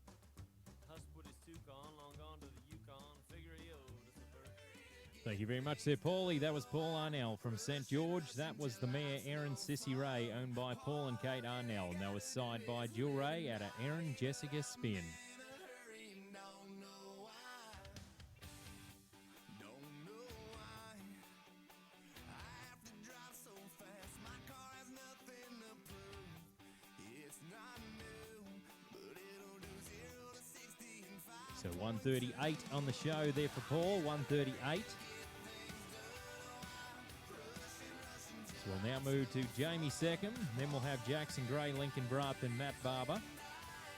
Husk put his toque on, long gone to the Yukon. Figure that's the first. Thank you very much there, Paulie. That was Paul Arnell from St. George. That was the mare Erin Sissy Ray, owned by Paul and Kate Arnell. And that was side by Jill Ray at a Erin Jessica spin. So 138 on the show there for Paul, 138. So we'll now move to Jamie Seckham. Then we'll have Jackson Gray, Lincoln Brath and Matt Barber.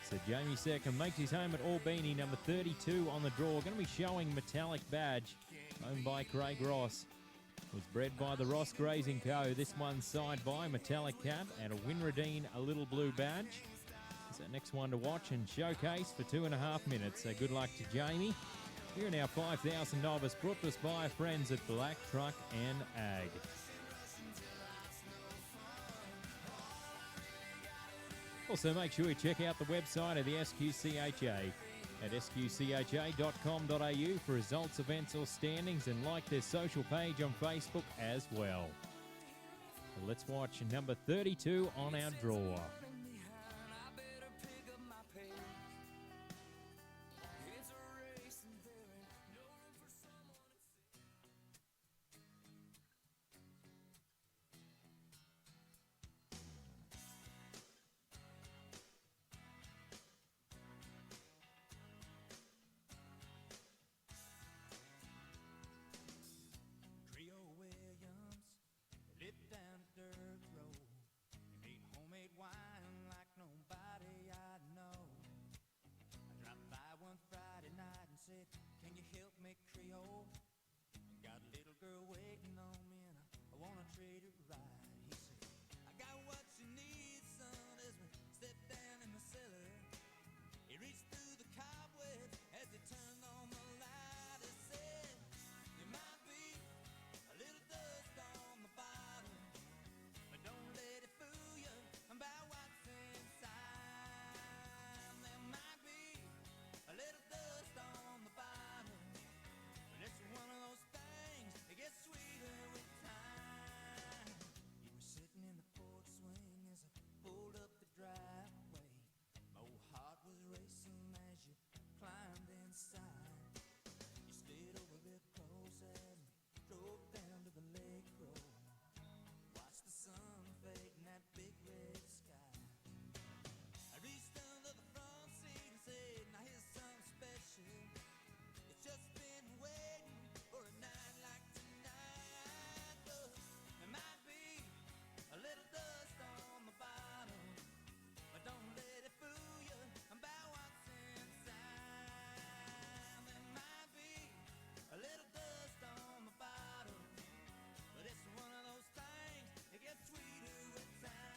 So Jamie Seckham makes his home at Albany, number 32 on the draw. Going to be showing Metallic Badge, owned by Craig Ross. Was bred by the Ross Grazing Co. This one's side by Metallic Cat and a Winradine, a Little Blue Badge. So next one to watch and showcase for 2.5 minutes. So good luck to Jamie. Here in our 5,000 novice, brought to us by our friends at Black Truck and Ag. Also, make sure you check out the website of the SQCHA. at SQCHA.com.au for results, events or standings, and like their social page on Facebook as well. So let's watch number 32 on our draw. Can you help me, Creole? Got a little girl waiting on me and I wanna treat her right. He said, I got what you need, son, as we step down in the cellar. He reached through the cobwebs as he turned on the light. He said, there might be a little dust on the bottom, but don't let it fool you about what's inside. There might be a little dust on the bottom, but it's one of those things that gets sweeter with time. You were sitting in the porch swing as I pulled up the driveway. My old heart was racing as you climbed inside. You stayed over real close and drove down to the lake road. Watched the sun fade in that big red sky. I reached under the front seat and said, now here's something special. It's just been waiting for a night like tonight. But there might be a little dust on the bottom, but don't let it fool you about what's inside. There might be a little dust on the bottom, but it's one of those things that gets sweeter with time.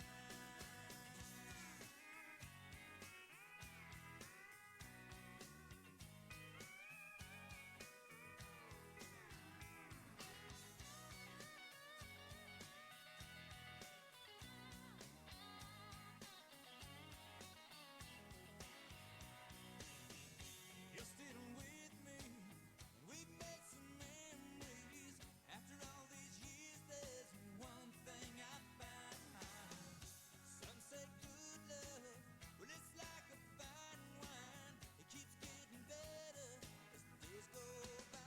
You're still with me, and we've made some memories. After all these years, there's one thing I found. Some say good love, well it's like a fine wine. It keeps getting better as the days go by.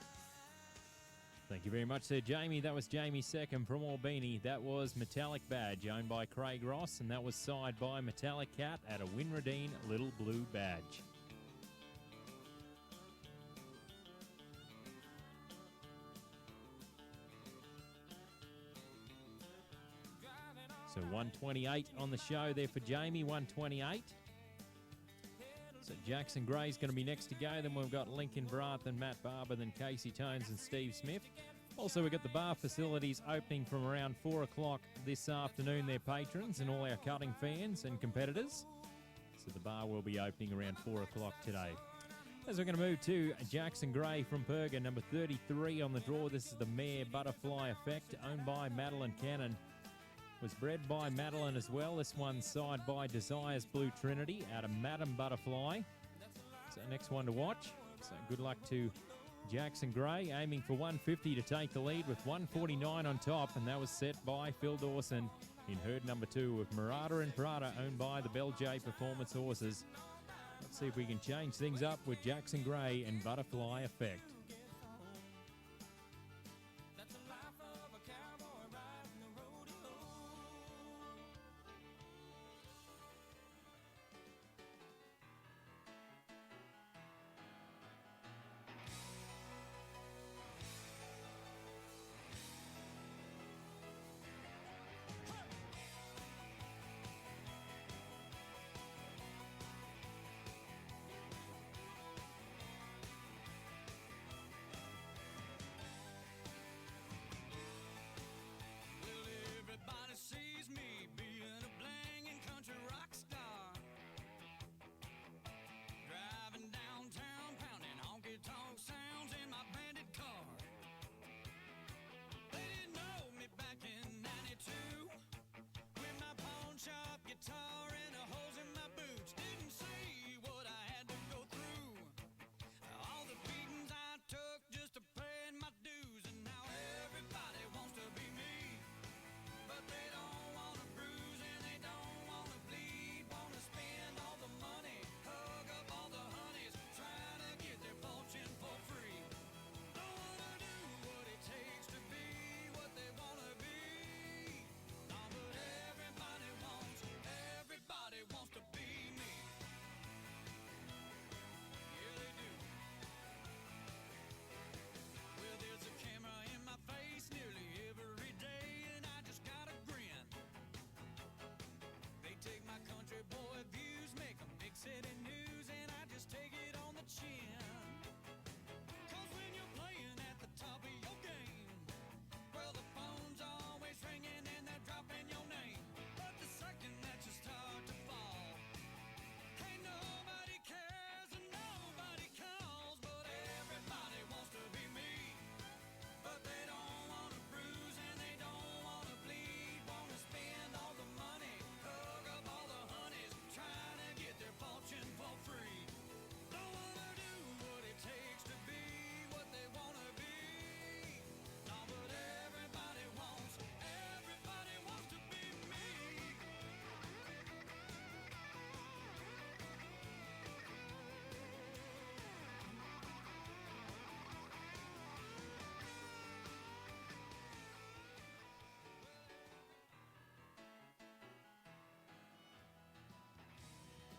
Thank you very much, Sir Jamie. That was Jamie Second from Albini. That was Metallic Badge, owned by Craig Ross, and that was side by Metallic Cat at a Winradine Little Blue Badge. So 128 on the show there for Jamie, 128. So Jackson Gray's going to be next to go. Then we've got Lincoln Brath and Matt Barber, then Casey Tones and Steve Smith. Also, we've got the bar facilities opening from around 4 o'clock this afternoon. Their patrons and all our cutting fans and competitors. So the bar will be opening around 4 o'clock today. As we're going to move to Jackson Gray from Perga, number 33 on the draw. This is the Mare Butterfly Effect, owned by Madeline Cannon. Was bred by Madeline as well. This one side by Desires Blue Trinity out of Madam Butterfly. So next one to watch. So good luck to Jackson Gray, aiming for 150 to take the lead with 149 on top, and that was set by Phil Dawson in herd number 2 with Murata and Prada, owned by the Bell J Performance Horses. Let's see if we can change things up with Jackson Gray and Butterfly Effect. That's the life of a cowboy riding the rodeo.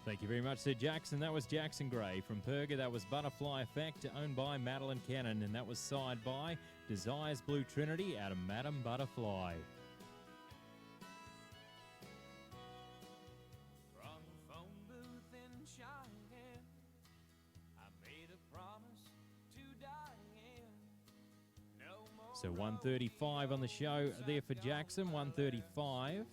Thank you very much, Sir Jackson. That was Jackson Gray. From Perga, that was Butterfly Effect, owned by Madeline Cannon, and that was side by Desires Blue Trinity out of Madam Butterfly. From the phone booth in Cheyenne, I made a promise to Diane. No more So 135 on the show there for Jackson, 135.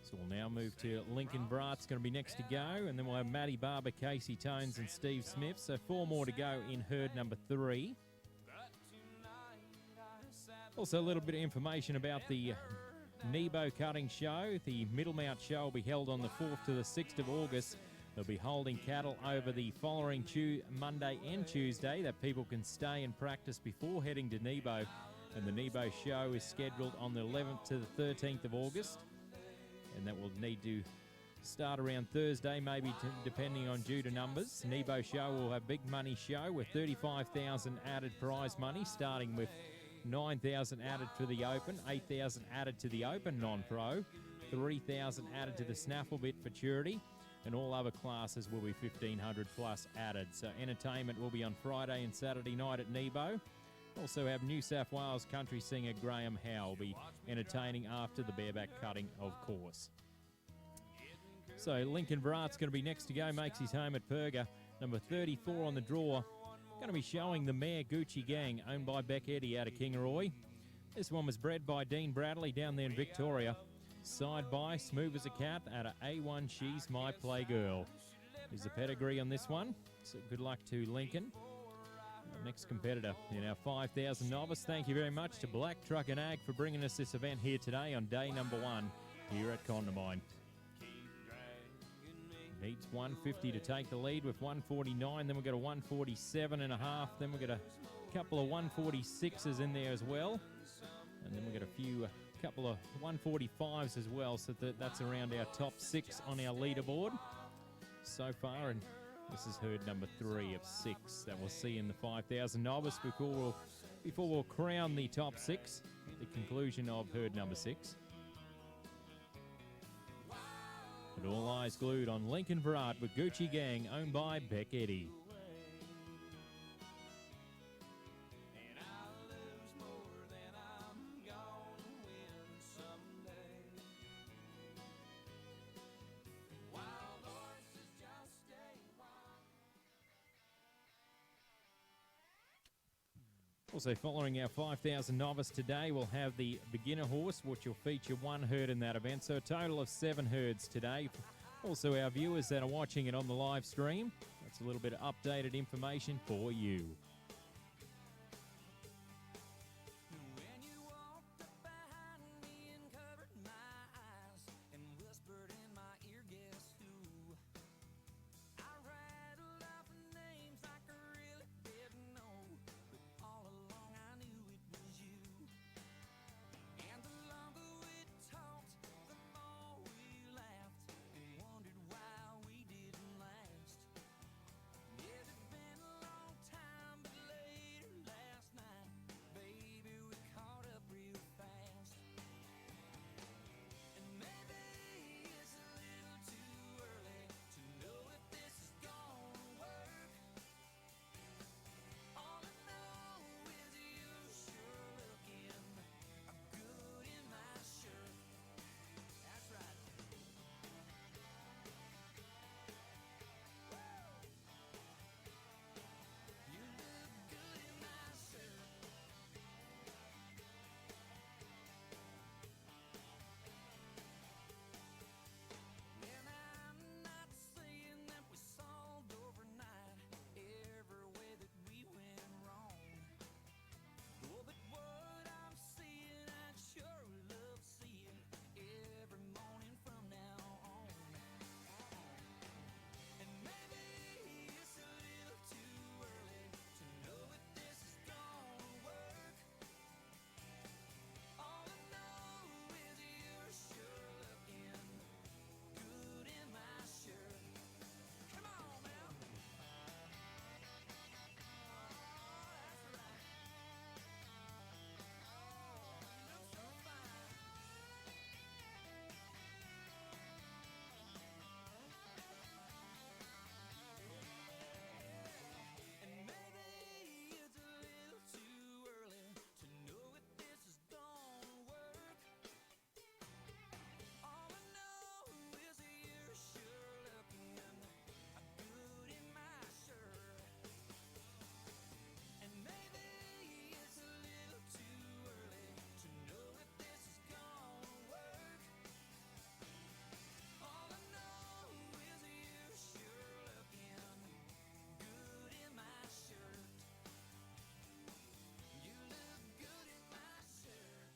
So we'll now move to Lincoln Brat's going to be next to go, and then we'll have Matty Barber, Casey Tones, and Steve Smith. So 4 more to go in herd number 3. Also a little bit of information about the Nebo cutting show. The Middlemount show will be held on the 4th to the 6th of August. They'll be holding cattle over the following Monday and Tuesday that people can stay and practice before heading to Nebo. And the Nebo show is scheduled on the 11th to the 13th of August. And that will need to start around Thursday, maybe depending on due to numbers. Nebo show will have big money show with 35,000 added prize money, starting with 9,000 added for the Open, 8,000 added to the Open non-pro, 3,000 added to the snaffle bit for charity, and all other classes will be 1,500 plus added. So entertainment will be on Friday and Saturday night at Nebo. Also have New South Wales country singer Graham Howe be entertaining after the bareback cutting, of course. So Lincoln Brat's going to be next to go, makes his home at Perga. Number 34 on the draw. Going to be showing the mare Gucci Gang, owned by Beck Eddy out of Kingaroy. This one was bred by Dean Bradley down there in Victoria. Side by Smooth as a Cat out of A1 She's My Playgirl. There's the pedigree on this one. So good luck to Lincoln. Next competitor in our 5,000 novice. Thank you very much to Black Truck and Ag for bringing us this event here today on day number 1 here at Condamine. Needs 150 to take the lead with 149. Then we've got a 147 and a half. Then we've got a couple of 146s in there as well. And then we've got a couple of 145s as well. So that's around our top 6 on our leaderboard so far. And this is herd number 3 of 6 that we'll see in the 5,000 novice before we'll crown the top 6 at the conclusion of herd number 6. But all eyes glued on Lincoln Brat with Gucci Gang, owned by Beck Eddy. Also following our 5,000 novice today, we'll have the beginner horse, which will feature 1 herd in that event. So a total of 7 herds today. Also our viewers that are watching it on the live stream, that's a little bit of updated information for you. When you walked up behind me and covered my eyes and whispered in my ear, guess who? I rattled off names like I really didn't know, but all along I knew it was you. And the longer we talked, the more we laughed and wondered why we didn't last. Yes, it's been a long time,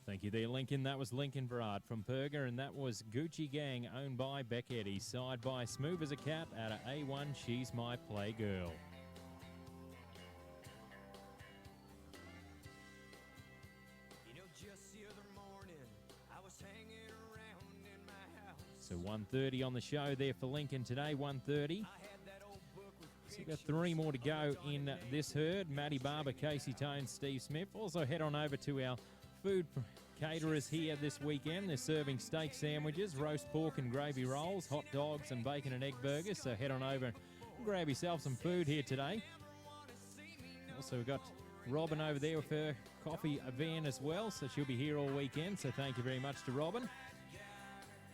Thank you there, Lincoln. That was Lincoln Brard from Perga, and that was Gucci Gang, owned by Beck Eddy, side by Smooth as a Cat out of A1, She's My Playgirl. You know, just the other morning, I was hanging around in my house. So 1:30 on the show there for Lincoln today, 1:30. I had that old book with So we've got 3 more to go in this herd. Matty Barber, Casey Tone, Steve Smith. Also head on over to our food caterers here this weekend. They're serving steak sandwiches, roast pork and gravy rolls, hot dogs and bacon and egg burgers. So head on over and grab yourself some food here today. Also we've got Robin over there with her coffee van as well. So she'll be here all weekend. So thank you very much to Robin.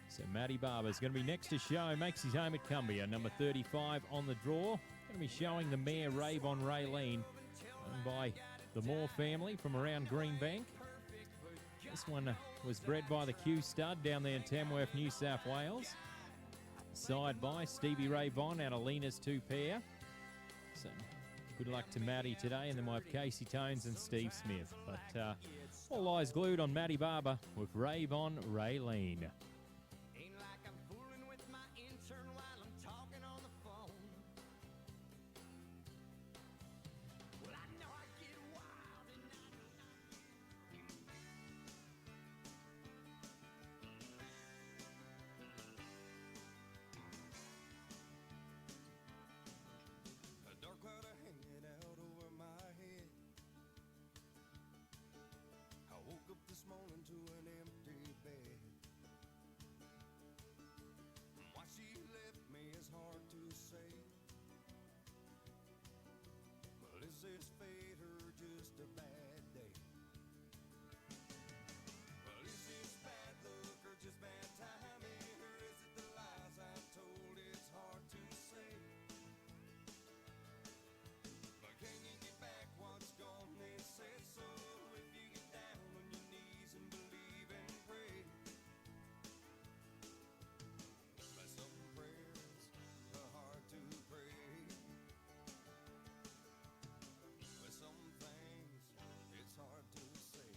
So Matty Barber's going to be next to show. Makes his home at Cumbria, number 35 on the draw. Going to be showing the mare Ravon Raylene, owned by the Moore family from around Greenbank. This one was bred by the Q Stud down there in Tamworth, New South Wales. Side by Stevie Ray Vaughan out of Lena's 2 pair. So good luck to Matty today, and then we'll have Casey Tones and Steve Smith. But all eyes glued on Matty Barber with Ravon Raylene. Ain't like I'm fooling with my intern while I'm talking on the phone. Well, I know I get wild and A dark cloud hanging out over my head. I woke up this morning to an empty bed. Why she left me is hard to say. Well, is this fate or just a bad day? Well, is this bad luck or just bad timing? Or is it the lies I told? It's hard to say. But can you get back what's gone? They say so. If you get down on your knees and believe and pray. But some prayers are hard to pray. But some things it's hard to say.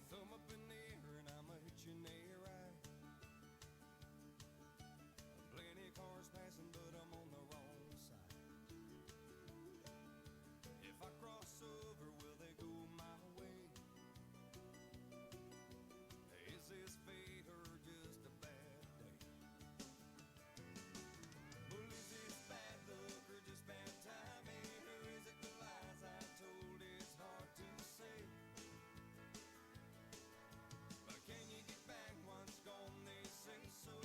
Thumb up in the air and I'm a hitching a ride. Plenty cars passing, but I'm on the wrong side. If I cross over, will they go my way? Is this fate or just a bad day? Well, is this bad luck or just bad timing? Or is it the lies I told? It's hard to say. But can you get back what's gone? They say so.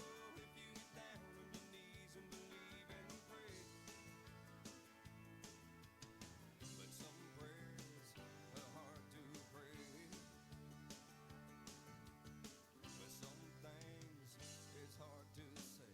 If you get down on your knees and believe and pray. But some prayers are hard to pray. But some things it's hard to say.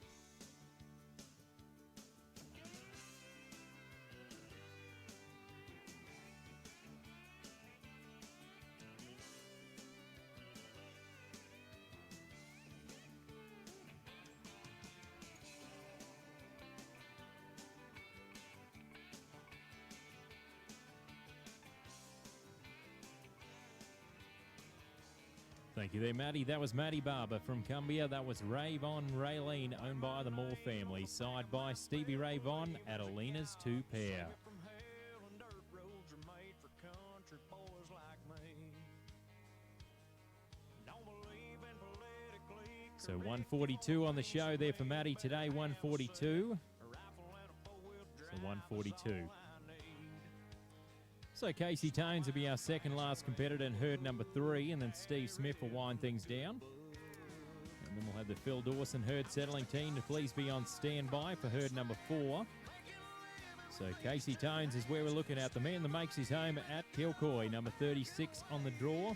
Thank you there, Matty. That was Matty Barber from Cumbria. That was Ravon Raylene, owned by the Moore family. Side by Stevie Ray Vaughan at Alina's 2 pair. from hell and dirt roads are made for country boys like me. Don't believe in politically So 142 on the show there for Matty today, 142. So 142. So Casey Tones will be our second last competitor in herd number 3, and then Steve Smith will wind things down. And then we'll have the Phil Dawson herd settling team to please be on standby for herd number 4. So Casey Tones is where we're looking at. The man that makes his home at Kilcoy, number 36 on the draw.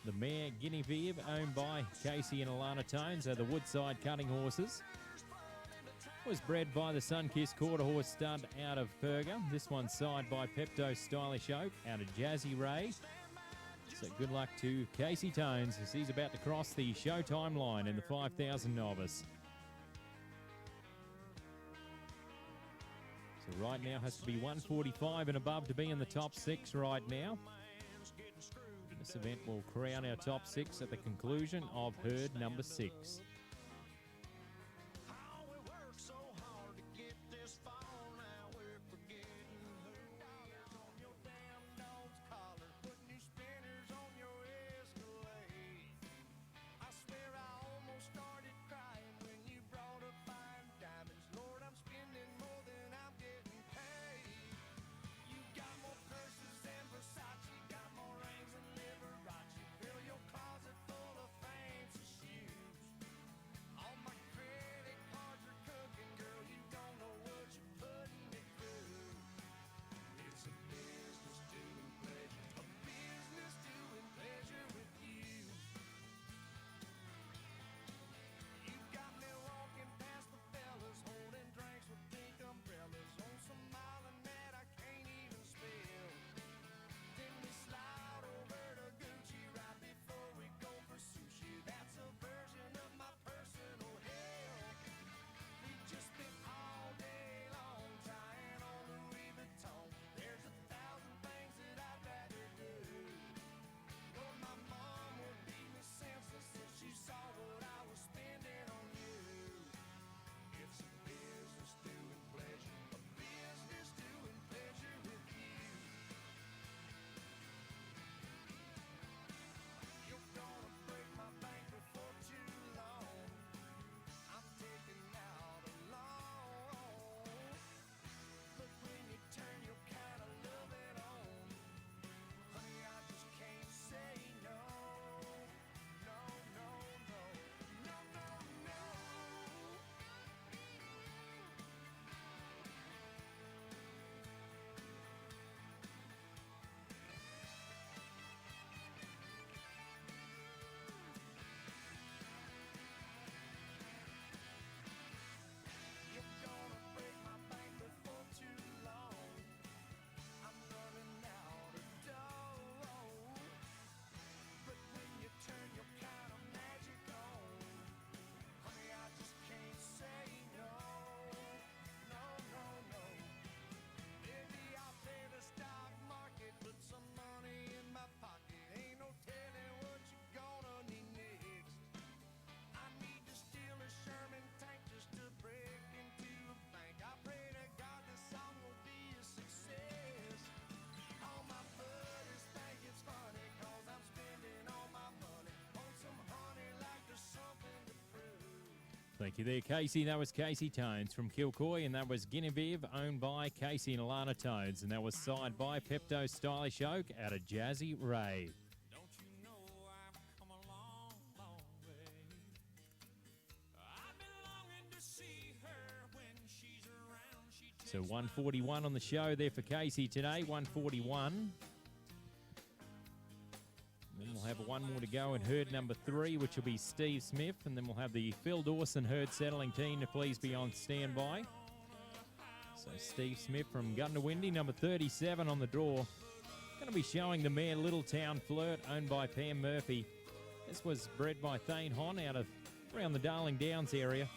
The mare Guinevere, owned by Casey and Alana Tones, are the Woodside cutting horses. Was bred by the Sunkissed Quarter Horse Stud out of Perga. This one's side by Pepto Stylish Oak out of Jazzy Ray. So good luck to Casey Tones as he's about to cross the Showtime line in the 5,000 novice. So right now has to be 145 and above to be in the top 6 right now. This event will crown our top 6 at the conclusion of herd number 6. Thank you there, Casey. That was Casey Tones from Kilcoy, and that was Guinevere, owned by Casey and Alana Tones, and that was signed by Pepto Stylish Oak out of Jazzy Ray. Don't you know I've come a long, long way? I've been longing to see her when she's around. So 141 on the show there for Casey today, 141. Then we'll have one more to go in herd number 3, which will be Steve Smith. And then we'll have the Phil Dawson herd settling team to please be on standby. So Steve Smith from Gundawindi, number 37 on the draw. Going to be showing the mare Little Town Flirt, owned by Pam Murphy. This was bred by Thane Hon out of around the Darling Downs area.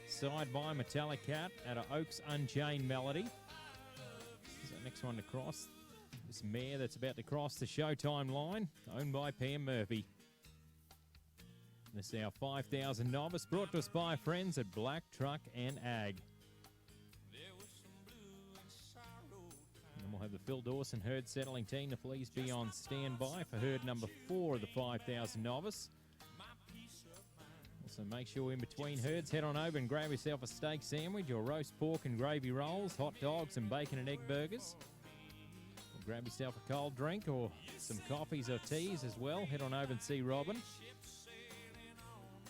Side by Metallic Cat out of Oaks Unchained Melody. So next one to cross. This mare that's about to cross the Showtime line, owned by Pam Murphy. This is our 5,000 novice, brought to us by friends at Black Truck and Ag. And we'll have the Phil Dawson herd settling team to please be on standby for herd number 4 of the 5,000 novice. Also make sure in between herds, head on over and grab yourself a steak sandwich or roast pork and gravy rolls, hot dogs and bacon and egg burgers. Grab yourself a cold drink or some coffees or teas as well. Head on over and see Robin.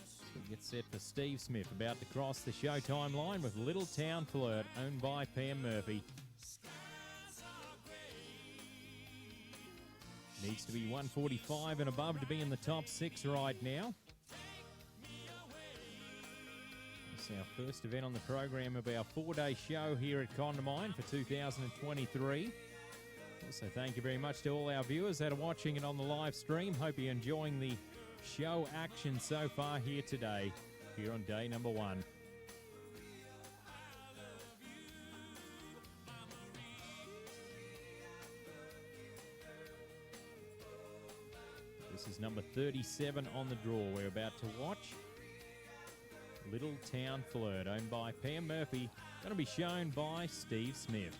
So we get set for Steve Smith, about to cross the Showtime line with Little Town Flirt, owned by Pam Murphy. Needs to be 145 and above to be in the top 6 right now. This is our first event on the program of our 4-day show here at Condamine for 2023. So thank you very much to all our viewers that are watching it on the live stream. Hope you're enjoying the show action so far here today, here on day number 1. This is number 37 on the draw. We're about to watch Little Town Flirt, owned by Pam Murphy. Going to be shown by Steve Smith.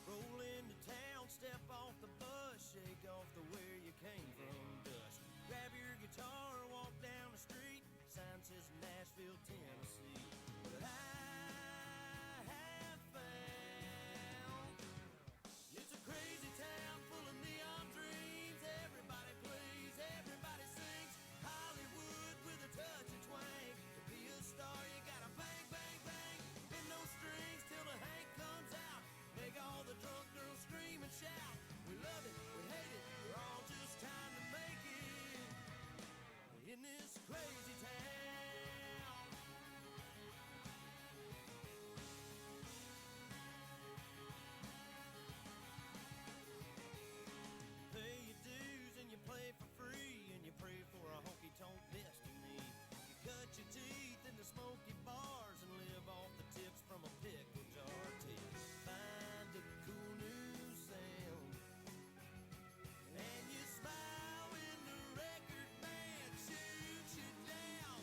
Roll into town, step off the bus, shake off the where you came from dust. Grab your guitar, walk down the street. Sign says Nashville, Tennessee. But I have found it's a crazy town full of neon dreams. Everybody plays, everybody sings. Hollywood with a touch of twang. To be a star, you gotta bang, bang, bang. Bend those strings till the Hank comes out. Make all the drunk girls scream and shout. We love it, we hate it, we're all just trying to make it in this crazy town. Pay your dues and you play for free, and you pray for a honky-tonk destiny. You cut your teeth in the smoky bars and live off the tips from a pickle jar till you find a cool new sound. And you smile when the record band shoots you down.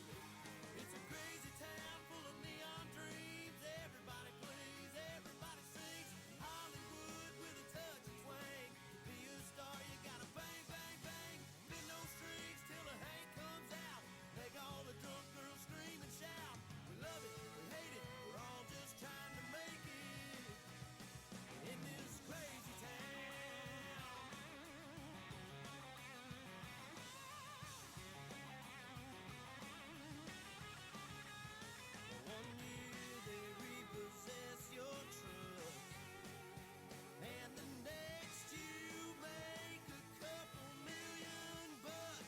It's a crazy town full of neon dreams. Everybody plays, everybody sings. Hollywood with a touch of twang. To be a star, you gotta bang, bang, bang. Bend those strings till the Hank comes out. Make all the drunk girls scream and shout. We love it, we hate it, we're all just trying to make it in this crazy town. One year they repossess your truck, and the next you make a couple $1,000,000.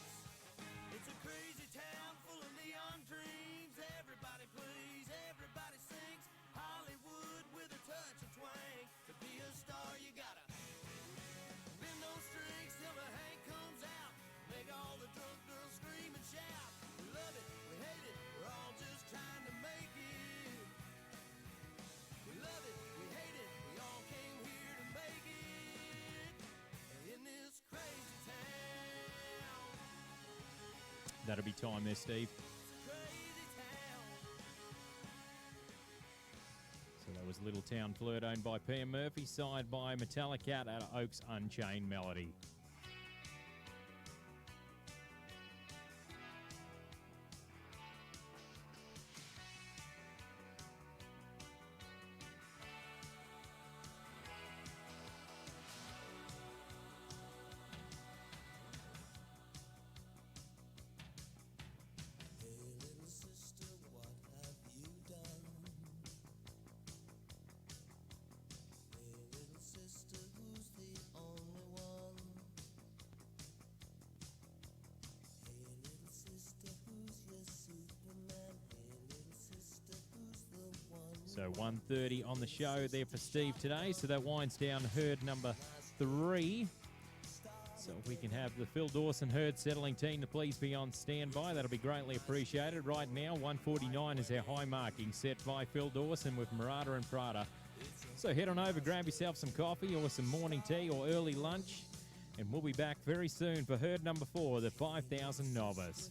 It's a crazy town full of neon dreams. Everybody plays, everybody sings. Hollywood with a touch of twang. To be a star, you gotta bend those strings till the Hank comes out. Make all the drunk girls scream and shout. We love it, we hate it, we're all just trying to make it. We love it, we hate it, we all came here to make it in this crazy town. That'll be time there, Steve. Crazy town. So that was Little Town Flirt, owned by Pam Murphy, signed by Metallica out of Oaks Unchained Melody. Hey little sister, what have you done? Hey little sister, who's the only one? Hey little sister, who's your Superman? Hey little sister, who's the one? So 1:30 on the show there for Steve today. So that winds down herd number 3. So if we can have the Phil Dawson herd settling team to please be on standby, that'll be greatly appreciated. Right now, 149 is our high marking set by Phil Dawson with Murata and Prada. So head on over, grab yourself some coffee or some morning tea or early lunch, and we'll be back very soon for herd number 4, the 5,000 Novice.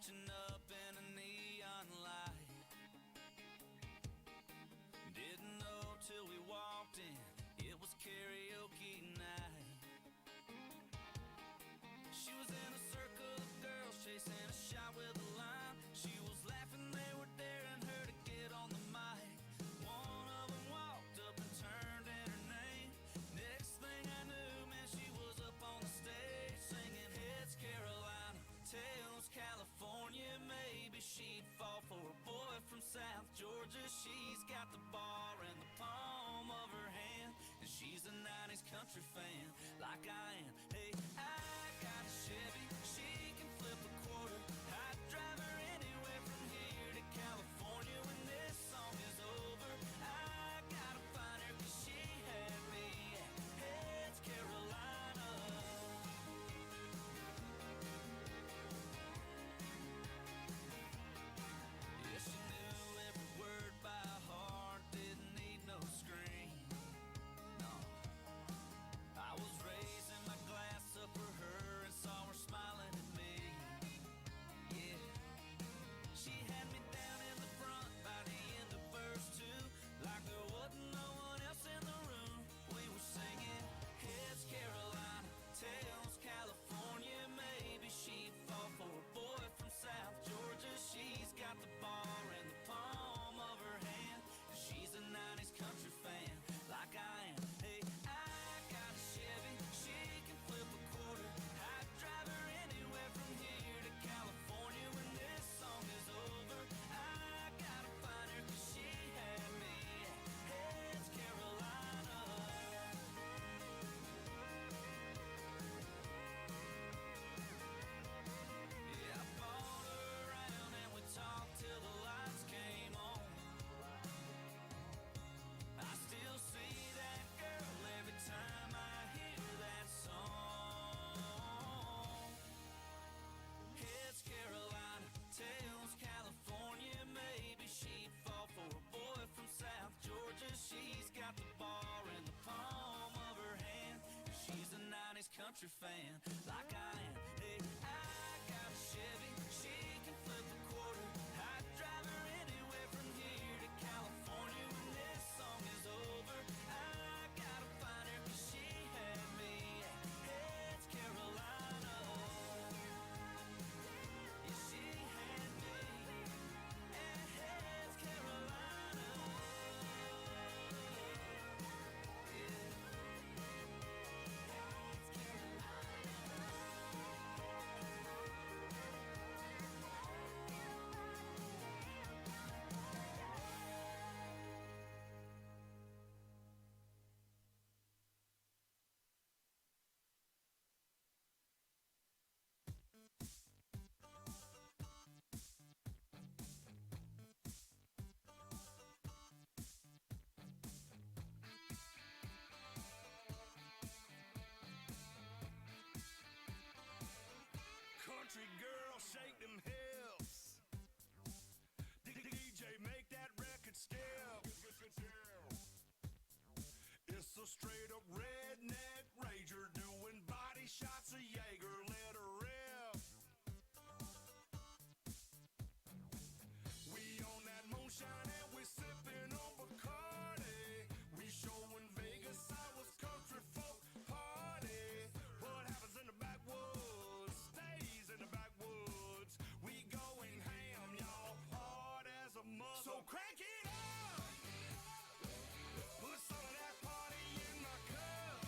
catching up in a neon light. Didn't know till we walked in, it was karaoke night. She was in a circle of girls chasing a shot with a lime. She was laughing, they were daring her to get on the mic. One of them walked up and turned in her name. Next thing I knew, man, she was up on the stage singing Heads Carolina, Tails California. Maybe she'd fall for a boy from South Georgia. She's got the bar in the palm of her hand, and she's a 90s country fan like I am. Hey, I got a Chevy, she can flip a quarter. I'd drive her anywhere from here to California. When this song is over, I gotta find her, 'cause she had me at Heads Carolina. Yeah, she knew every word by heart, didn't need no screen. No, I was raising my glass up for her and saw her smiling at me. Yeah, she had me down in the front by the end of verse 2, like there wasn't no one else in the room. We were singing Heads Carolina, Tails California. Maybe she'd fall for a boy from South Georgia. She's got the bar in the palm of her hand, and she's a 90s country fan like I am. Hey, I got a Chevy, she can flip a quarter. I'd drive her anywhere from here to California. When this song is over, I gotta find her, 'cause she had me at Heads Carolina. Yeah, I bought her around and we talked till the lights came on. I still see that girl every time I hear that song. Heads Carolina, Tails California. Maybe she'd fall for a boy from South Georgia. She's got the bar in the palm of her hand, and she's a 90s country fan like I am. Hey, I got a Chevy, she can flip a quarter. I'd drive her anywhere from here to California. When this song is over, I gotta find her, 'cause she had me at Heads Carolina. Yeah, she had me at Heads Carolina. Yeah. Country girl, shake them hips. DJ, make that record skip. It's a straight up redneck rager doing body shots of Jaeger. Let her rip. We on that moonshine and we sipping on Bacardi. We showing Vegas I was country folk party. What happens in the backwoods stays in the backwoods. We going ham, y'all, hard as a mother. So crank it up. Put some of that party in my cup.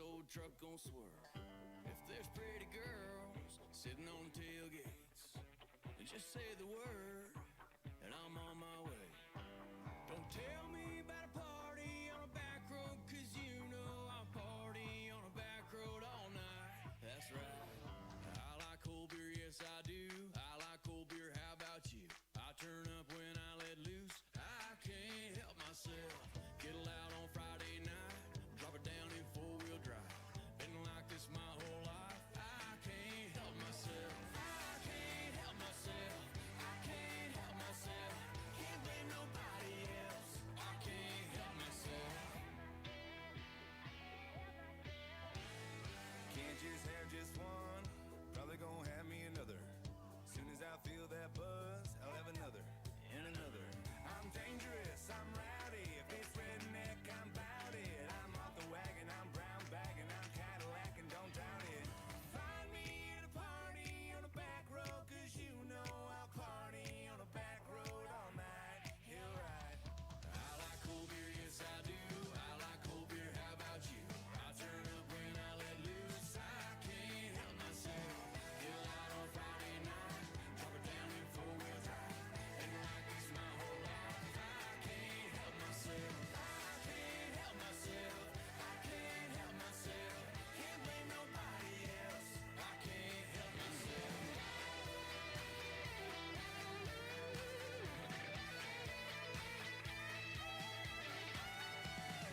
old truck gon' swerve. If there's pretty girls sitting on tailgates, just say the word and I'm on my way. Don't tell me about a party on a back road, 'cause you know I'll party on a back road all night. That's right. I like cold beer, yes I do. I like cold beer, how about you? I turn up when I let loose. I can't help myself. Get loud on Friday night, drop it down in four-wheel drive. Been like this my whole life. I can't help myself. I can't help myself. I can't help myself. Can't blame nobody else. I can't help myself. Can't just have just one. Probably gonna have me another. Soon as I feel that buzz, I'll have another and another. I'm dangerous, I'm rowdy. If it's redneck, I'm bout it. I'm off the wagon, I'm brown bagging, I'm Cadillac and don't doubt it. Find me at a party on a back road, 'cause you know I'll party on a back road all night. He'll ride. I like cold beer, yes I do. I like cold beer, how about you? I turn up when I let loose. I can't help myself. Get loud on Friday night, drop it down in four-wheel drive. Been like this my whole life. I can't help myself. I can't help myself. I can't help myself. Can't blame nobody else. I can't help myself.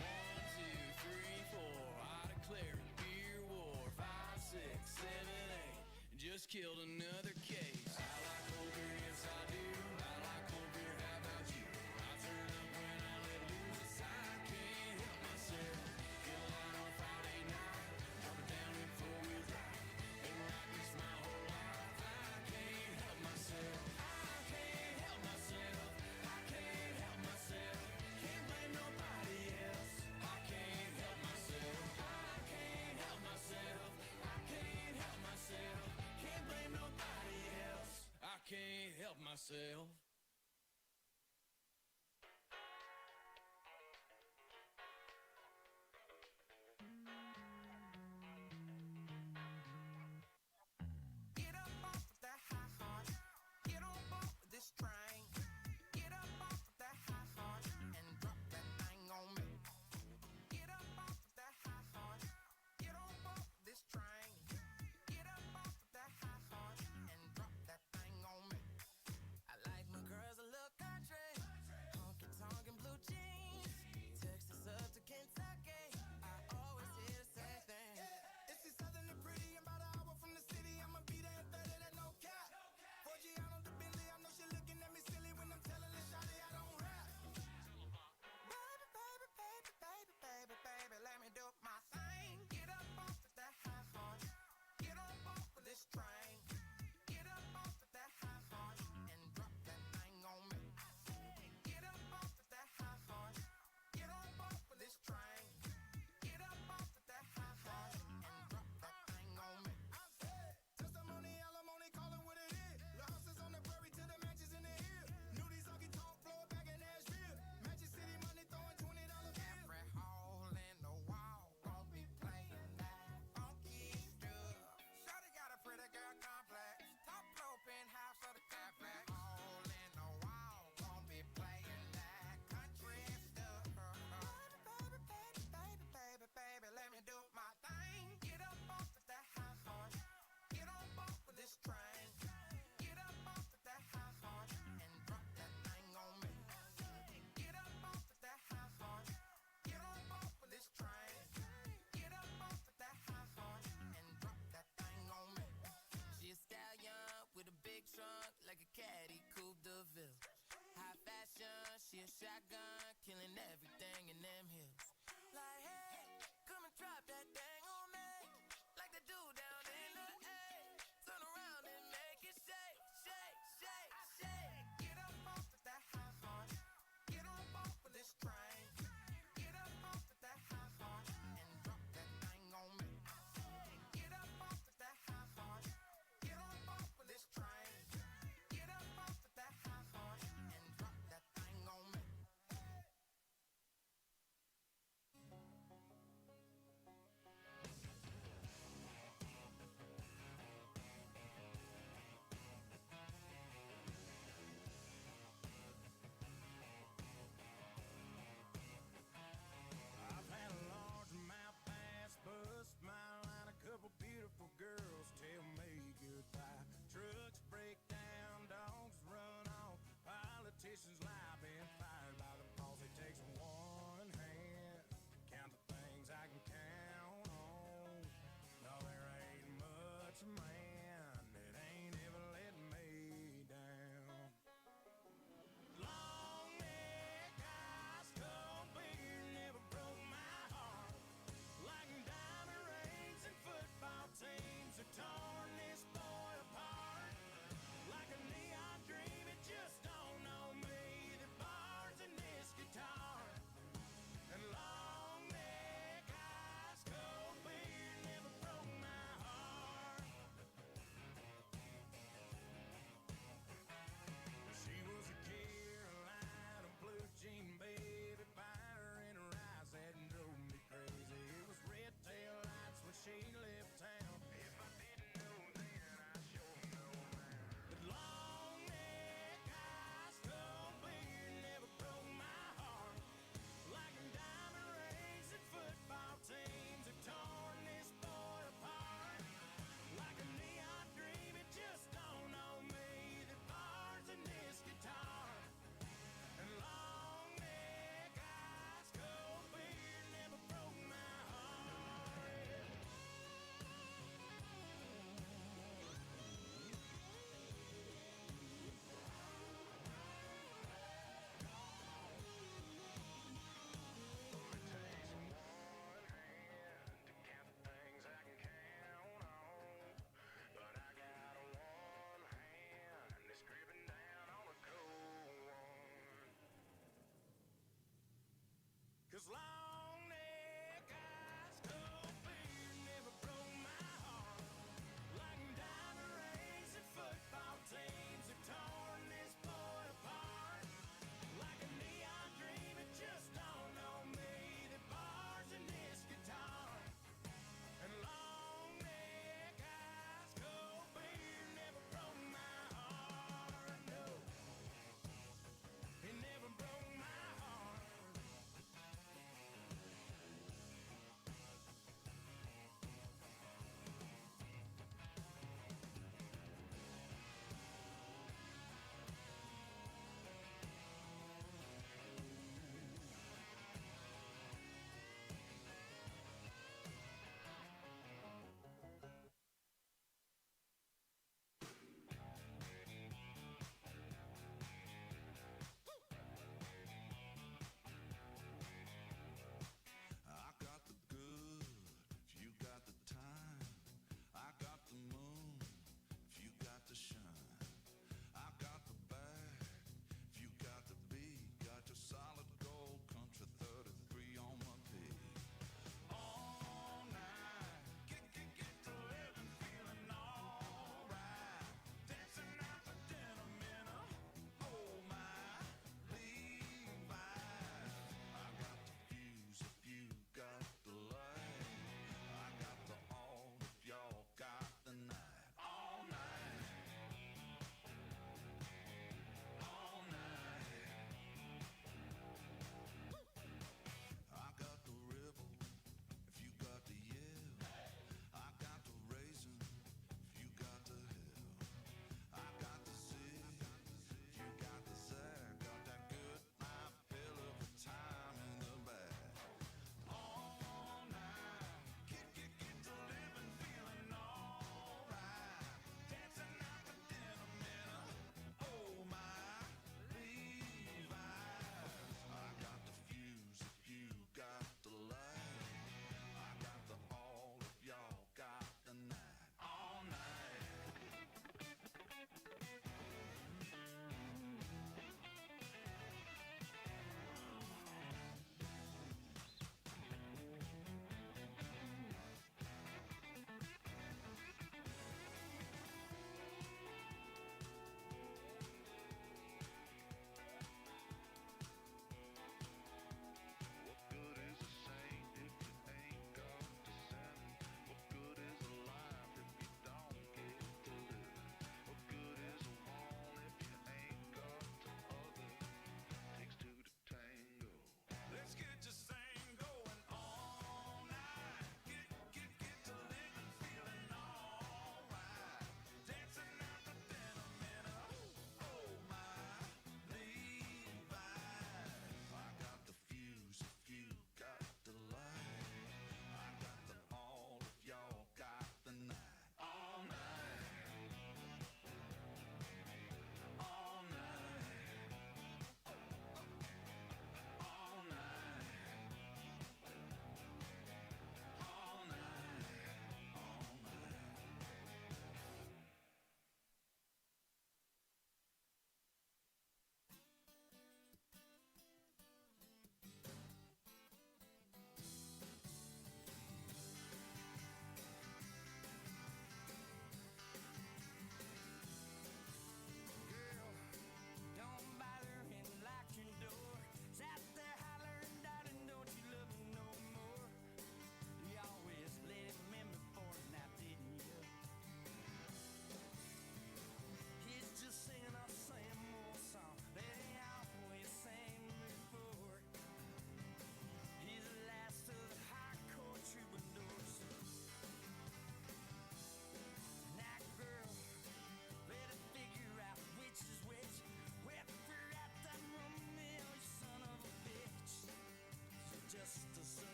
1, 2, 3, 4. I declare beer war. 5, 6, 7, 8. Just killed another case. I like cold beer, yes I do. I like cold beer, how about you? I turn up when I let loose. I can't help myself. Get loud on Friday night, drop it down in four-wheel drive. Been like this my whole life. I can't help myself. I can't help myself. I can't help myself. Can't blame nobody else. I can't help myself. I can't help myself. I can't help myself. Can't blame nobody else. I can't help myself. Get up off that high horse. Get on board this train. Get up off that high horse and drop that thing on me. Get up off that high horse. Get on board this train. Get up off that high horse and drop that thing on me. I like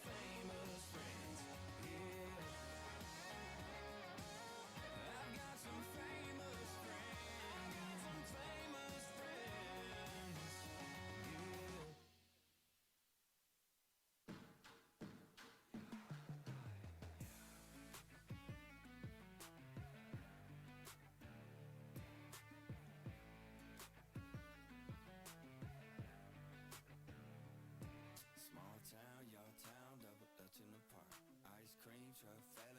famous friends. Yeah. I've got some famous friends. Got some famous friends. Yeah. Small town, y'all town, double Dutch in the park. Ice cream truck, fat